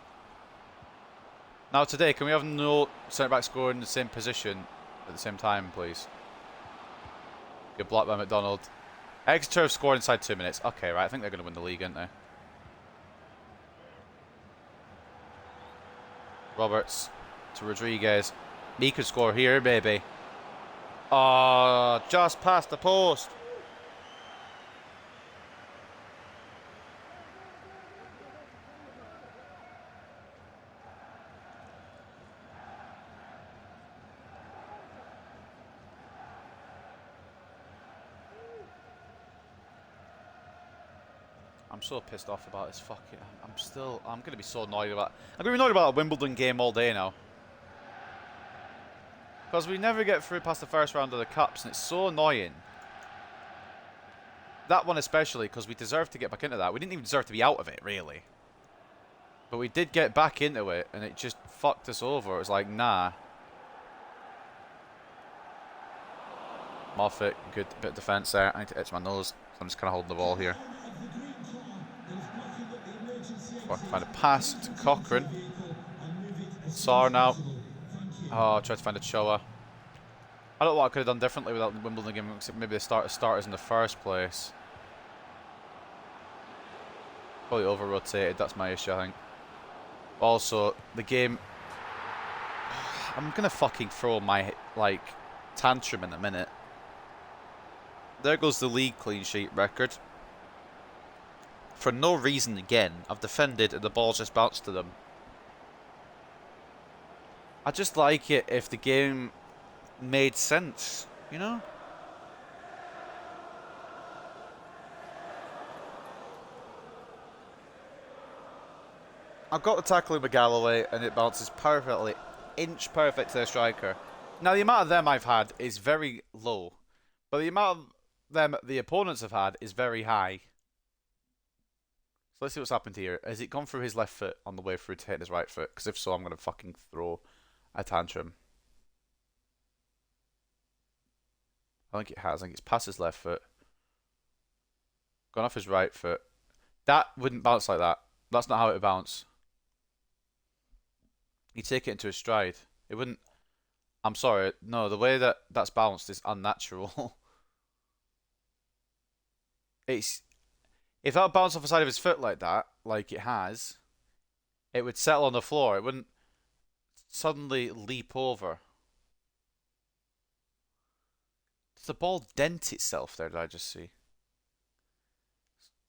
Now today, can we have no centre-back scoring in the same position at the same time, please? Get blocked by McDonald. Exeter have scored inside 2 minutes. Okay, right, I think they're going to win the league, aren't they? Roberts to Rodriguez. He could score here, baby. Oh, just past the post. I'm so pissed off about this fucking... I'm going to be so annoyed about... I'm going to be annoyed about a Wimbledon game all day now. Because we never get through past the first round of the Cups, and it's so annoying. That one especially, because we deserve to get back into that. We didn't even deserve to be out of it, really. But we did get back into it, and it just fucked us over. It was like, nah. Moffat, good bit of defence there. I need to itch my nose, so I'm just kind of holding the ball here. I can find a pass to Cochrane. Sarr now. Oh, tried to find a Choa. I don't know what I could have done differently without the Wimbledon game, except maybe the starters in the first place. Probably over-rotated, that's my issue, I think. Also, the game... I'm going to fucking throw my, like, tantrum in a minute. There goes the league clean sheet record. For no reason again, I've defended and the ball's just bounced to them. I just like it if the game made sense, you know? I've got the tackle in McGalloway and it bounces perfectly, inch perfect to the striker. Now, the amount of them I've had is very low, but the amount of them the opponents have had is very high. So let's see what's happened here. Has it gone through his left foot on the way through to hit his right foot? Because if so, I'm going to fucking throw a tantrum. I think it has. I think it's past his left foot. Gone off his right foot. That wouldn't bounce like that. That's not how it would bounce. You take it into a stride. It wouldn't... I'm sorry. No, the way that that's bounced is unnatural. It's... If that bounced off the side of his foot like that, like it has, it would settle on the floor. It wouldn't suddenly leap over. Does the ball dent itself there, did I just see?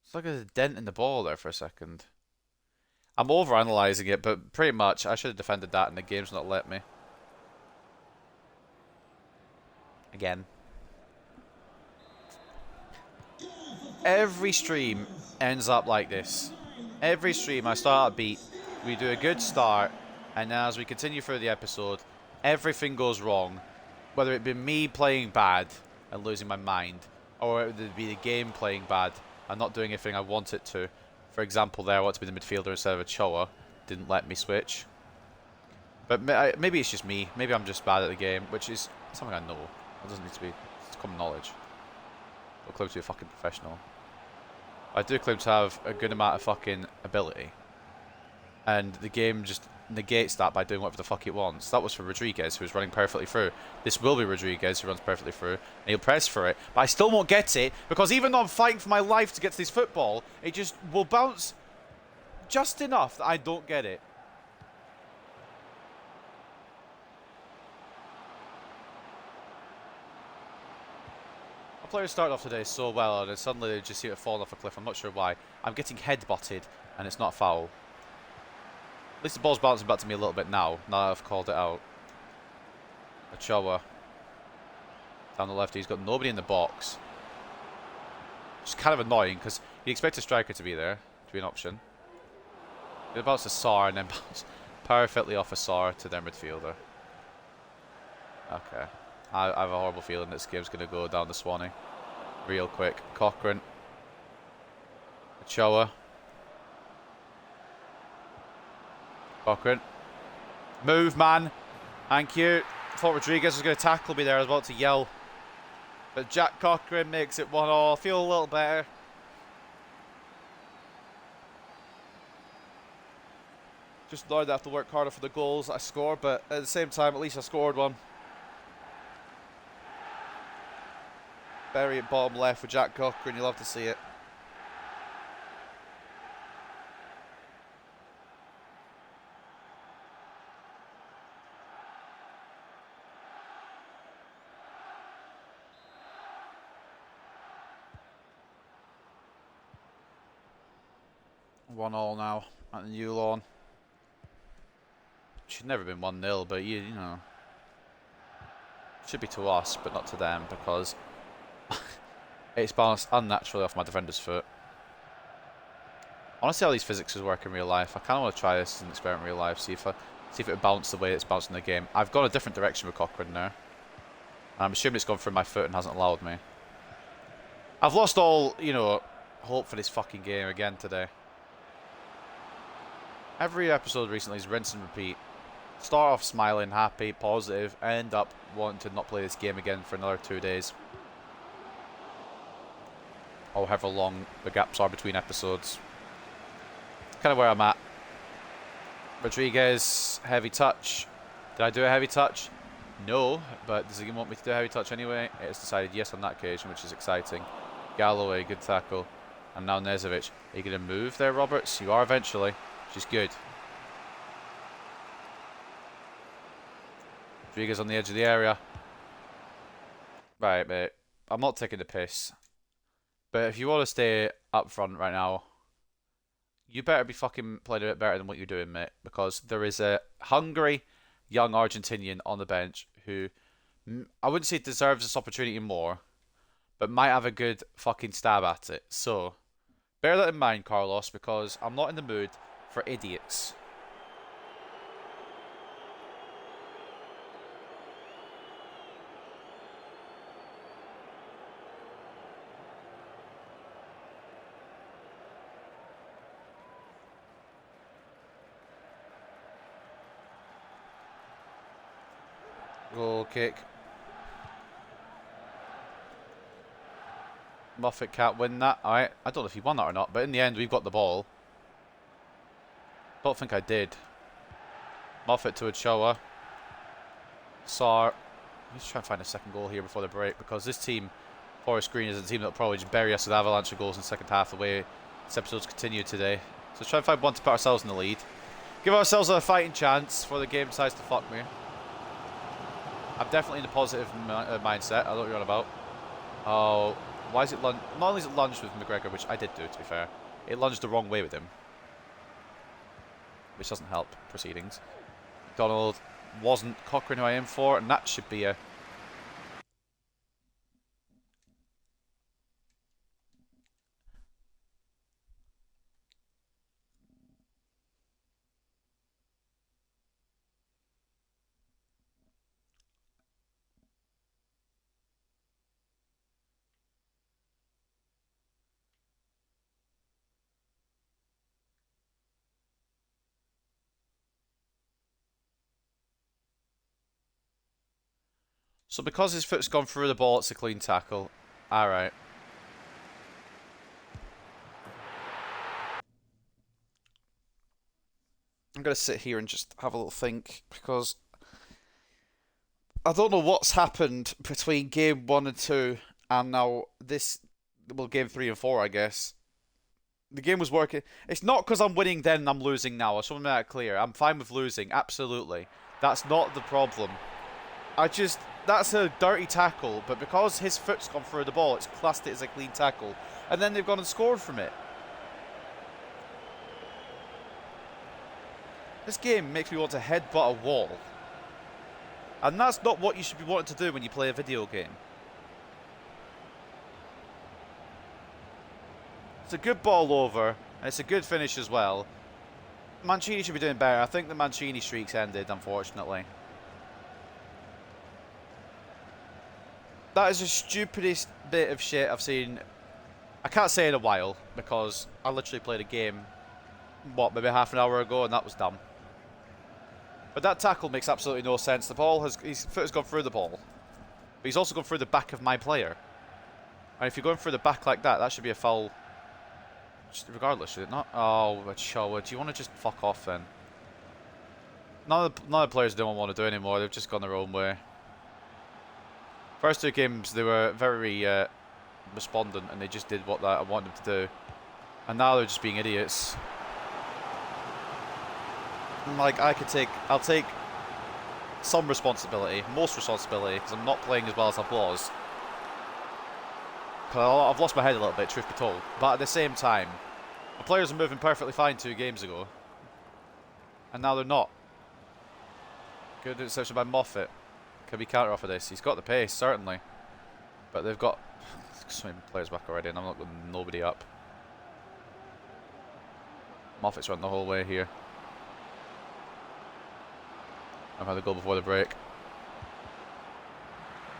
It's like there's a dent in the ball there for a second. I'm over-analysing it, but pretty much I should have defended that and the game's not let me. Again. Every stream ends up like this. Every stream I start a beat, we do a good start, and then as we continue through the episode, everything goes wrong. Whether it be me playing bad and losing my mind, or it would be the game playing bad and not doing everything I want it to. For example, there I want to be the midfielder instead of a Choa. Didn't let me switch. But maybe it's just me. Maybe I'm just bad at the game, which is something I know. It doesn't need to be. It's common knowledge. I'll claim to be a fucking professional. I do claim to have a good amount of fucking ability. And the game just negates that by doing whatever the fuck it wants. That was for Rodriguez, who was running perfectly through. This will be Rodriguez, who runs perfectly through. And he'll press for it. But I still won't get it, because even though I'm fighting for my life to get to this football, it just will bounce just enough that I don't get it. Players started off today so well, and then suddenly they just seem to fall off a cliff. I'm not sure why. I'm getting head-butted, and it's not foul. At least the ball's bouncing back to me a little bit now that I've called it out. Ochoa. Down the left, he's got nobody in the box. Which is kind of annoying, because you expect a striker to be there, to be an option. It bounces to Sar, and then bounce perfectly off a Sar to their midfielder. Okay. I have a horrible feeling this game's going to go down the Swanee real quick. Cochrane. Ochoa. Cochrane. Move, man. Thank you. Thought Rodriguez was going to tackle me there. I was about to yell. But Jack Cochrane makes it 1-1. Feel a little better. Just annoyed that I have to work harder for the goals I score, but at the same time, at least I scored one. Bury it bottom left with Jack Cochrane, you'll have to see it. One all now at the new lawn. Should never have been 1-0, but you know. Should be to us, but not to them, because it's bounced unnaturally off my defender's foot. I want to see how these physics work in real life. I kind of want to try this as an experiment in real life, see if it would bounce the way it's bounced in the game. I've gone a different direction with Cochrane there. And I'm assuming it's gone through my foot and hasn't allowed me. I've lost all, you know, hope for this fucking game again today. Every episode recently is rinse and repeat. Start off smiling, happy, positive, end up wanting to not play this game again for another 2 days. Or however long the gaps are between episodes. Kind of where I'm at. Rodriguez, heavy touch. Did I do a heavy touch? No, but does he want me to do a heavy touch anyway? It's decided yes on that occasion, which is exciting. Galloway, good tackle. And now Nezovic. Are you going to move there, Roberts? You are eventually, which is good. Rodriguez on the edge of the area. Right, mate. I'm not taking the piss. But if you want to stay up front right now, you better be fucking playing a bit better than what you're doing, mate. Because there is a hungry young Argentinian on the bench who, I wouldn't say deserves this opportunity more, but might have a good fucking stab at it. So, bear that in mind, Carlos, because I'm not in the mood for idiots. Goal kick. Moffat can't win that. Alright, I don't know if he won that or not, but in the end we've got the ball. Don't think I did. Moffat to Ochoa. Sar. Let's try and find a second goal here before the break, because this team, Forest Green, is a team that will probably just bury us with avalanche of goals in the second half the way this episode's continued today. So let's try and find one to put ourselves in the lead. Give ourselves a fighting chance before the game decides to fuck me. I'm definitely in a positive mindset. I don't know what you're on about. Oh, why is it lunged? Not only is it lunged with McGregor, which I did do, to be fair. It lunged the wrong way with him, which doesn't help proceedings. McDonald wasn't Cochrane who I aimed for, and that should be a... So because his foot's gone through the ball, it's a clean tackle. Alright. I'm going to sit here and just have a little think, because I don't know what's happened between game 1 and 2 and now this, well, game 3 and 4, I guess. The game was working. It's not because I'm winning then and I'm losing now. I just want to make that clear. I'm fine with losing, absolutely. That's not the problem. That's a dirty tackle, but because his foot's gone through the ball, it's classed it as a clean tackle. And then they've gone and scored from it. This game makes me want to headbutt a wall. And that's not what you should be wanting to do when you play a video game. It's a good ball over, and it's a good finish as well. Mancini should be doing better. I think the Mancini streak's ended, unfortunately. That is the stupidest bit of shit I've seen. I can't say in a while, because I literally played a game, what, maybe half an hour ago, and that was dumb. But that tackle makes absolutely no sense. The ball his foot has gone through the ball, but he's also gone through the back of my player. And if you're going through the back like that, that should be a foul, regardless, should it not? Oh, Ochoa, do you want to just fuck off then? None of the players don't want to do anymore. They've just gone their own way. First two games, they were very respondent, and they just did what I wanted them to do. And now they're just being idiots. Like, I'll take some responsibility, most responsibility, because I'm not playing as well as I was. I've lost my head a little bit, truth be told. But at the same time, the players are moving perfectly fine 2 games ago. And now they're not. Good interception by Moffat. Can we counter off of this? He's got the pace, certainly. But they've got so many players back already, and I'm not going nobody up. Moffat's run the whole way here. I've had a goal before the break.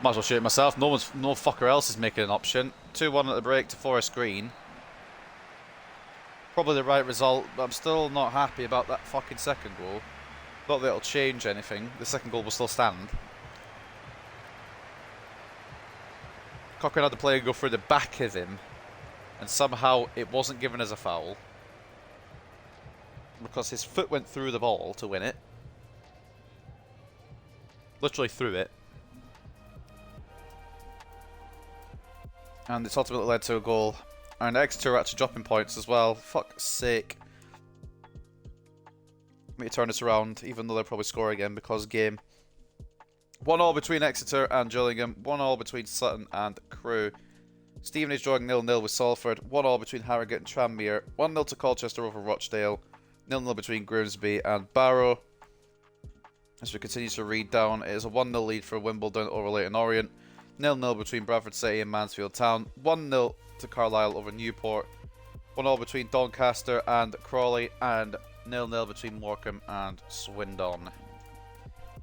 Might as well shoot it myself. No fucker else is making an option. 2-1 at the break to Forest Green. Probably the right result, but I'm still not happy about that fucking second goal. Not that it'll change anything. The second goal will still stand. Cochrane had the player go through the back of him, and somehow it wasn't given as a foul because his foot went through the ball to win it. Literally through it. And it's ultimately led to a goal. And Exeter are actually dropping points as well. Fuck's sake. Let me turn this around, even though they'll probably score again because game. 1-1 between Exeter and Gillingham. 1-1 between Sutton and Crewe. Stevenage drawing 0-0 with Salford. 1-1 between Harrogate and Tranmere. 1-0 to Colchester over Rochdale. 0-0 between Grimsby and Barrow. As we continue to read down, it is a 1-0 lead for Wimbledon over Leyton Orient. 0-0 between Bradford City and Mansfield Town. 1-0 to Carlisle over Newport. 1-0 between Doncaster and Crawley. And 0-0 between Morecambe and Swindon.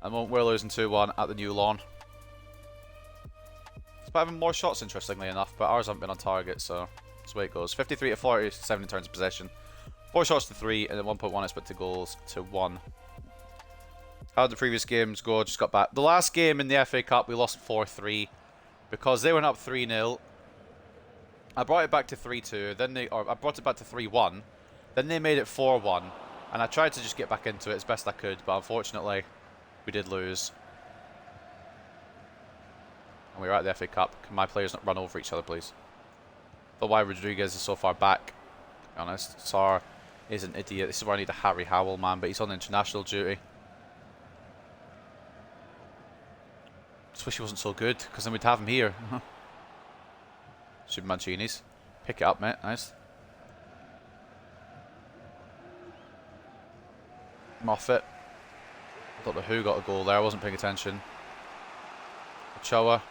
And we're losing 2-1 at the new lawn. Despite having more shots, interestingly enough, but ours haven't been on target, so that's the way it goes. 53 to 47 in terms of possession. 4 shots to 3, and then 1.1 expected goals to 1. How the previous games go? Just got back. The last game in the FA Cup, we lost 4-3 because they went up 3-0. I brought it back to 3-2. I brought it back to 3-1. Then they made it 4-1, and I tried to just get back into it as best I could, but unfortunately, we did lose. And we were at the FA Cup. Can my players not run over each other, please? But why Rodriguez is so far back, to be honest. Sarr is an idiot. This is where I need a Harry Howell, man, but he's on international duty. Just wish he wasn't so good, because then we'd have him here. Should be Mancini's. Pick it up, mate. Nice. Moffat. I don't know who got a goal there. I wasn't paying attention. Ochoa.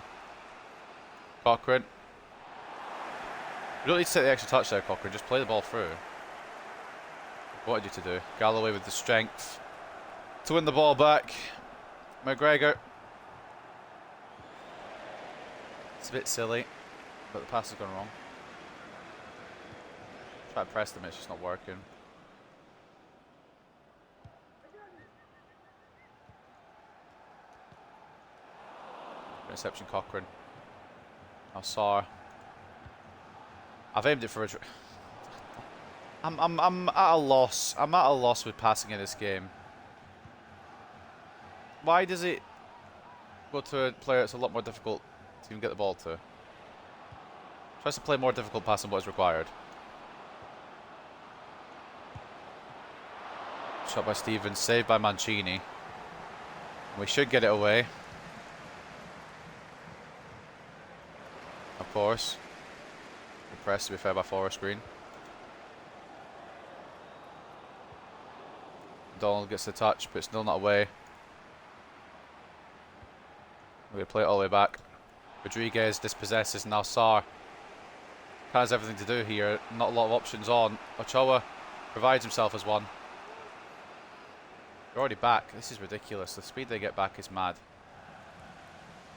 Cochrane. You don't need to take the extra touch there, Cochrane. Just play the ball through. What wanted you to do. Galloway with the strength to win the ball back. McGregor. It's a bit silly, but the pass has gone wrong. Try to press them, it's just not working. Interception, Cochrane. Now Sarr. I've aimed it for a. I'm at a loss. I'm at a loss with passing in this game. Why does it go to a player that's a lot more difficult to even get the ball to? Tries to play more difficult pass than what is required. Shot by Stevens, saved by Mancini. We should get it away. Of course. Good press, to be fair, by Forest Green. Donald gets the touch, but it's still not away. We're going to play it all the way back. Rodriguez dispossesses, now Sarr has everything to do here. Not a lot of options on. Ochoa provides himself as one. They're already back. This is ridiculous. The speed they get back is mad.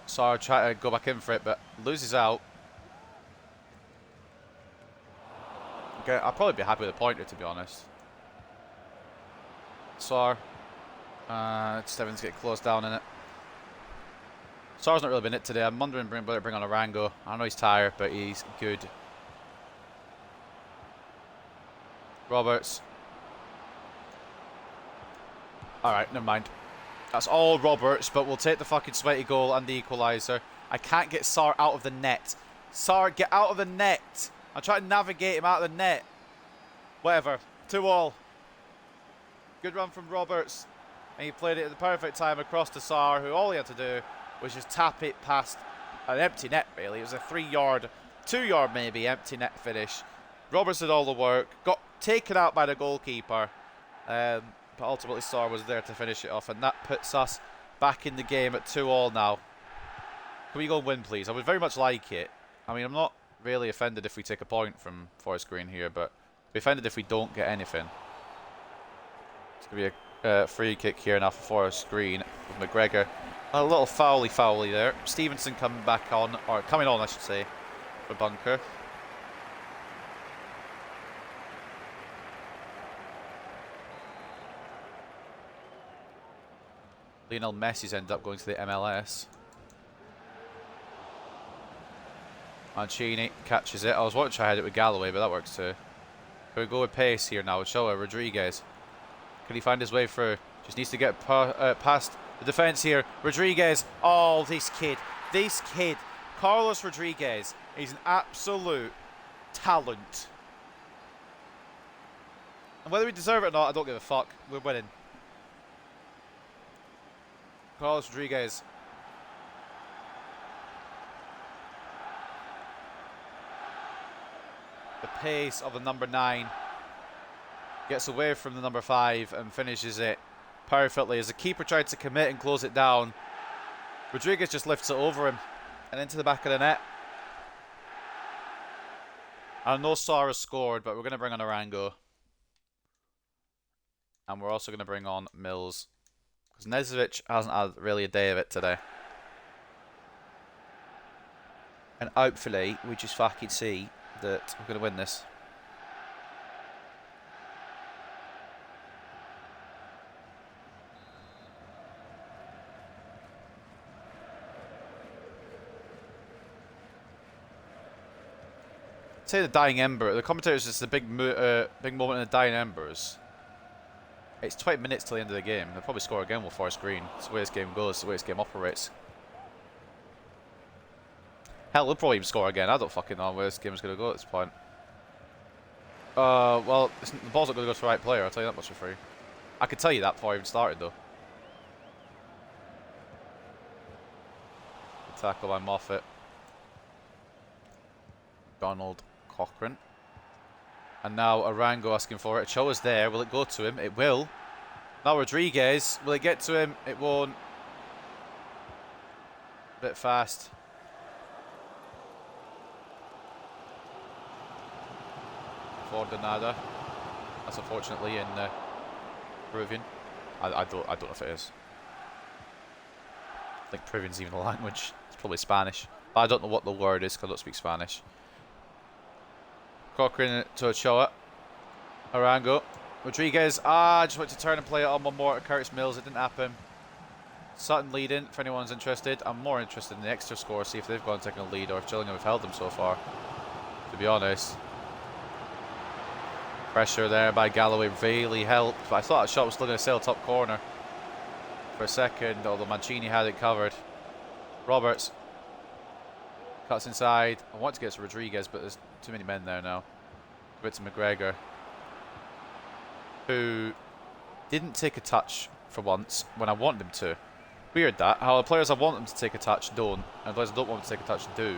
Sarr try to go back in for it, but loses out. Okay, I'll probably be happy with a pointer, to be honest. Sarr. Stevenage get closed down in it. Sarr's not really been it today. I'm wondering whether to bring on Arango. I know he's tired, but he's good. Roberts. Alright, never mind. That's all Roberts, but we'll take the fucking sweaty goal and the equaliser. I can't get Sarr out of the net. Sarr, get out of the net. I'm trying to navigate him out of the net. Whatever. 2-2. Good run from Roberts. And he played it at the perfect time across to Sarr, who all he had to do was just tap it past an empty net, really. It was a 3-yard, 2-yard maybe, empty net finish. Roberts did all the work. Got taken out by the goalkeeper. But ultimately Sarr was there to finish it off. And that puts us back in the game at 2-2 now. Can we go and win, please? I would very much like it. I mean, I'm not really offended if we take a point from Forest Green here, but I'd be offended if we don't get anything. It's going to be a free kick here now for Forest Green with McGregor. A little foully there. Stevenson coming back on, or coming on I should say, for Bunker. Lionel Messi's ended up going to the MLS. Mancini catches it. I was wanting to try to head it with Galloway, but that works too. Can we go with pace here now? Ochoa, Rodriguez. Can he find his way through? Just needs to get past the defence here. Rodriguez. Oh, this kid. Carlos Rodriguez. He's an absolute talent. And whether we deserve it or not, I don't give a fuck. We're winning. Carlos Rodriguez. The pace of the number 9. Gets away from the number 5 and finishes it perfectly. As the keeper tried to commit and close it down, Rodriguez just lifts it over him and into the back of the net. I know Sarr has scored, but we're going to bring on Arango. And we're also going to bring on Mills. Because Nezovic hasn't had really a day of it today. And hopefully we just fucking see that we're going to win this. say the dying ember. The commentators just the big moment in the dying embers. It's 20 minutes till the end of the game. They'll probably score again with Forest Green. It's the way this game goes. It's the way this game operates. Hell, they'll probably even score again. I don't fucking know where this game is going to go at this point. Well, the ball's not going to go to the right player. I'll tell you that much for free. I could tell you that before I even started, though. Good tackle by Moffat. Donald Cochrane. And now Arango asking for it. Choa's there. Will it go to him? It will. Now Rodriguez. Will it get to him? It won't. Bit fast. Fordanada. That's unfortunately in Peruvian. I don't know if it is. I think Peruvian's even a language. It's probably Spanish. But I don't know what the word is because I don't speak Spanish. Cochrane to Ochoa. Arango. Rodriguez. Just went to turn and play it on one more to Curtis Mills. It didn't happen. Sutton leading, if anyone's interested. I'm more interested in the extra score, see if they've gone and taken a lead or if Gillingham have held them so far, to be honest. Pressure there by Galloway really helped, but I thought that shot was still going to sail top corner for a second, although Mancini had it covered. Roberts cuts inside. I want to get to Rodriguez, but there's too many men there now. Give it to McGregor, who didn't take a touch for once when I wanted him to. Weird that. How the players I want them to take a touch don't, and the players I don't want them to take a touch do.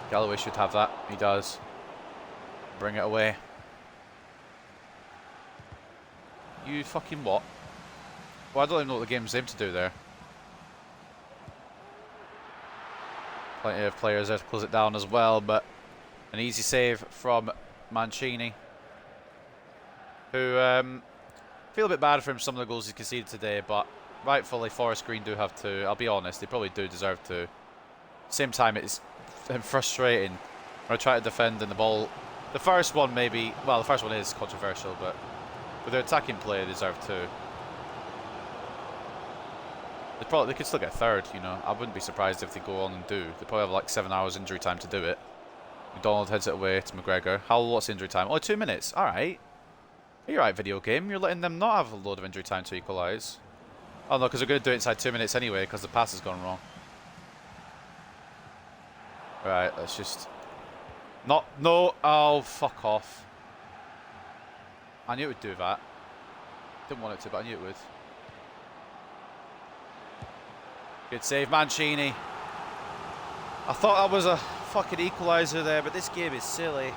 Galloway should have that. He does. Bring it away. You fucking what? Well, I don't even know what the game's aimed to do there. Plenty of players there to close it down as well, but an easy save from Mancini, who feel a bit bad for him some of the goals he's conceded today, but rightfully Forest Green do have to. I'll be honest, they probably do deserve to. Same time, it's frustrating when I try to defend and the ball. The first one maybe, well, the first one is controversial, but with their attacking play, they deserve to. They could still get third, you know. I wouldn't be surprised if they go on and do. They probably have like 7 hours injury time to do it. McDonald heads it away to McGregor. What's injury time? Oh, 2 minutes. Alright. You're right, video game. You're letting them not have a load of injury time to equalise. Oh no, because they're going to do it inside 2 minutes anyway, because the pass has gone wrong. Right, let's just... No. Oh, fuck off. I knew it would do that. Didn't want it to, but I knew it would. Good save, Mancini. I thought that was a fucking equaliser there, but this game is silly.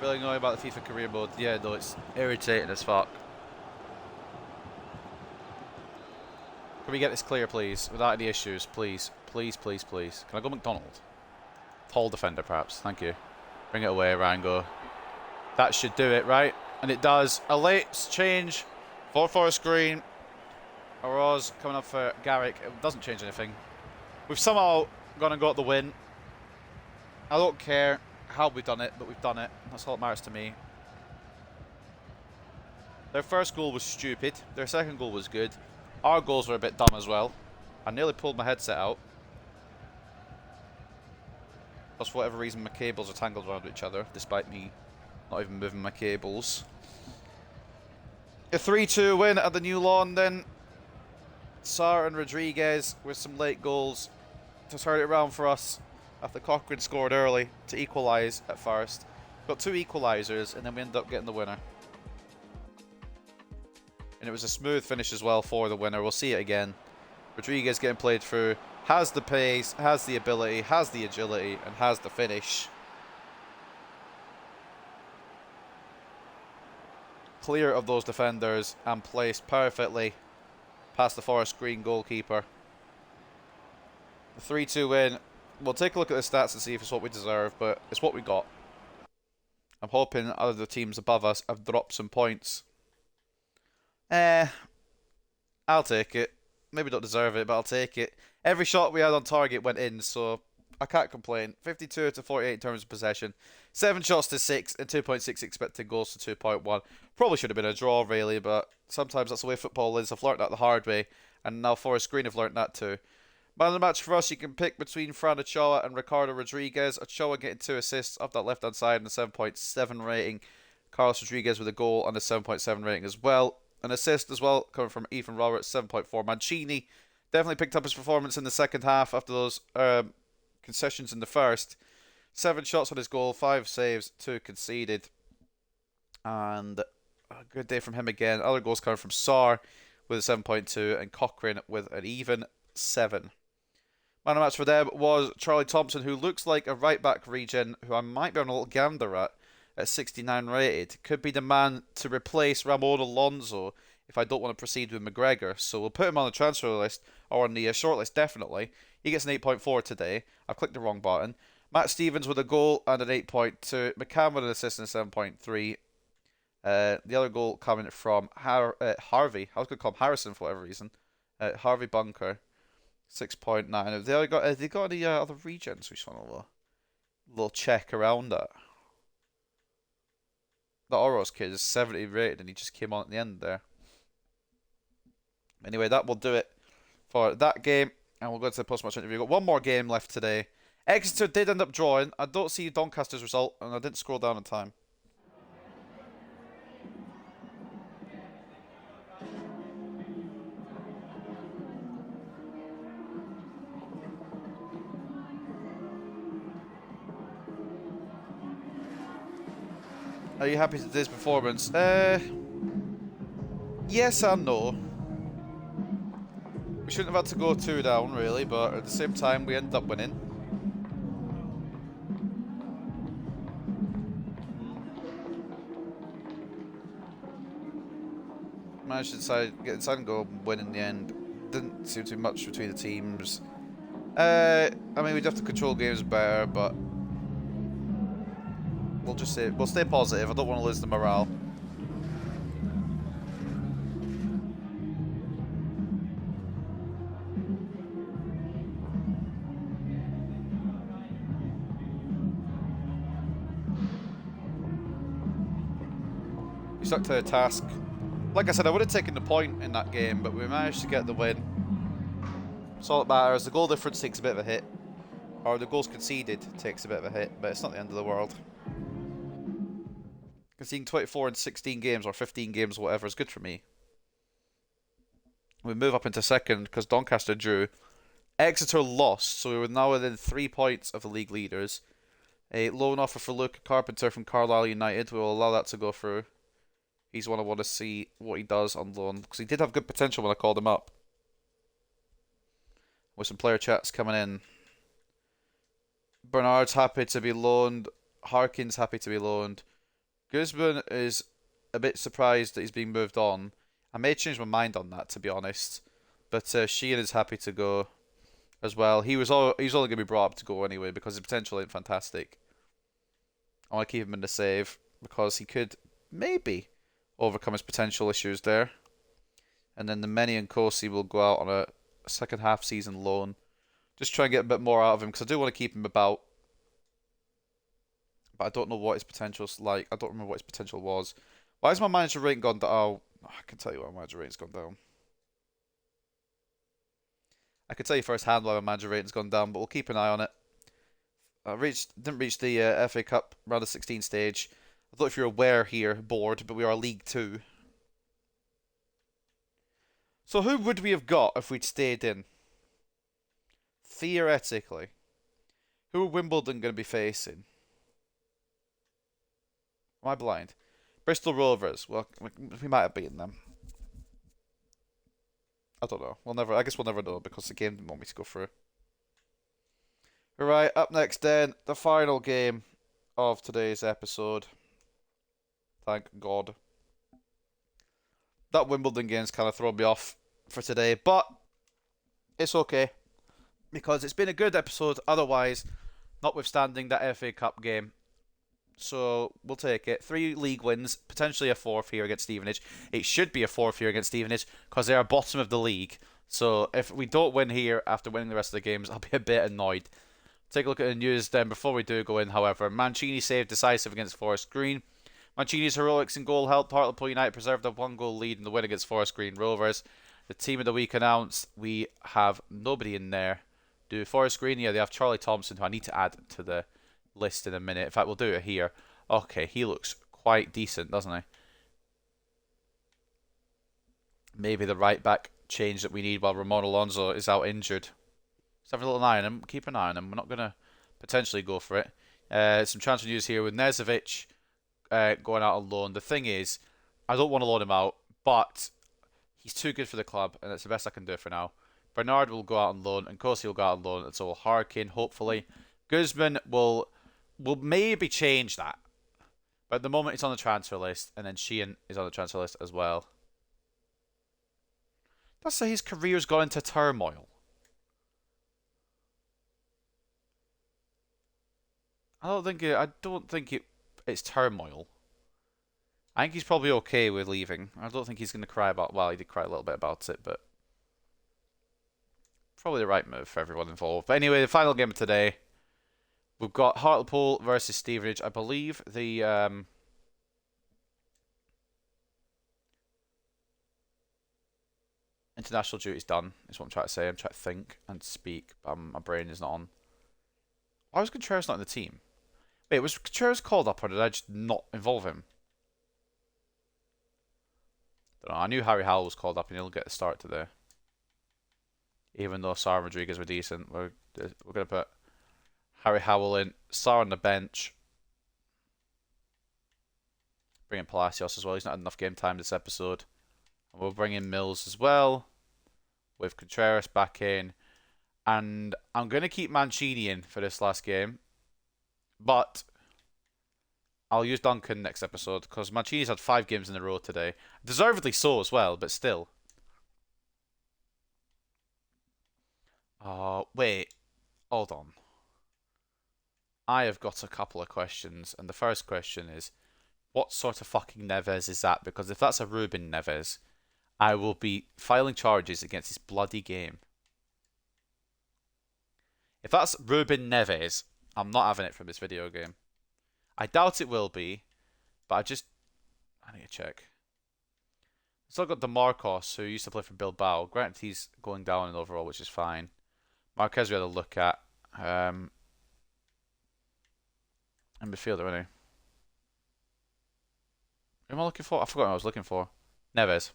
Really annoying about the FIFA career mode. Yeah, no, it's irritating as fuck. Can we get this clear, please? Without any issues, please. Please, please, please. Can I go McDonald? Tall defender, perhaps. Thank you. Bring it away, Rango. That should do it, right? And it does. A late change for Forest Green. Oroz coming up for Garrick. It doesn't change anything. We've somehow gone and got the win. I don't care how we've done it, but we've done it. That's all that matters to me. Their first goal was stupid. Their second goal was good. Our goals were a bit dumb as well. I nearly pulled my headset out. Because for whatever reason my cables are tangled around each other, despite me not even moving my cables. A 3-2 win at the new lawn then. Sarr and Rodriguez with some late goals to turn it around for us after Cochrane scored early to equalise at first. Got 2 equalisers and then we ended up getting the winner. And it was a smooth finish as well for the winner. We'll see it again. Rodriguez getting played through. Has the pace, has the ability, has the agility, and has the finish. Clear of those defenders and placed perfectly past the Forest Green goalkeeper. The 3-2 win. We'll take a look at the stats and see if it's what we deserve, but it's what we got. I'm hoping other teams above us have dropped some points. I'll take it. Maybe don't deserve it, but I'll take it. Every shot we had on target went in, so I can't complain. 52 to 48 in terms of possession. 7 shots to 6 and 2.6 expected goals to 2.1. Probably should have been a draw, really, but sometimes that's the way football is. I've learnt that the hard way, and now Forest Green have learnt that too. Man of the match for us, you can pick between Fran Ochoa and Ricardo Rodriguez. Ochoa getting 2 assists off that left-hand side and a 7.7 rating. Carlos Rodriguez with a goal and a 7.7 rating as well. An assist as well coming from Ethan Roberts, 7.4. Mancini definitely picked up his performance in the second half after those concessions in the first. 7 shots on his goal, 5 saves, 2 conceded. And a good day from him again. Other goals coming from Sarr with a 7.2 and Cochrane with an even 7. Man of the match for them was Charlie Thompson, who looks like a right-back regen who I might be on a little gander at 69 rated. Could be the man to replace Ramon Alonso if I don't want to proceed with McGregor. So we'll put him on the transfer list, or on the shortlist definitely. He gets an 8.4 today. I've clicked the wrong button. Matt Stevens with a goal and an 8.2. McCann with an assist and a 7.3. The other goal coming from Harvey. I was going to call him Harrison for whatever reason. Harvey Bunker. 6.9. Have they got any other regions? We just want a little check around that. The Oros kid is 70 rated and he just came on at the end there. Anyway, that will do it for that game. And we'll go to the post-match interview. We've got one more game left today. Exeter did end up drawing. I don't see Doncaster's result and I didn't scroll down in time. Are you happy with today's performance? Yes and no. We shouldn't have had to go 2 down, really, but at the same time, we ended up winning. Managed to get inside and go and win in the end. Didn't seem to be much between the teams. I mean, we'd have to control games better, but we'll just say we'll stay positive. I don't want to lose the morale. We stuck to the task. Like I said, I would have taken the point in that game, but we managed to get the win. That's all that matters. The goal difference takes a bit of a hit. Or the goals conceded takes a bit of a hit, but it's not the end of the world. Conceding 24 in 16 games or 15 games or whatever is good for me. We move up into second because Doncaster drew. Exeter lost, so we were now within 3 points of the league leaders. A loan offer for Luke Carpenter from Carlisle United. We will allow that to go through. He's one I want to see what he does on loan, because he did have good potential when I called him up. With some player chats coming in. Bernard's happy to be loaned. Harkin's happy to be loaned. Guzman is a bit surprised that he's being moved on. I may change my mind on that, to be honest. But Sheehan is happy to go as well. He's only going to be brought up to go anyway because his potential ain't fantastic. I want to keep him in the save because he could maybe overcome his potential issues there. And then the Meni and Kosi will go out on a second half season loan. Just try and get a bit more out of him because I do want to keep him about. But I don't know what his potential's like. I don't remember what his potential was. Why has my manager rating gone down? Oh, I can tell you why my manager rating's gone down. I can tell you firsthand why my manager rating's gone down, but we'll keep an eye on it. I didn't reach the FA Cup round of 16 stage. I don't know if you're aware here, board, but we are League 2. So who would we have got if we'd stayed in? Theoretically. Who are Wimbledon going to be facing? Am I blind? Bristol Rovers. Well, we might have beaten them. I don't know. I guess we'll never know because the game didn't want me to go through. Alright, up next then, the final game of today's episode. Thank God. That Wimbledon game's kind of thrown me off for today, but it's okay. Because it's been a good episode otherwise, notwithstanding that FA Cup game. So, we'll take it. 3 league wins, potentially a 4th here against Stevenage. It should be a 4th here against Stevenage, because they are bottom of the league. So, if we don't win here after winning the rest of the games, I'll be a bit annoyed. Take a look at the news then before we do go in, however. Mancini saved decisive against Forest Green. Mancini's heroics in goal helped Hartlepool United preserve the 1-goal lead in the win against Forest Green Rovers. The team of the week announced, we have nobody in there. Do Forest Green? Yeah, they have Charlie Thompson, who I need to add to the list in a minute. In fact, we'll do it here. Okay, he looks quite decent, doesn't he? Maybe the right back change that we need while Ramon Alonso is out injured. Let's have a little eye on him. Keep an eye on him. We're not going to potentially go for it. Some transfer news here with Nezovic going out on loan. The thing is, I don't want to loan him out, but he's too good for the club, and it's the best I can do for now. Bernard will go out on loan, and Kosi will go out on loan, and so will Harkin, hopefully. Guzman will maybe change that. But at the moment, it's on the transfer list, and then Sheehan is on the transfer list as well. Let's say his career's gone into turmoil. I don't think it's turmoil. I think he's probably okay with leaving. I don't think he's going to cry about... Well, he did cry a little bit about it, but... Probably the right move for everyone involved. But anyway, the final game of today. We've got Hartlepool versus Stevenage. I believe the... international duty's done, is what I'm trying to say. I'm trying to think and speak, but my brain is not on. Why was Contreras not in the team? Wait, was Contreras called up, or did I just not involve him? Don't know. I knew Harry Howell was called up, and he'll get the start today. Even though Sarah and Rodriguez were decent, we're going to put Harry Howell in, Sarah on the bench. Bring in Palacios as well. He's not had enough game time this episode. And we'll bring in Mills as well, with Contreras back in. And I'm going to keep Mancini in for this last game. But I'll use Duncan next episode, because Mancini's had 5 games in a row today. Deservedly so as well, but still. Wait. Hold on. I have got a couple of questions. And the first question is, what sort of fucking Neves is that? Because if that's a Ruben Neves, I will be filing charges against this bloody game. If that's Ruben Neves, I'm not having it from this video game. I doubt it will be, but I need to check. Still got DeMarcos, who used to play for Bilbao. Granted, he's going down in overall, which is fine. Marquez we had a look at. In midfielder, isn't he? Who am I looking for? I forgot what I was looking for. Neves.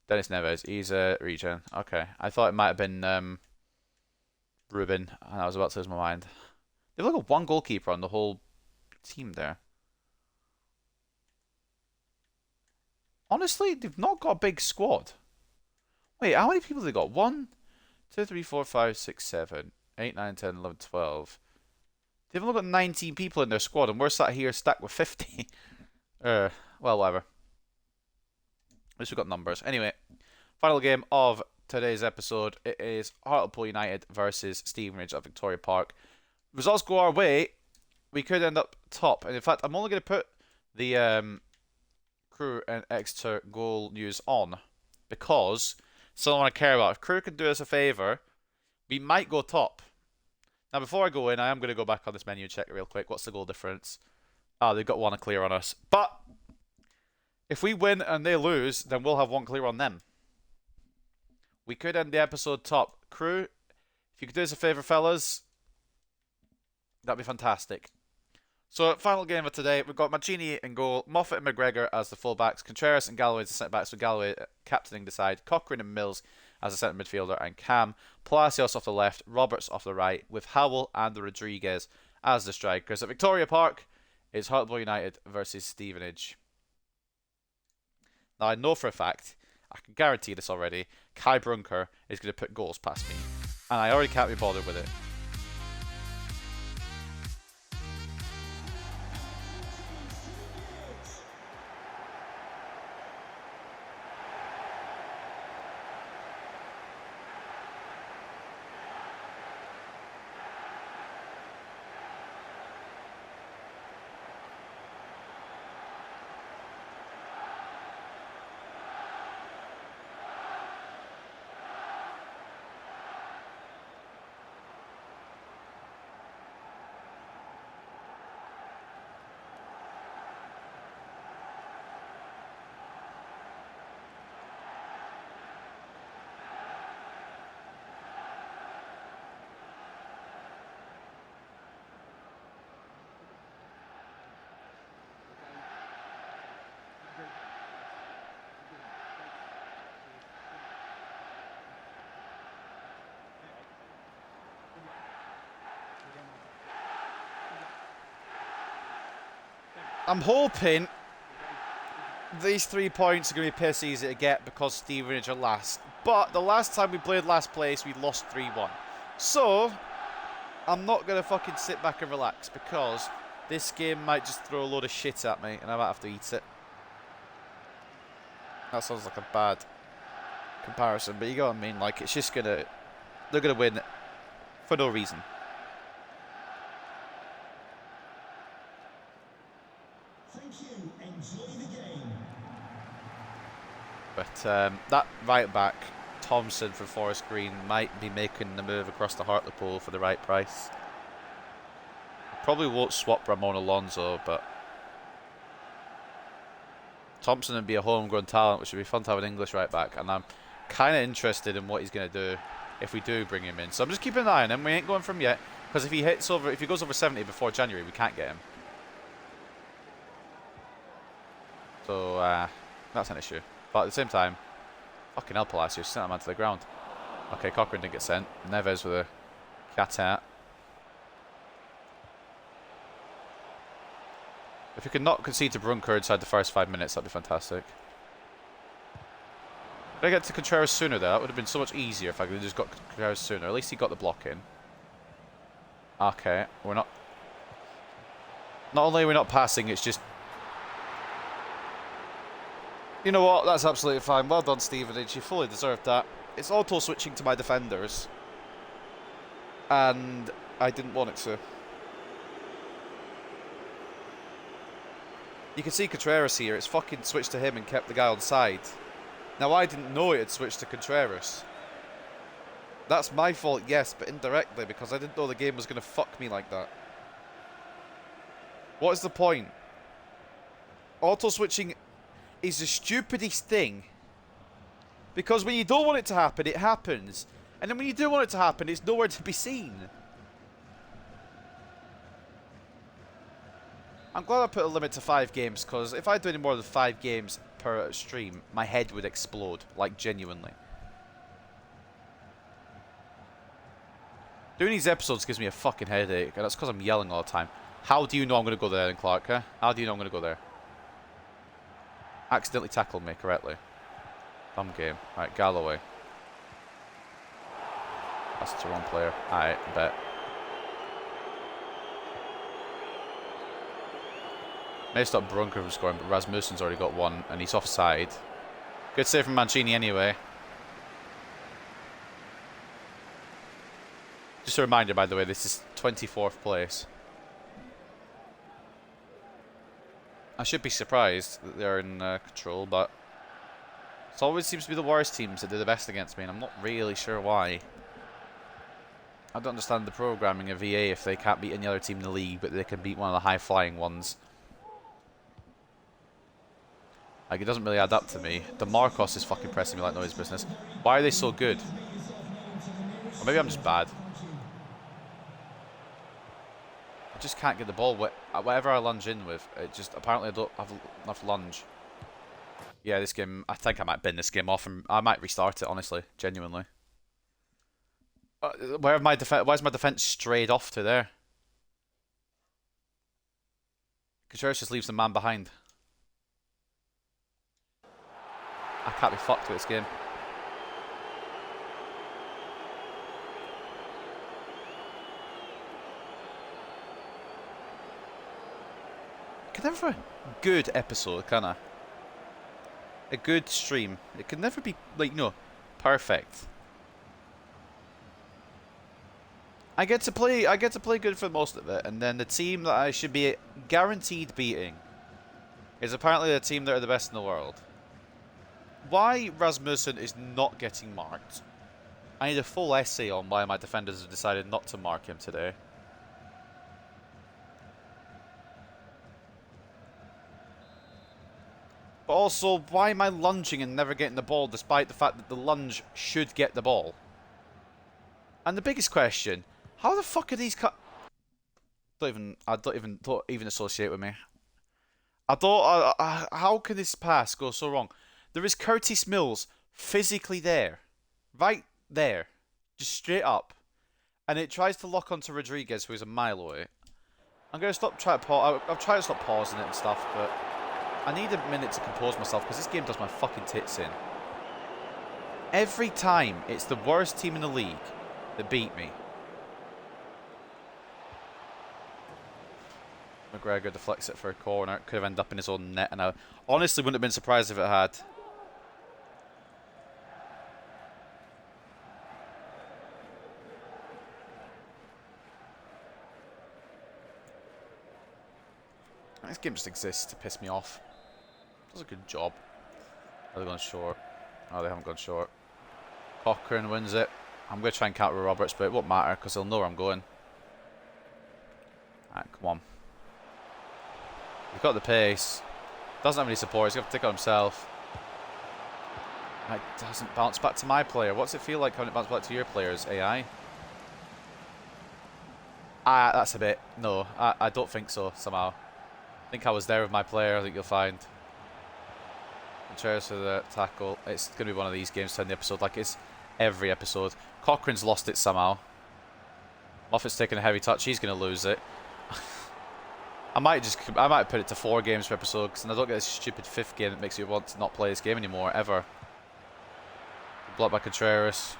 Dennis Neves. He's a regen. Okay. I thought it might have been Ruben, and I was about to lose my mind. They've only got one goalkeeper on the whole team there. Honestly, they've not got a big squad. Wait, how many people have they got? 1, 2, 3, 4, 5, 6, 7, 8, 9, 10, 11, 12. They've only got 19 people in their squad, and we're sat here stacked with 50. Well, whatever. At least we've got numbers. Anyway, final game of today's episode. It is Hartlepool United versus Stevenage at Victoria Park. Results go our way, we could end up top. And in fact, I'm only going to put the Crew and Exeter goal news on because it's something I care about. If Crew can do us a favour, we might go top. Now, before I go in, I am going to go back on this menu and check it real quick. What's the goal difference? Ah, they've got 1 clear on us. But if we win and they lose, then we'll have 1 clear on them. We could end the episode top. Crew, if you could do us a favour, fellas, that'd be fantastic. So, final game of today, we've got Mancini in goal, Moffat and McGregor as the full-backs, Contreras and Galloway as the centre-backs, with Galloway captaining the side, Cochrane and Mills as the centre midfielder, and Cam, Palacios off the left, Roberts off the right, with Howell and Rodriguez as the strikers. At Victoria Park, it's Hartlepool United versus Stevenage. Now, I know for a fact, I can guarantee this already, Kai Brunker is going to put goals past me. And I already can't be bothered with it. I'm hoping these 3 points are going to be piss easy to get because Stevenage are last. But the last time we played last place, we lost 3-1. So, I'm not going to fucking sit back and relax because this game might just throw a load of shit at me and I might have to eat it. That sounds like a bad comparison, but you know what I mean? Like, it's just going to... They're going to win for no reason. Thank you. Enjoy the game. But that right back, Thompson for Forest Green, might be making the move across the Hartlepool for the right price. Probably won't swap Ramon Alonso, but Thompson would be a homegrown talent, which would be fun to have an English right back. And I'm kind of interested in what he's going to do if we do bring him in. So I'm just keeping an eye on him. We ain't going for him yet, because if he goes over 70 before January, we can't get him. So that's an issue. But at the same time, fucking hell, Palacios, sent that man to the ground. Okay, Cochrane didn't get sent. Neves with a cat out. If we could not concede to Brunker inside the first 5 minutes, that'd be fantastic. Did I get to Contreras sooner there? That would have been so much easier if I could have just got Contreras sooner. At least he got the block in. Okay, we're not... Not only are we not passing, it's just... You know what? That's absolutely fine. Well done, Stevenage. You fully deserved that. It's auto-switching to my defenders. And I didn't want it to. You can see Contreras here. It's fucking switched to him and kept the guy on side. Now, I didn't know it had switched to Contreras. That's my fault, yes, but indirectly, because I didn't know the game was going to fuck me like that. What is the point? Auto-switching is the stupidest thing. Because when you don't want it to happen, it happens. And then when you do want it to happen, it's nowhere to be seen. I'm glad I put a limit to 5 games, because if I do any more than 5 games per stream, my head would explode, like genuinely. Doing these episodes gives me a fucking headache, and that's because I'm yelling all the time. How do you know I'm going to go there then, Clark, huh? How do you know I'm going to go there? Accidentally tackled me correctly. Dumb game. Alright, Galloway. That's the wrong player. Alright, bet. May stop Brunker from scoring, but Rasmussen's already got one, and he's offside. Good save from Mancini anyway. Just a reminder, by the way, this is 24th place. I should be surprised that they're in control, but it always seems to be the worst teams that do the best against me, and I'm not really sure why. I don't understand the programming of VA if they can't beat any other team in the league, but they can beat one of the high-flying ones. Like, it doesn't really add up to me. The Marcos is fucking pressing me like nobody's business. Why are they so good? Or maybe I'm just bad. I just can't get the ball. Whatever I lunge in with, it just... Apparently I don't have enough lunge. Yeah, this game... I think I might bin this game off and I might restart it, honestly. Genuinely. Where's my defense strayed off to there? Contreras just leaves the man behind. I can't be fucked with this game. I can never have a good episode, can I? A good stream. It can never be, like, no, perfect. I get to play good for most of it, and then the team that I should be guaranteed beating is apparently the team that are the best in the world. Why Rasmussen is not getting marked? I need a full essay on why my defenders have decided not to mark him today. But also, why am I lunging and never getting the ball despite the fact that the lunge should get the ball? And the biggest question, how the fuck are these don't even associate with me. How can this pass go so wrong? There is Curtis Mills physically there. Right there. Just straight up. And it tries to lock onto Rodriguez, who is a mile away. I'm going to stop trying to pause. I've tried to stop pausing it and stuff, but I need a minute to compose myself because this game does my fucking tits in. Every time, it's the worst team in the league that beat me. McGregor deflects it for a corner. It could have ended up in his own net, and I honestly wouldn't have been surprised if it had. This game just exists to piss me off. Does a good job. Are they going short? Oh, they haven't gone short. Cochrane wins it. I'm going to try and counter Roberts, but it won't matter because he'll know where I'm going. Alright, come on. He's got the pace. Doesn't have any support. He's got to take it himself. It doesn't bounce back to my player. What's it feel like when it bounces back to your players, AI? That's a bit... No, I don't think so, somehow. I think I was there with my player. I think you'll find. Cheers for the tackle. It's going to be one of these games to end the episode. Like it's every episode. Cochrane's lost it somehow. Moffat's taking a heavy touch. He's going to lose it. I might put it to 4 games per episode because I don't get this stupid 5th game that makes you want to not play this game anymore ever. Blocked by Contreras.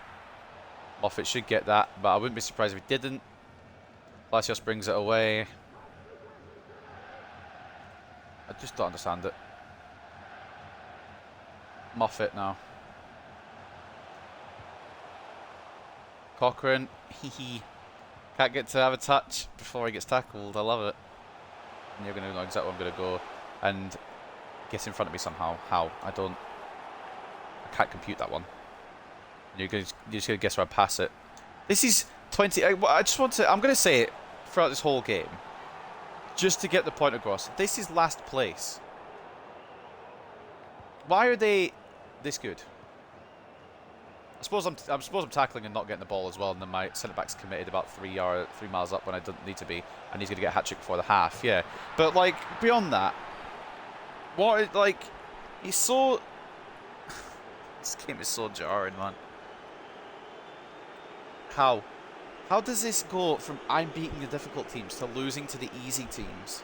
Moffat should get that, but I wouldn't be surprised if he didn't. Palacios brings it away. I just don't understand it. Moffat now. Cochrane, can't get to have a touch before he gets tackled. I love it. And you're going to know exactly where I'm going to go and get in front of me somehow. How? I can't compute that one. You're just going to guess where I pass it. This is 20. I just want to. I'm going to say it throughout this whole game, just to get the point across. This is last place. Why are they this good? I suppose I'm tackling and not getting the ball as well, and then my centre back's committed about 3 miles up when I don't need to be, and he's going to get a hat trick before the half. Yeah, but like beyond that, what like he's so. This game is so jarring, man. How does this go from I'm beating the difficult teams to losing to the easy teams?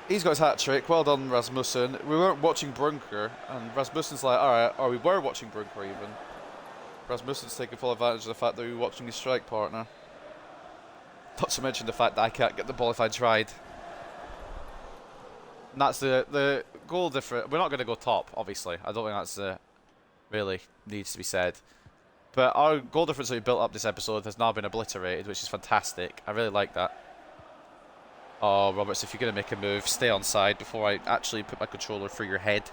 He's got his hat-trick. Well done, Rasmussen. We weren't watching Brunker, and Rasmussen's like, alright, or we were watching Brunker even. Rasmussen's taking full advantage of the fact that we were watching his strike partner. Not to mention the fact that I can't get the ball if I tried. And that's the goal difference. We're not going to go top, obviously. I don't think that's really needs to be said. But our goal difference that we built up this episode has now been obliterated, which is fantastic. I really like that. Oh, Roberts, if you're going to make a move, stay on side before I actually put my controller through your head.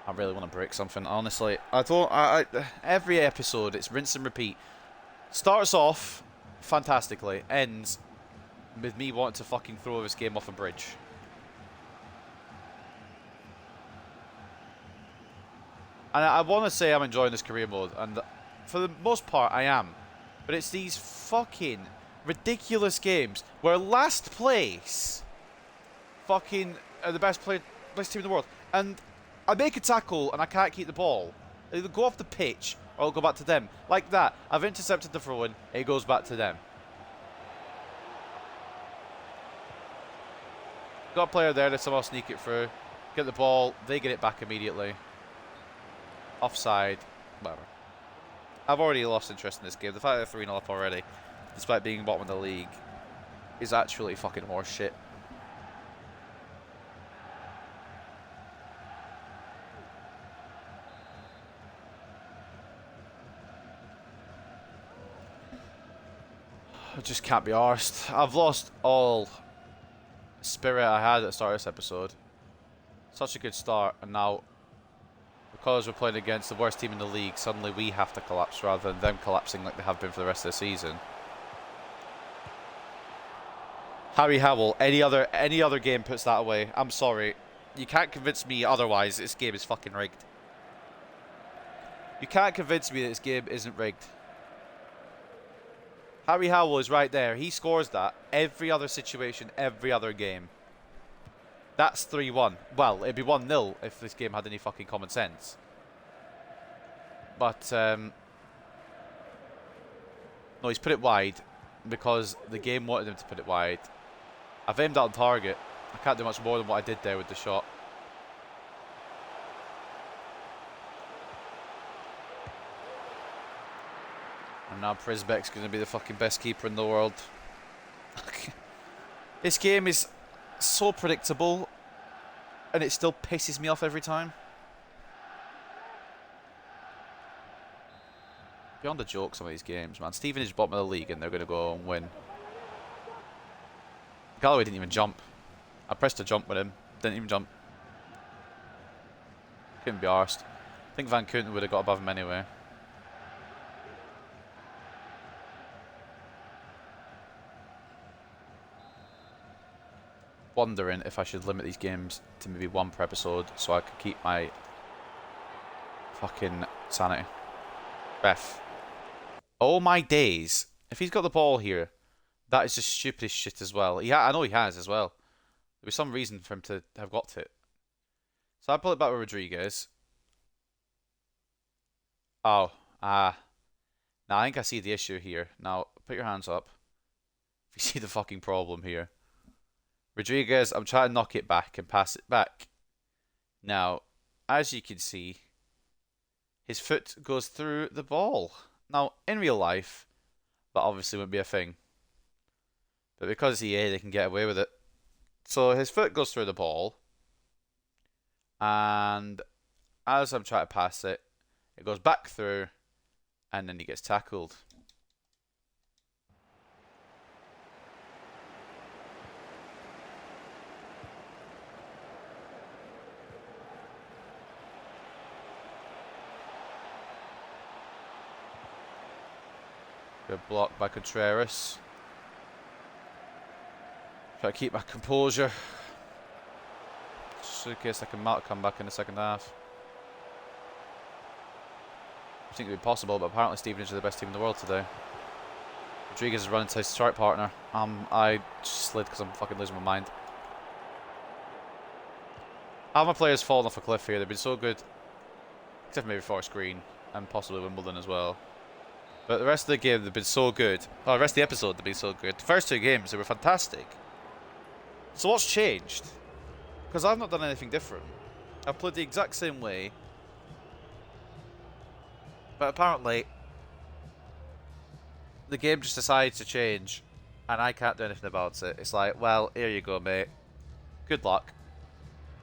I really want to break something, honestly. Every episode, it's rinse and repeat. Starts off fantastically, ends with me wanting to fucking throw this game off a bridge. And I want to say I'm enjoying this career mode, and for the most part I am. But it's these fucking ridiculous games where last place fucking are the best team in the world. And I make a tackle and I can't keep the ball. It'll either go off the pitch or it'll go back to them. Like that. I've intercepted the throw-in, it goes back to them. Got a player there, they somehow sneak it through. Get the ball, they get it back immediately. Offside, whatever. I've already lost interest in this game. The fact that they're 3-0 up already, despite being bottom of the league, is actually fucking horse shit. I just can't be arsed. I've lost all spirit I had at the start of this episode. Such a good start, and now, because we're playing against the worst team in the league, suddenly we have to collapse rather than them collapsing like they have been for the rest of the season. Harry Howell, any other game puts that away. I'm sorry. You can't convince me otherwise. This game is fucking rigged. You can't convince me that this game isn't rigged. Harry Howell is right there. He scores that every other situation, every other game. That's 3-1. Well, it'd be 1-0 if this game had any fucking common sense. But, no, he's put it wide because the game wanted him to put it wide. I've aimed that on target. I can't do much more than what I did there with the shot. And now Prisbeck's going to be the fucking best keeper in the world. This game is so predictable, and it still pisses me off every time. Beyond a joke, some of these games, man. Stevenage bottom of the league, and they're going to go and win. Galloway didn't even jump. I pressed to jump with him. Didn't even jump. Couldn't be arsed. I think Van Coonten would have got above him anyway. Wondering if I should limit these games to maybe one per episode so I could keep my fucking sanity. Ref. Oh my days. If he's got the ball here, that is just stupid as shit as well. I know he has as well. There was some reason for him to have got it. So I pull it back with Rodriguez. Oh, now I think I see the issue here. Now, put your hands up. If you see the fucking problem here. Rodriguez, I'm trying to knock it back and pass it back. Now, as you can see, his foot goes through the ball. Now, in real life, that obviously wouldn't be a thing. But because EA, they can get away with it. So his foot goes through the ball. And as I'm trying to pass it, it goes back through. And then he gets tackled. Good block by Contreras. Try to keep my composure. Just in case I can come back in the second half. I think it would be possible, but apparently Stevenage are the best team in the world today. Rodriguez is running to his strike partner. I just slid because I'm fucking losing my mind. How have my players fallen off a cliff here? They've been so good. Except for maybe Forest Green and possibly Wimbledon as well. But the rest of the game, they've been so good. Oh, the rest of the episode, they've been so good. The first two games, they were fantastic. So what's changed? Because I've not done anything different. I've played the exact same way. But apparently, the game just decides to change. And I can't do anything about it. It's like, well, here you go, mate. Good luck.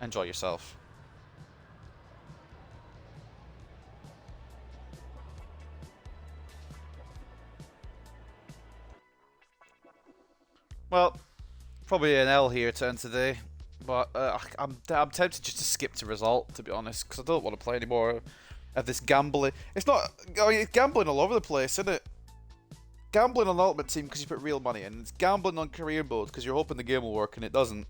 Enjoy yourself. Well, probably an L here to end today, but I'm tempted just to skip to result, to be honest, because I don't want to play anymore of this gambling. It's not, I mean, it's gambling all over the place, isn't it? Gambling on Ultimate Team because you put real money in. It's gambling on career mode because you're hoping the game will work and it doesn't.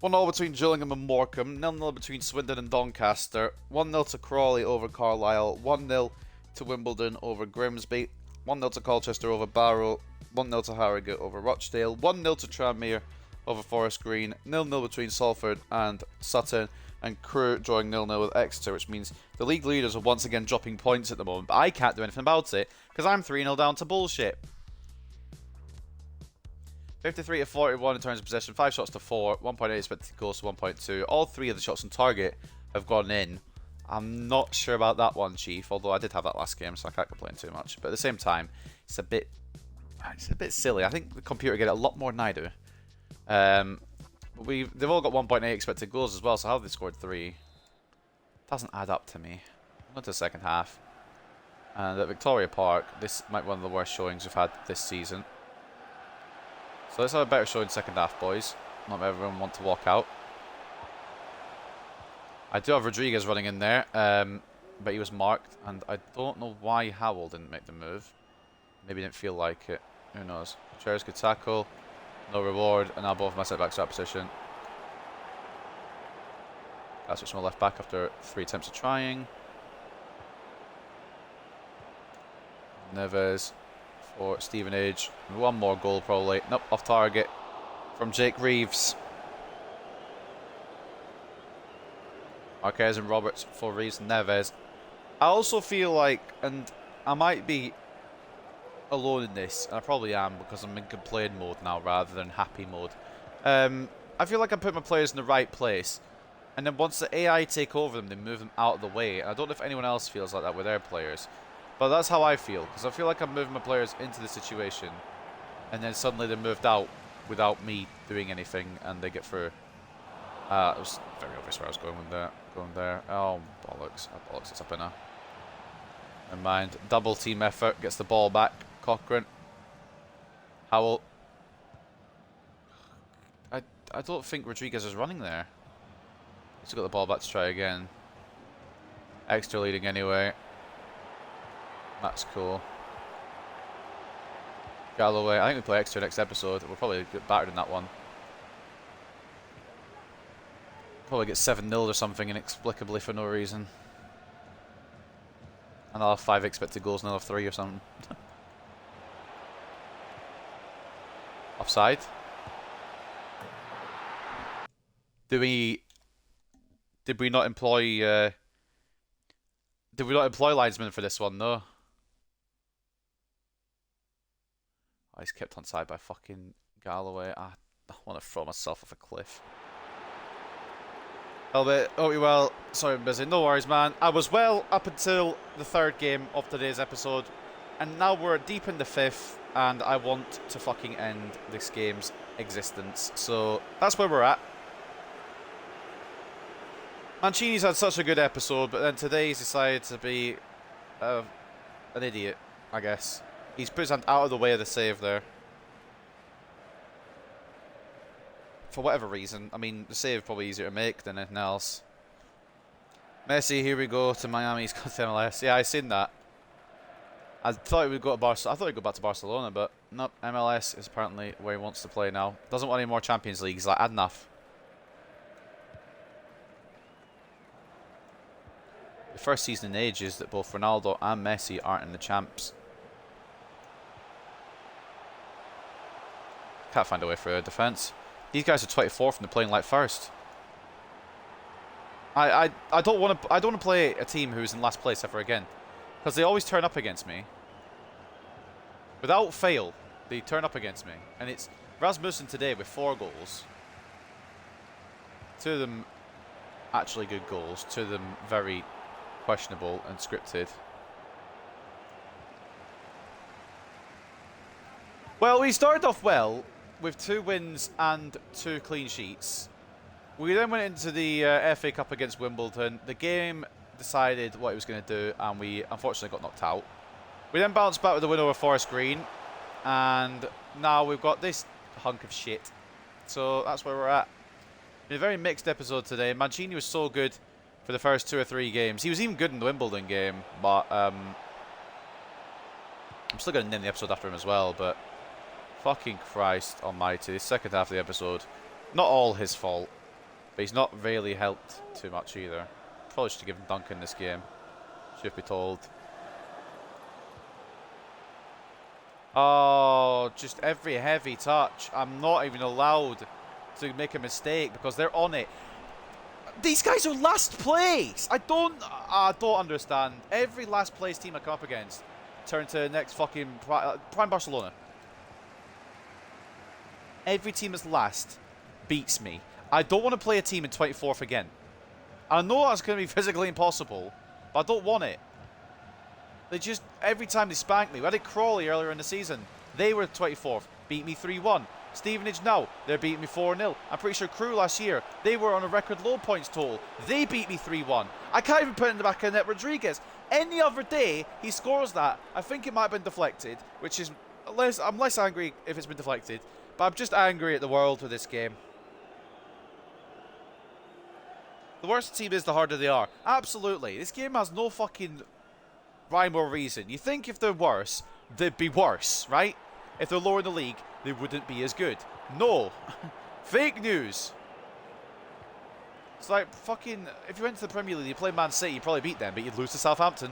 1-0 between Gillingham and Morecambe, 0-0 between Swindon and Doncaster, 1-0 to Crawley over Carlisle, 1-0 to Wimbledon over Grimsby, 1-0 to Colchester over Barrow, 1-0 to Harrogate over Rochdale, 1-0 to Tranmere over Forest Green, 0-0 between Salford and Sutton, and Crewe drawing 0-0 with Exeter, which means the league leaders are once again dropping points at the moment, but I can't do anything about it, because I'm 3-0 down to bullshit. 53 to 41 in terms of possession, 5 shots to 4, 1.8 expected goals to 1.2, all 3 of the shots on target have gone in. I'm not sure about that one, Chief, although I did have that last game, so I can't complain too much, but at the same time, it's a bit silly. I think the computer get it a lot more than I do. They've all got 1.8 expected goals as well, so how have they scored 3? Doesn't add up to me. On to the second half. And at Victoria Park, this might be one of the worst showings we've had this season. So let's have a better showing second half, boys. Not everyone want to walk out. I do have Rodriguez running in there, but he was marked, and I don't know why Howell didn't make the move. Maybe he didn't feel like it. Who knows? Chairs could tackle. No reward. And now both of my set backs are out of position. Got to switch my left back after 3 attempts of trying. Neves for Stevenage. One more goal probably. Nope, off target from Jake Reeves. Marquez and Roberts for Reeves and Neves. I also feel like, and I might be alone in this, and I probably am because I'm in complain mode now rather than happy mode. I feel like I'm putting my players in the right place, and then once the AI take over them, they move them out of the way. And I don't know if anyone else feels like that with their players, but that's how I feel, because I feel like I'm moving my players into the situation, and then suddenly they're moved out without me doing anything, and they get through. It was very obvious where I was going with that. Going there. Oh, bollocks. Oh, bollocks. It's up in a... Never mind. Double team effort. Gets the ball back. Cochrane. Howell. I don't think Rodriguez is running there. He's got the ball back to try again. Extra leading anyway. That's cool. Galloway. I think we play extra next episode. We'll probably get battered in that one. Probably get 7-0 or something inexplicably for no reason. And I'll have 5 expected goals and I'll have 3 or something. Offside. Did we not employ linesmen for this one? No. Oh, he's kept on side by fucking Galloway. I want to throw myself off a cliff. Albert, hope you're well. Sorry I'm busy. No worries, man. I was well up until the 3rd game of today's episode, and now we're deep in the 5th, and I want to fucking end this game's existence. So that's where we're at. Mancini's had such a good episode, but then today he's decided to be an idiot, I guess. He's put his hand out of the way of the save there. For whatever reason. I mean, the save probably easier to make than anything else. Messi, here we go to Miami. He's got to MLS. Yeah, I seen that. I thought he would go to Barcelona. I thought he'd go back to Barcelona, but nope. MLS is apparently where he wants to play now. Doesn't want any more Champions League. He's like, had enough. The first season in ages that both Ronaldo and Messi aren't in the champs. Can't find a way through a defence. These guys are 24th and they're playing like first. I don't want to play a team who's in last place ever again, because they always turn up against me. Without fail, they turn up against me, and it's Rasmussen today with 4 goals. 2 of them actually good goals, 2 of them very questionable and scripted. Well, we started off well with 2 wins and 2 clean sheets. We then went into the FA Cup against Wimbledon. The game decided what it was going to do, and we unfortunately got knocked out. We then bounced back with a win over Forest Green, and now we've got this hunk of shit. So that's where we're at. Been a very mixed episode today. Mancini was so good for the first 2 or 3 games. He was even good in the Wimbledon game, but I'm still going to name the episode after him as well, but fucking Christ almighty, the second half of the episode, not all his fault, but he's not really helped too much either. Probably should have given Duncan this game, should be told. Oh, just every heavy touch. I'm not even allowed to make a mistake because they're on it. These guys are last place. I don't understand. Every last place team I come up against turn to the next fucking Prime Barcelona. Every team that's last beats me. I don't want to play a team in 24th again. I know that's going to be physically impossible, but I don't want it. They just, every time they spank me. We had it Crawley earlier in the season. They were 24th, beat me 3-1. Stevenage now, they're beating me 4-0. I'm pretty sure Crew last year, they were on a record low points total. They beat me 3-1. I can't even put in the back of the net Rodriguez. Any other day, he scores that. I think it might have been deflected, which is, I'm less angry if it's been deflected. But I'm just angry at the world with this game. The worse the team is, the harder they are. Absolutely. This game has no fucking rhyme or reason. You think if they're worse, they'd be worse, right? If they're lower in the league, they wouldn't be as good. No. Fake news. It's like fucking, if you went to the Premier League, you play Man City, you'd probably beat them, but you'd lose to Southampton.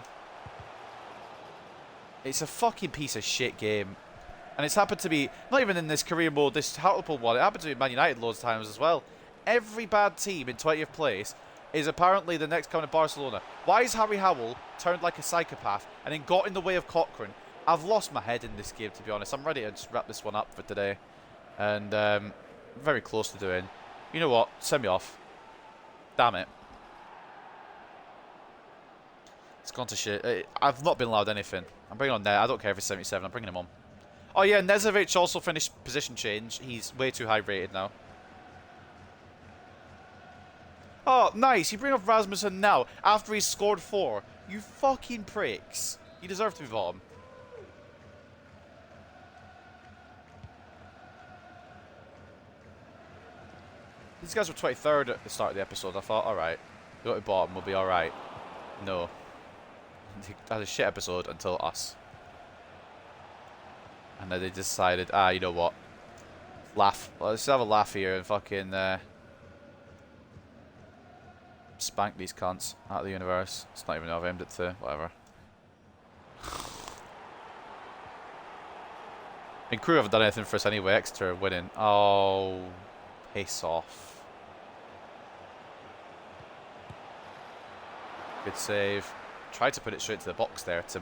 It's a fucking piece of shit game. And it's happened to be, not even in this career mode, this Hartlepool one, it happened to be Man United loads of times as well. Every bad team in 20th place is apparently the next coming of Barcelona. Why is Harry Howell turned like a psychopath and then got in the way of Cochrane? I've lost my head in this game, to be honest. I'm ready to just wrap this one up for today. And very close to doing. You know what? Send me off. Damn it. It's gone to shit. I've not been allowed anything. I'm bringing on Ned. I don't care if it's 77. I'm bringing him on. Oh yeah, Nezovic also finished position change. He's way too high rated now. Oh, nice. You bring up Rasmussen now after he's scored 4. You fucking pricks. You deserve to be bottom. These guys were 23rd at the start of the episode. I thought, alright, go to bottom, we'll be alright. No. They had a shit episode until us. And then they decided, you know what? Laugh. Let's have a laugh here and fucking spank these cunts out of the universe. It's not even how I've aimed it to. Whatever. I mean, Crew haven't done anything for us anyway. Exeter winning. Oh, piss off. Good save. Tried to put it straight to the box there to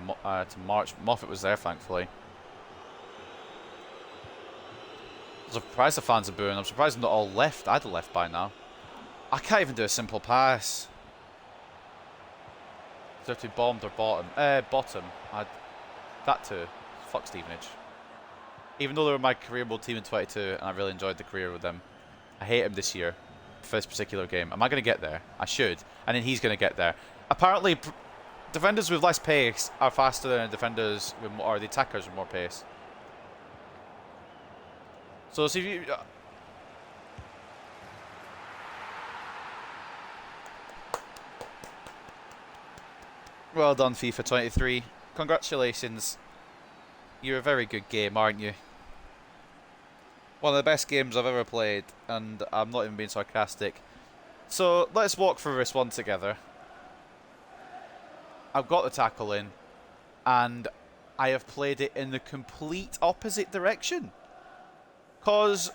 March. Moffat was there, thankfully. I'm surprised the fans are booing. I'm surprised they're not all left. I'd have left by now. I can't even do a simple pass. Is there to be bombed or bottom? Bottom. That too. Fuck Stevenage. Even though they were my career mode team in 22 and I really enjoyed the career with them, I hate him this year for this particular game. Am I going to get there? I should. And then he's going to get there. Apparently, defenders with less pace are faster than defenders with more, or the attackers with more pace. So see if you... Well done, FIFA 23. Congratulations. You're a very good game, aren't you? One of the best games I've ever played, and I'm not even being sarcastic. So, let's walk through this one together. I've got the tackle in, and I have played it in the complete opposite direction. Because,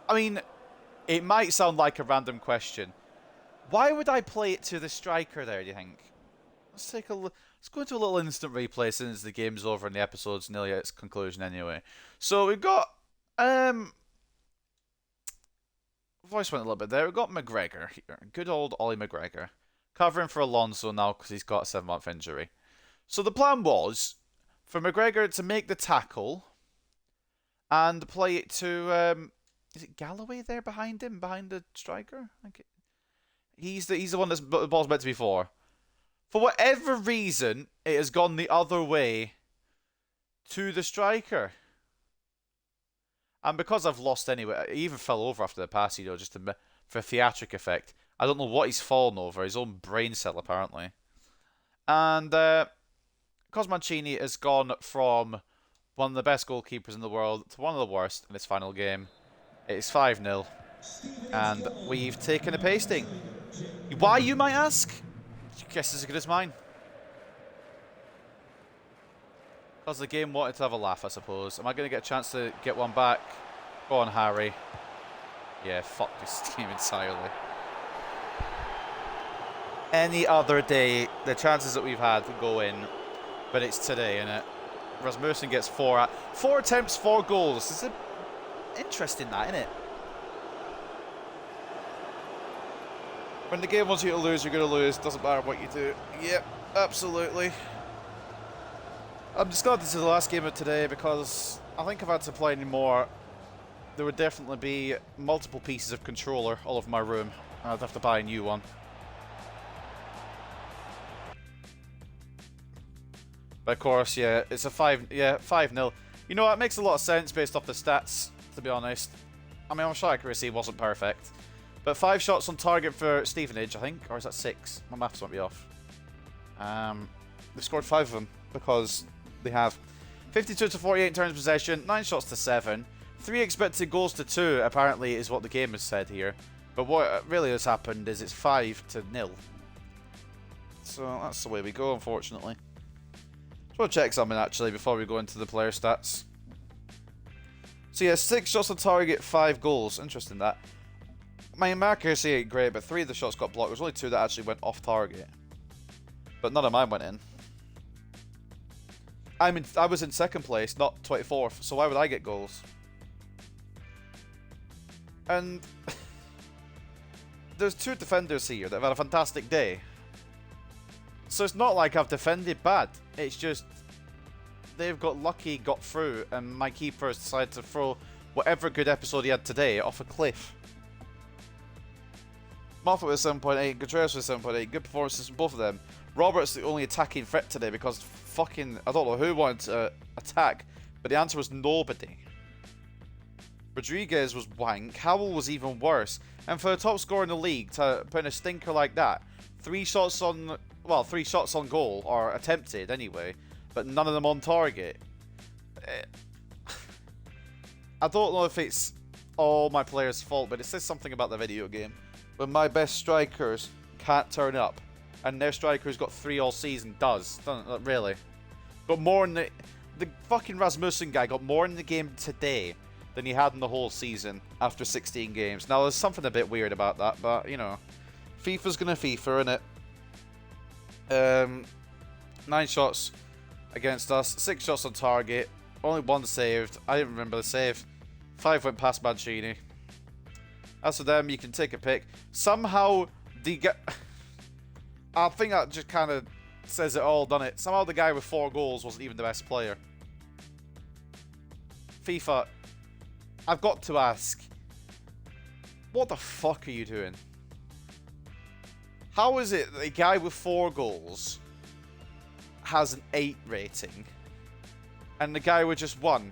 I mean, it might sound like a random question. Why would I play it to the striker there, do you think? Let's take a look. Let's go into a little instant replay since the game's over and the episode's nearly at its conclusion anyway. So we've got voice went a little bit there. We've got McGregor here. Good old Ollie McGregor. Covering for Alonso now because he's got a 7-month injury. So the plan was for McGregor to make the tackle and play it to is it Galloway there behind him, behind the striker? He's the one that's the ball's meant to be for. For whatever reason, it has gone the other way to the striker. And because I've lost anyway, he even fell over after the pass, you know, just for theatric effect. I don't know what he's fallen over, his own brain cell apparently. And because Mancini has gone from one of the best goalkeepers in the world to one of the worst in his final game, it's 5-0. And we've taken a pasting. Why, you might ask? Guess as good as mine. Because the game wanted to have a laugh, I suppose. Am I going to get a chance to get one back? Go on, Harry. Yeah, fuck this team entirely. Any other day, the chances that we've had to go in, but it's today, innit? Rasmussen gets 4 attempts, 4 goals. It's interesting, that, innit? When the game wants you to lose, you're going to lose. Doesn't matter what you do. Yep, absolutely. I'm just glad this is the last game of today because I think if I had to play any more, there would definitely be multiple pieces of controller all over my room. I'd have to buy a new one. But of course, yeah, it's a 5-0. You know what? It makes a lot of sense based off the stats, to be honest. I mean, my shot accuracy wasn't perfect. But 5 shots on target for Stevenage, I think. Or is that 6? My maths might be off. They've scored 5 of them because they have. 52 to 48 in terms of possession, 9 shots to 7. 3 expected goals to 2, apparently, is what the game has said here. But what really has happened is it's 5-0. So that's the way we go, unfortunately. Just want to check something, actually, before we go into the player stats. So yeah, 6 shots on target, 5 goals. Interesting, that. My accuracy ain't great, but 3 of the shots got blocked. There's only 2 that actually went off target. But none of mine went in. I was in second place, not 24th, so why would I get goals? And there's 2 defenders here that have had a fantastic day. So it's not like I've defended bad. It's just they've got lucky, got through, and my keeper has decided to throw whatever good episode he had today off a cliff. Moffat was 7.8, Gutierrez was 7.8, good performances from both of them. Roberts the only attacking threat today because fucking, I don't know who wanted to attack, but the answer was nobody. Rodriguez was wank, Howell was even worse, and for the top scorer in the league to put in a stinker like that, 3 shots on goal, or attempted anyway, but none of them on target. I don't know if it's all my players' fault, but it says something about the video game. When my best strikers can't turn up, and their striker who's got 3 all season doesn't really. Got more in the fucking Rasmussen guy got more in the game today than he had in the whole season after 16 games. Now there's something a bit weird about that, but you know, FIFA's gonna FIFA, innit? 9 shots against us, 6 shots on target, only 1 saved. I didn't remember the save. 5 went past Mancini. As for them, you can take a pick. Somehow I think that just kind of says it all, doesn't it? Somehow the guy with 4 goals wasn't even the best player. FIFA, I've got to ask, what the fuck are you doing? How is it that a guy with 4 goals has an 8 rating, and the guy with just 1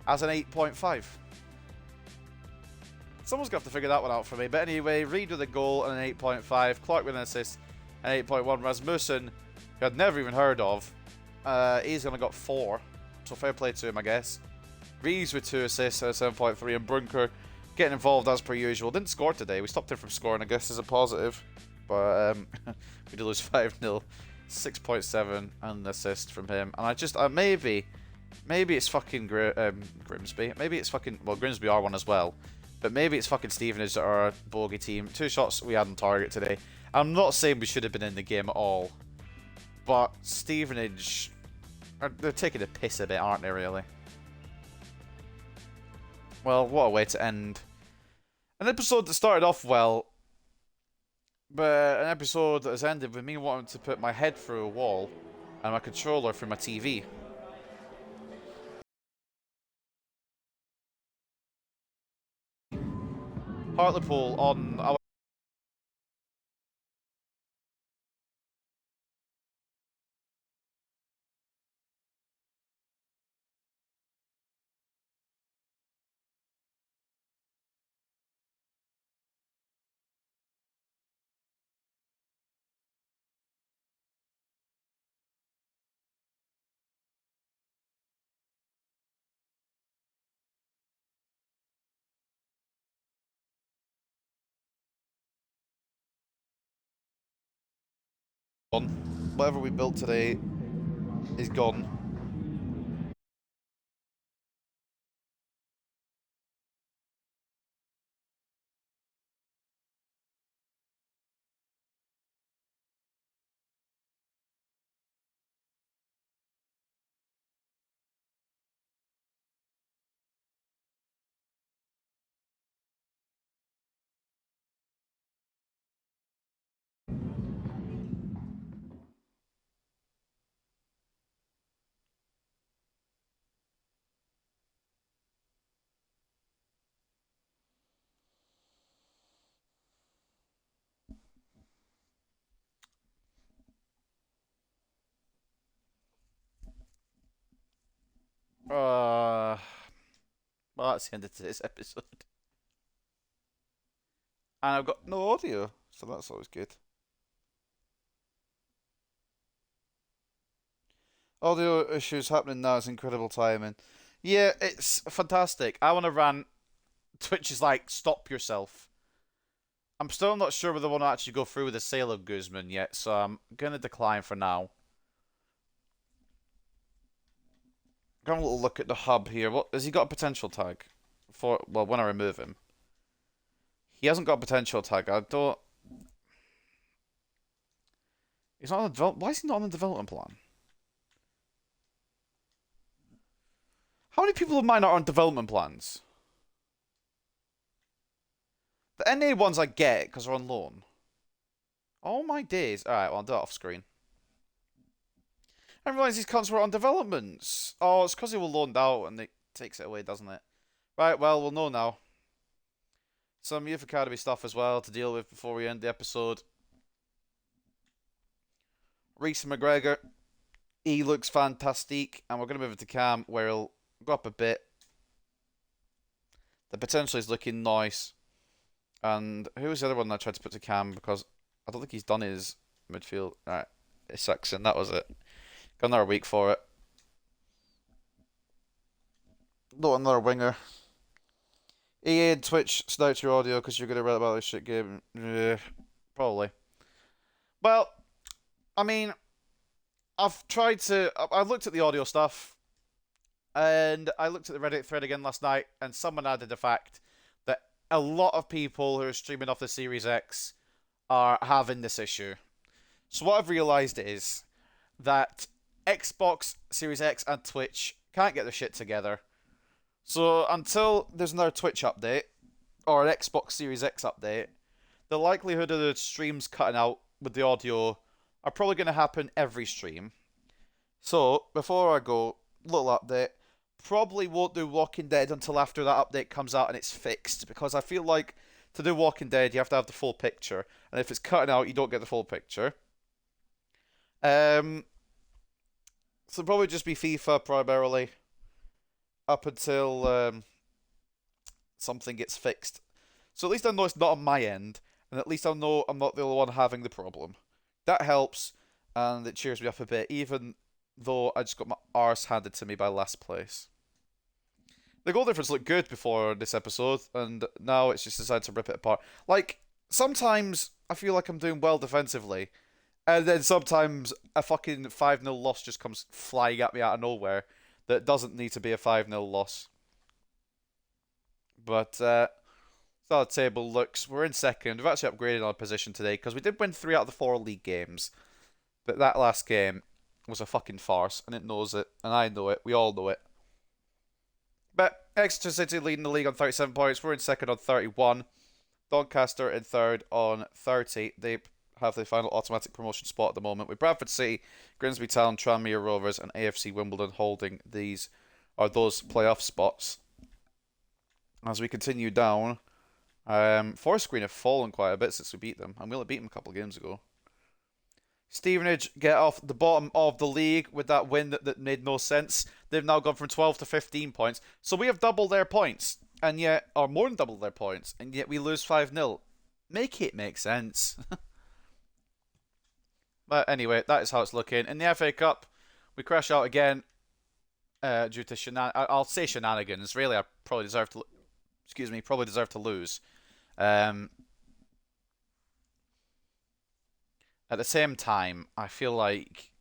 has an 8.5? Someone's going to have to figure that one out for me. But anyway, Reed with a goal and an 8.5. Clark with an assist, an 8.1. Rasmussen, who I'd never even heard of, he's only got 4. So fair play to him, I guess. Reeves with 2 assists and a 7.3. And Brunker getting involved as per usual. Didn't score today. We stopped him from scoring, I guess, is a positive. But we did lose 5-0. 6.7 and an assist from him. And I just, maybe it's fucking Grimsby. Maybe it's fucking, well, Grimsby are one as well. But maybe it's fucking Stevenage that are a bogey team. 2 shots we had on target today. I'm not saying we should have been in the game at all. But Stevenage, they're taking a piss a bit, aren't they, really? Well, what a way to end an episode that started off well. But an episode that has ended with me wanting to put my head through a wall and my controller through my TV. Hartlepool on our whatever we built today is gone. Well, that's the end of today's episode. And I've got no audio, so that's always good. Audio issues happening now, it's incredible timing. Yeah, it's fantastic. I want to rant. Twitch is like, stop yourself. I'm still not sure whether I want to actually go through with the sale of Guzman yet, so I'm going to decline for now. Have a little look at the hub here. What has he got a potential tag for? Well, when I remove him, He hasn't got a potential tag. I don't. He's not on the develop. Why is he not on the development plan? How many people of mine are on development plans? The NA ones I get because they're on loan. Oh my days. Alright, well, I'll do it off screen. I didn't realise these cunts were on developments. Oh, it's because they were loaned out and it takes it away, doesn't it? Right, well, we'll know now. Some Youth Academy stuff as well to deal with before we end the episode. Reece McGregor. He looks fantastic. And we're going to move it to Cam, where he'll go up a bit. The potential is looking nice. And who was the other one I tried to put to Cam? Because I don't think he's done his midfield. Alright, it's Saxon. That was it. Got another week for it. Not another winger. EA and Twitch, snout your audio because you're going to read about this shit game. Probably. Well, I mean, I've looked at the audio stuff, and I looked at the Reddit thread again last night, and someone added the fact that a lot of people who are streaming off the Series X are having this issue. So what I've realised is that Xbox Series X and Twitch can't get their shit together. So until there's another Twitch update, or an Xbox Series X update, the likelihood of the streams cutting out with the audio are probably going to happen every stream. So, before I go, little update. Probably won't do Walking Dead until after that update comes out and it's fixed, because I feel like to do Walking Dead you have to have the full picture, and if it's cutting out you don't get the full picture. So probably just be FIFA primarily, up until something gets fixed. So at least I know it's not on my end, and at least I know I'm not the only one having the problem. That helps, and it cheers me up a bit, even though I just got my arse handed to me by last place. The goal difference looked good before this episode, and now it's just decided to rip it apart. Like, sometimes I feel like I'm doing well defensively, and then sometimes a fucking 5-0 loss just comes flying at me out of nowhere that doesn't need to be a 5-0 loss. But, that's how the table looks. We're in second. We've actually upgraded our position today, because we did win 3 out of the 4 league games. But that last game was a fucking farce, and it knows it, and I know it. We all know it. But Exeter City leading the league on 37 points. We're in second on 31. Doncaster in third on 30. They have the final automatic promotion spot at the moment, with Bradford City, Grimsby Town, Tranmere Rovers, and AFC Wimbledon holding those playoff spots. As we continue down, Forest Green have fallen quite a bit since we beat them, and we only beat them a couple of games ago. Stevenage get off the bottom of the league with that win that made no sense. They've now gone from 12 to 15 points. So we have doubled their points, and yet, or more than doubled their points, and yet we lose 5-0. Make it make sense. But anyway, that is how it's looking. In the FA Cup, we crash out again due to I'll say shenanigans. Really, I probably deserve to. Probably deserve to lose. At the same time, I feel like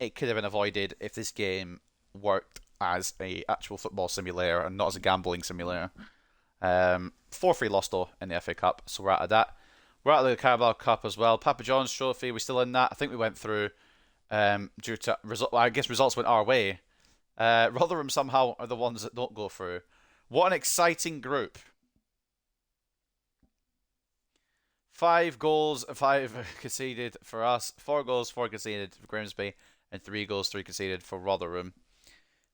it could have been avoided if this game worked as a actual football simulator and not as a gambling simulator. 4-3 lost though in the FA Cup, so we're out of that. We're out of the Carabao Cup as well. Papa John's Trophy, we're still in that. I think we went through due to I guess results went our way. Rotherham somehow are the ones that don't go through. What an exciting group. 5 goals, 5 conceded for us. 4 goals, 4 conceded for Grimsby. And 3 goals, 3 conceded for Rotherham.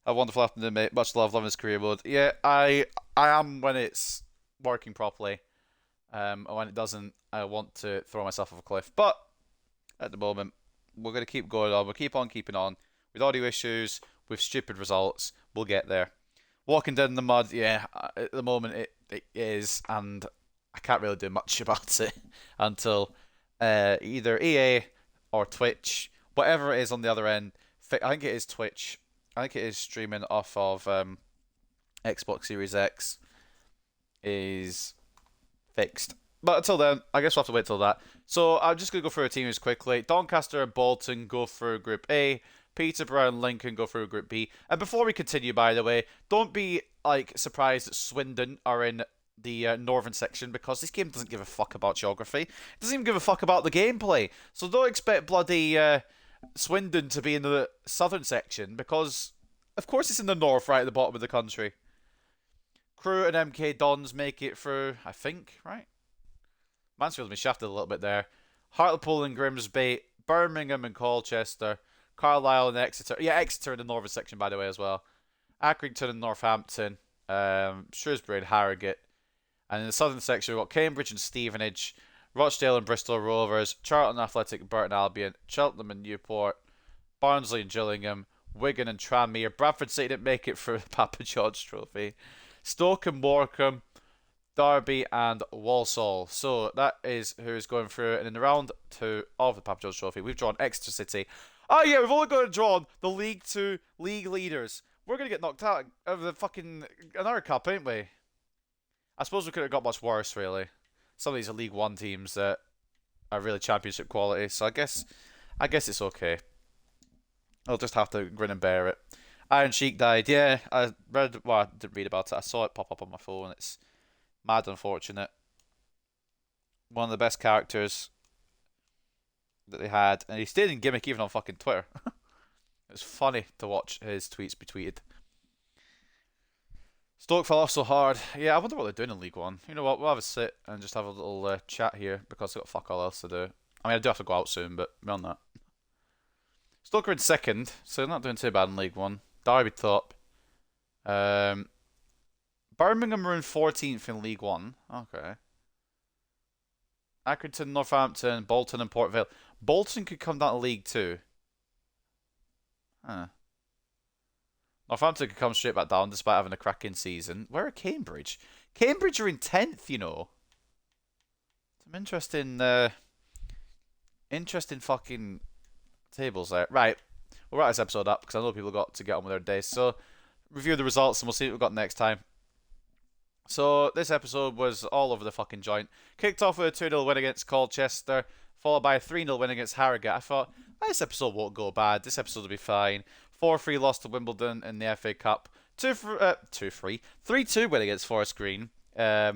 A wonderful afternoon, mate. Much love, loving this career mode. Yeah, I am when it's working properly. And when it doesn't, I want to throw myself off a cliff. But, at the moment, we're going to keep going on. We'll keep on keeping on. With audio issues, with stupid results, we'll get there. Walking down in the mud, yeah, at the moment it is, and I can't really do much about it until either EA or Twitch, whatever it is on the other end. I think it is Twitch. I think it is streaming off of Xbox Series X is fixed. But until then, I guess we'll have to wait till that. So I'm just going to go through our teams quickly. Doncaster and Bolton go through Group A. Peterborough and Lincoln go through Group B. And before we continue, by the way, don't be surprised that Swindon are in the northern section because this game doesn't give a fuck about geography. It doesn't even give a fuck about the gameplay. So don't expect bloody Swindon to be in the southern section because, of course, it's in the north, right at the bottom of the country. Crewe and MK Dons make it through, I think, right? Mansfield's been shafted a little bit there. Hartlepool and Grimsby, Birmingham and Colchester, Carlisle and Exeter. Yeah, Exeter in the northern section, by the way, as well. Accrington and Northampton, Shrewsbury and Harrogate. And in the southern section, we've got Cambridge and Stevenage, Rochdale and Bristol Rovers, Charlton Athletic and Burton Albion, Cheltenham and Newport, Barnsley and Gillingham, Wigan and Tranmere. Bradford City didn't make it through the Papa George Trophy. Stoke and Morecambe, Derby and Walsall. So that is who's going through. And in the round 2 of the Papa George Trophy, we've drawn Exeter City. Oh yeah, we've only got to draw the League 2 league leaders. We're going to get knocked out of the fucking another cup, ain't we? I suppose we could have got much worse, really. Some of these are League 1 teams that are really championship quality. So I guess it's okay. I'll just have to grin and bear it. Iron Sheik died. Yeah, I didn't read about it. I saw it pop up on my phone. It's mad unfortunate. One of the best characters that they had. And he stayed in gimmick even on fucking Twitter. It was funny to watch his tweets be tweeted. Stoke fell off so hard. Yeah, I wonder what they're doing in League 1. You know what, we'll have a sit and just have a little chat here because I've got fuck all else to do. I mean, I do have to go out soon, but beyond that. Stoke are in 2nd, so they're not doing too bad in League 1. Derby top. Birmingham are in 14th in League 1. Okay. Accrington, Northampton, Bolton and Port Vale. Bolton could come down to League 2. Huh. Northampton could come straight back down despite having a cracking season. Where are Cambridge? Cambridge are in 10th, you know. Some interesting fucking tables there. Right. We'll wrap this episode up because I know people got to get on with their days. So, review the results and we'll see what we've got next time. So, this episode was all over the fucking joint. Kicked off with a 2-0 win against Colchester, followed by a 3-0 win against Harrogate. I thought, this episode won't go bad. This episode will be fine. 4-3 loss to Wimbledon in the FA Cup. 3-2 win against Forest Green. I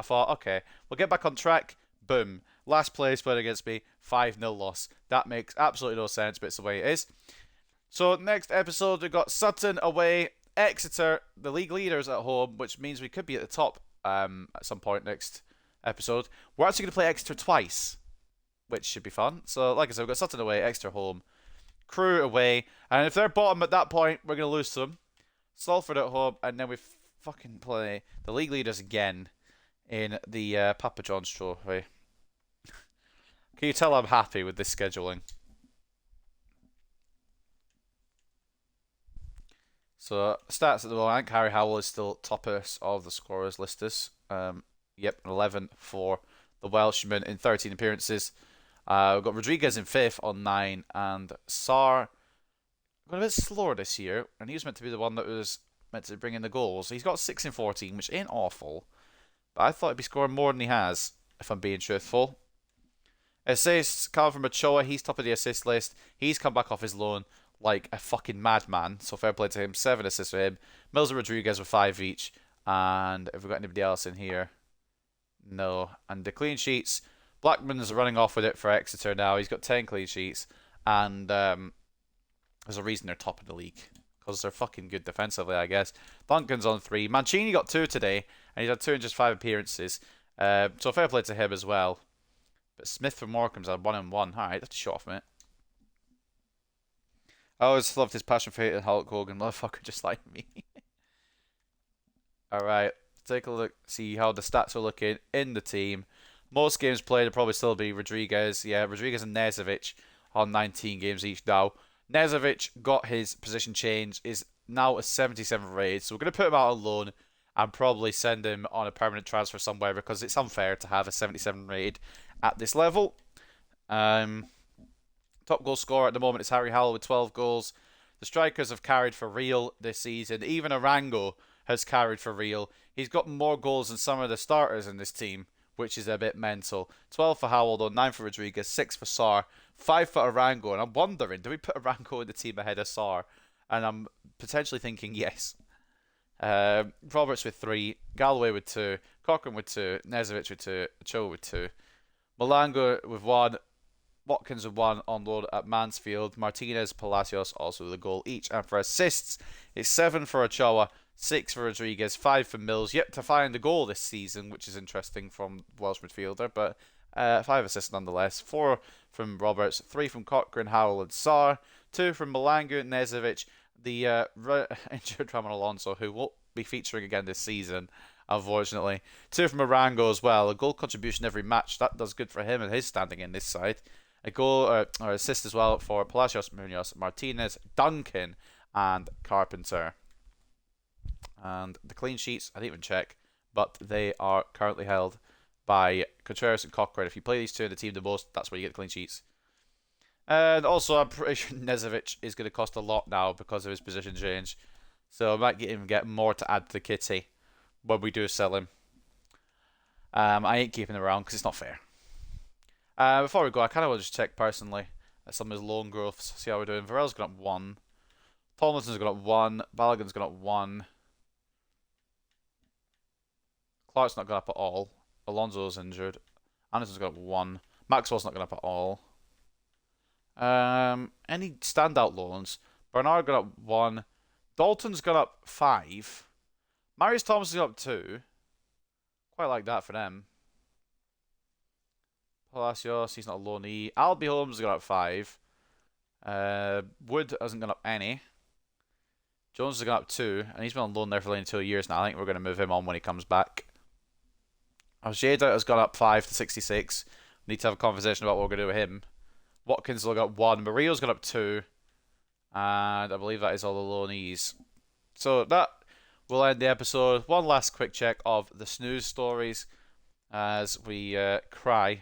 thought, okay, we'll get back on track. Boom. Last place win against me. 5-0 loss. That makes absolutely no sense, but it's the way it is. So, next episode, we've got Sutton away, Exeter, the league leaders at home, which means we could be at the top at some point next episode. We're actually going to play Exeter twice, which should be fun. So, like I said, we've got Sutton away, Exeter home, Crewe away, and if they're bottom at that point, we're going to lose to them. Salford at home, and then we fucking play the league leaders again in the Papa John's Trophy. Can you tell I'm happy with this scheduling? So, stats at the moment, Harry Howell is still toppers of the scorers listers. Yep, 11 for the Welshman in 13 appearances. We've got Rodriguez in 5th on 9, and Sarr got a bit slower this year, and he was meant to be the one that was meant to bring in the goals. He's got 6 in 14, which ain't awful, but I thought he'd be scoring more than he has, if I'm being truthful. Assists, Calvin from Ochoa, he's top of the assist list. He's come back off his loan like a fucking madman, so fair play to him. 7 assists for him. Mills and Rodriguez with 5 each. And have we got anybody else in here? No. And the clean sheets, Blackman's running off with it for Exeter now. He's got 10 clean sheets. And there's a reason they're top of the league. Because they're fucking good defensively, I guess. Duncan's on 3. Mancini got 2 today. And he's had 2 in just 5 appearances. So fair play to him as well. But Smith from Morecambe's had 1 and 1. Alright, that's a shot off, mate. I always loved his passion for hating Hulk Hogan. Motherfucker just like me. Alright, take a look, see how the stats are looking in the team. Most games played will probably still be Rodriguez. Yeah, Rodriguez and Nezovic on 19 games each now. Nezovic got his position change, is now a 77 rated. So we're going to put him out on loan and probably send him on a permanent transfer somewhere because it's unfair to have a 77 rated at this level. Top goal scorer at the moment is Harry Howell with 12 goals. The strikers have carried for real this season. Even Arango has carried for real. He's got more goals than some of the starters in this team, which is a bit mental. 12 for Howell, though, 9 for Rodriguez, 6 for Sarr, 5 for Arango. And I'm wondering, do we put Arango in the team ahead of Sarr? And I'm potentially thinking yes. Roberts with 3, Galloway with 2, Cochrane with 2, Nezovic with 2, Cho with 2, Malanga with 1, Watkins with 1 on loan at Mansfield, Martinez, Palacios also with a goal each. And for assists, it's 7 for Ochoa, 6 for Rodriguez, 5 for Mills. Yet to find a goal this season, which is interesting from Welsh midfielder, but 5 assists nonetheless. 4 from Roberts, 3 from Cochrane, Howell and Sarr, 2 from Malanga, Nezovic, the injured Ramon Alonso, who won't be featuring again this season, unfortunately. 2 from Arango as well. A goal contribution every match. That does good for him and his standing in this side. A goal or assist as well for Palacios, Munoz, Martinez, Duncan, and Carpenter. And the clean sheets, I didn't even check, but they are currently held by Contreras and Cochrane. If you play these two in the team the most, that's where you get the clean sheets. And also, I'm pretty sure Nezovic is going to cost a lot now because of his position change. So I might get more to add to the kitty when we do sell him. I ain't keeping him around because it's not fair. Before we go, I kind of want to just check personally at some of his loan growths, see how we're doing. Varela's gone up 1. Tomlinson's gone up 1. Balogun's gone up 1. Clark's not gone up at all. Alonso's injured. Anderson's gone up 1. Maxwell's not gone up at all. Any standout loans? Bernard gone up 1. Dalton's gone up 5. Marius Thomas has gone up 2. Quite like that for them. Palacios, he's not a loanee. Albie Holmes has gone up 5. Wood hasn't gone up any. Jones has gone up 2, and he's been on loan there for only 2 years now. I think we're going to move him on when he comes back. Ojeda has gone up 5 to 66. We need to have a conversation about what we're going to do with him. Watkins has got 1. Murillo's gone up 2. And I believe that is all the loanees. So that will end the episode. One last quick check of the snooze stories as we cry.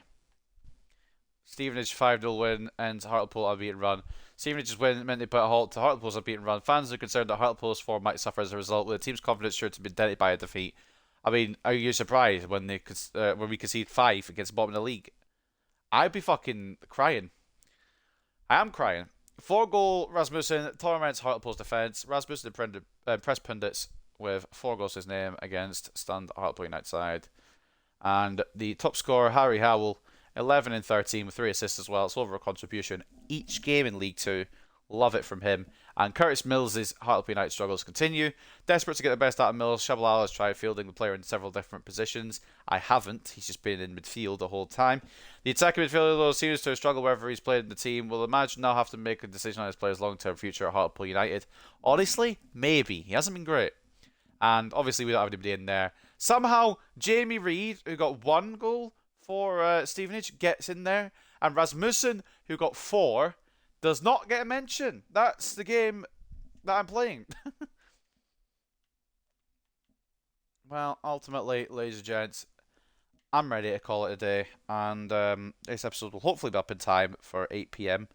Stevenage 5-0 win ends Hartlepool unbeaten run. Stevenage's win meant they put a halt to Hartlepool's unbeaten run. Fans are concerned that Hartlepool's form might suffer as a result, with the team's confidence sure to be dented by a defeat. I mean, are you surprised when we concede 5 against the bottom of the league? I'd be fucking crying. I am crying. 4-goal Rasmussen torments Hartlepool's defence. Rasmussen impressed pundits with 4 goals to his name against stunned Hartlepool United side. And the top scorer, Harry Howell, 11 and 13 with 3 assists as well. It's over a contribution each game in League 2. Love it from him. And Curtis Mills' Hartlepool United struggles continue. Desperate to get the best out of Mills, Tshabalala has tried fielding the player in several different positions. I haven't. He's just been in midfield the whole time. The attacking midfielder, though, seems to struggle wherever he's played in the team. Will imagine now have to make a decision on his player's long-term future at Hartlepool United. Honestly, maybe. He hasn't been great. And obviously we don't have anybody in there. Somehow, Jamie Reid, who got 1 goal for Stevenage, gets in there. And Rasmussen, who got 4, does not get a mention. That's the game that I'm playing. Well, ultimately, ladies and gents, I'm ready to call it a day. And this episode will hopefully be up in time for 8 PM.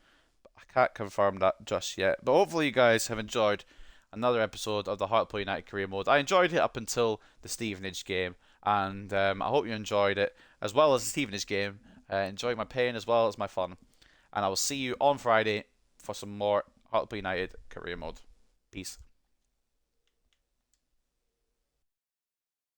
But I can't confirm that just yet. But hopefully you guys have enjoyed another episode of the Hartlepool United Career Mode. I enjoyed it up until the Stevenage game. And I hope you enjoyed it as well as the Stevenage game. Enjoying my pain as well as my fun. And I will see you on Friday for some more Hartlepool United Career Mode. Peace.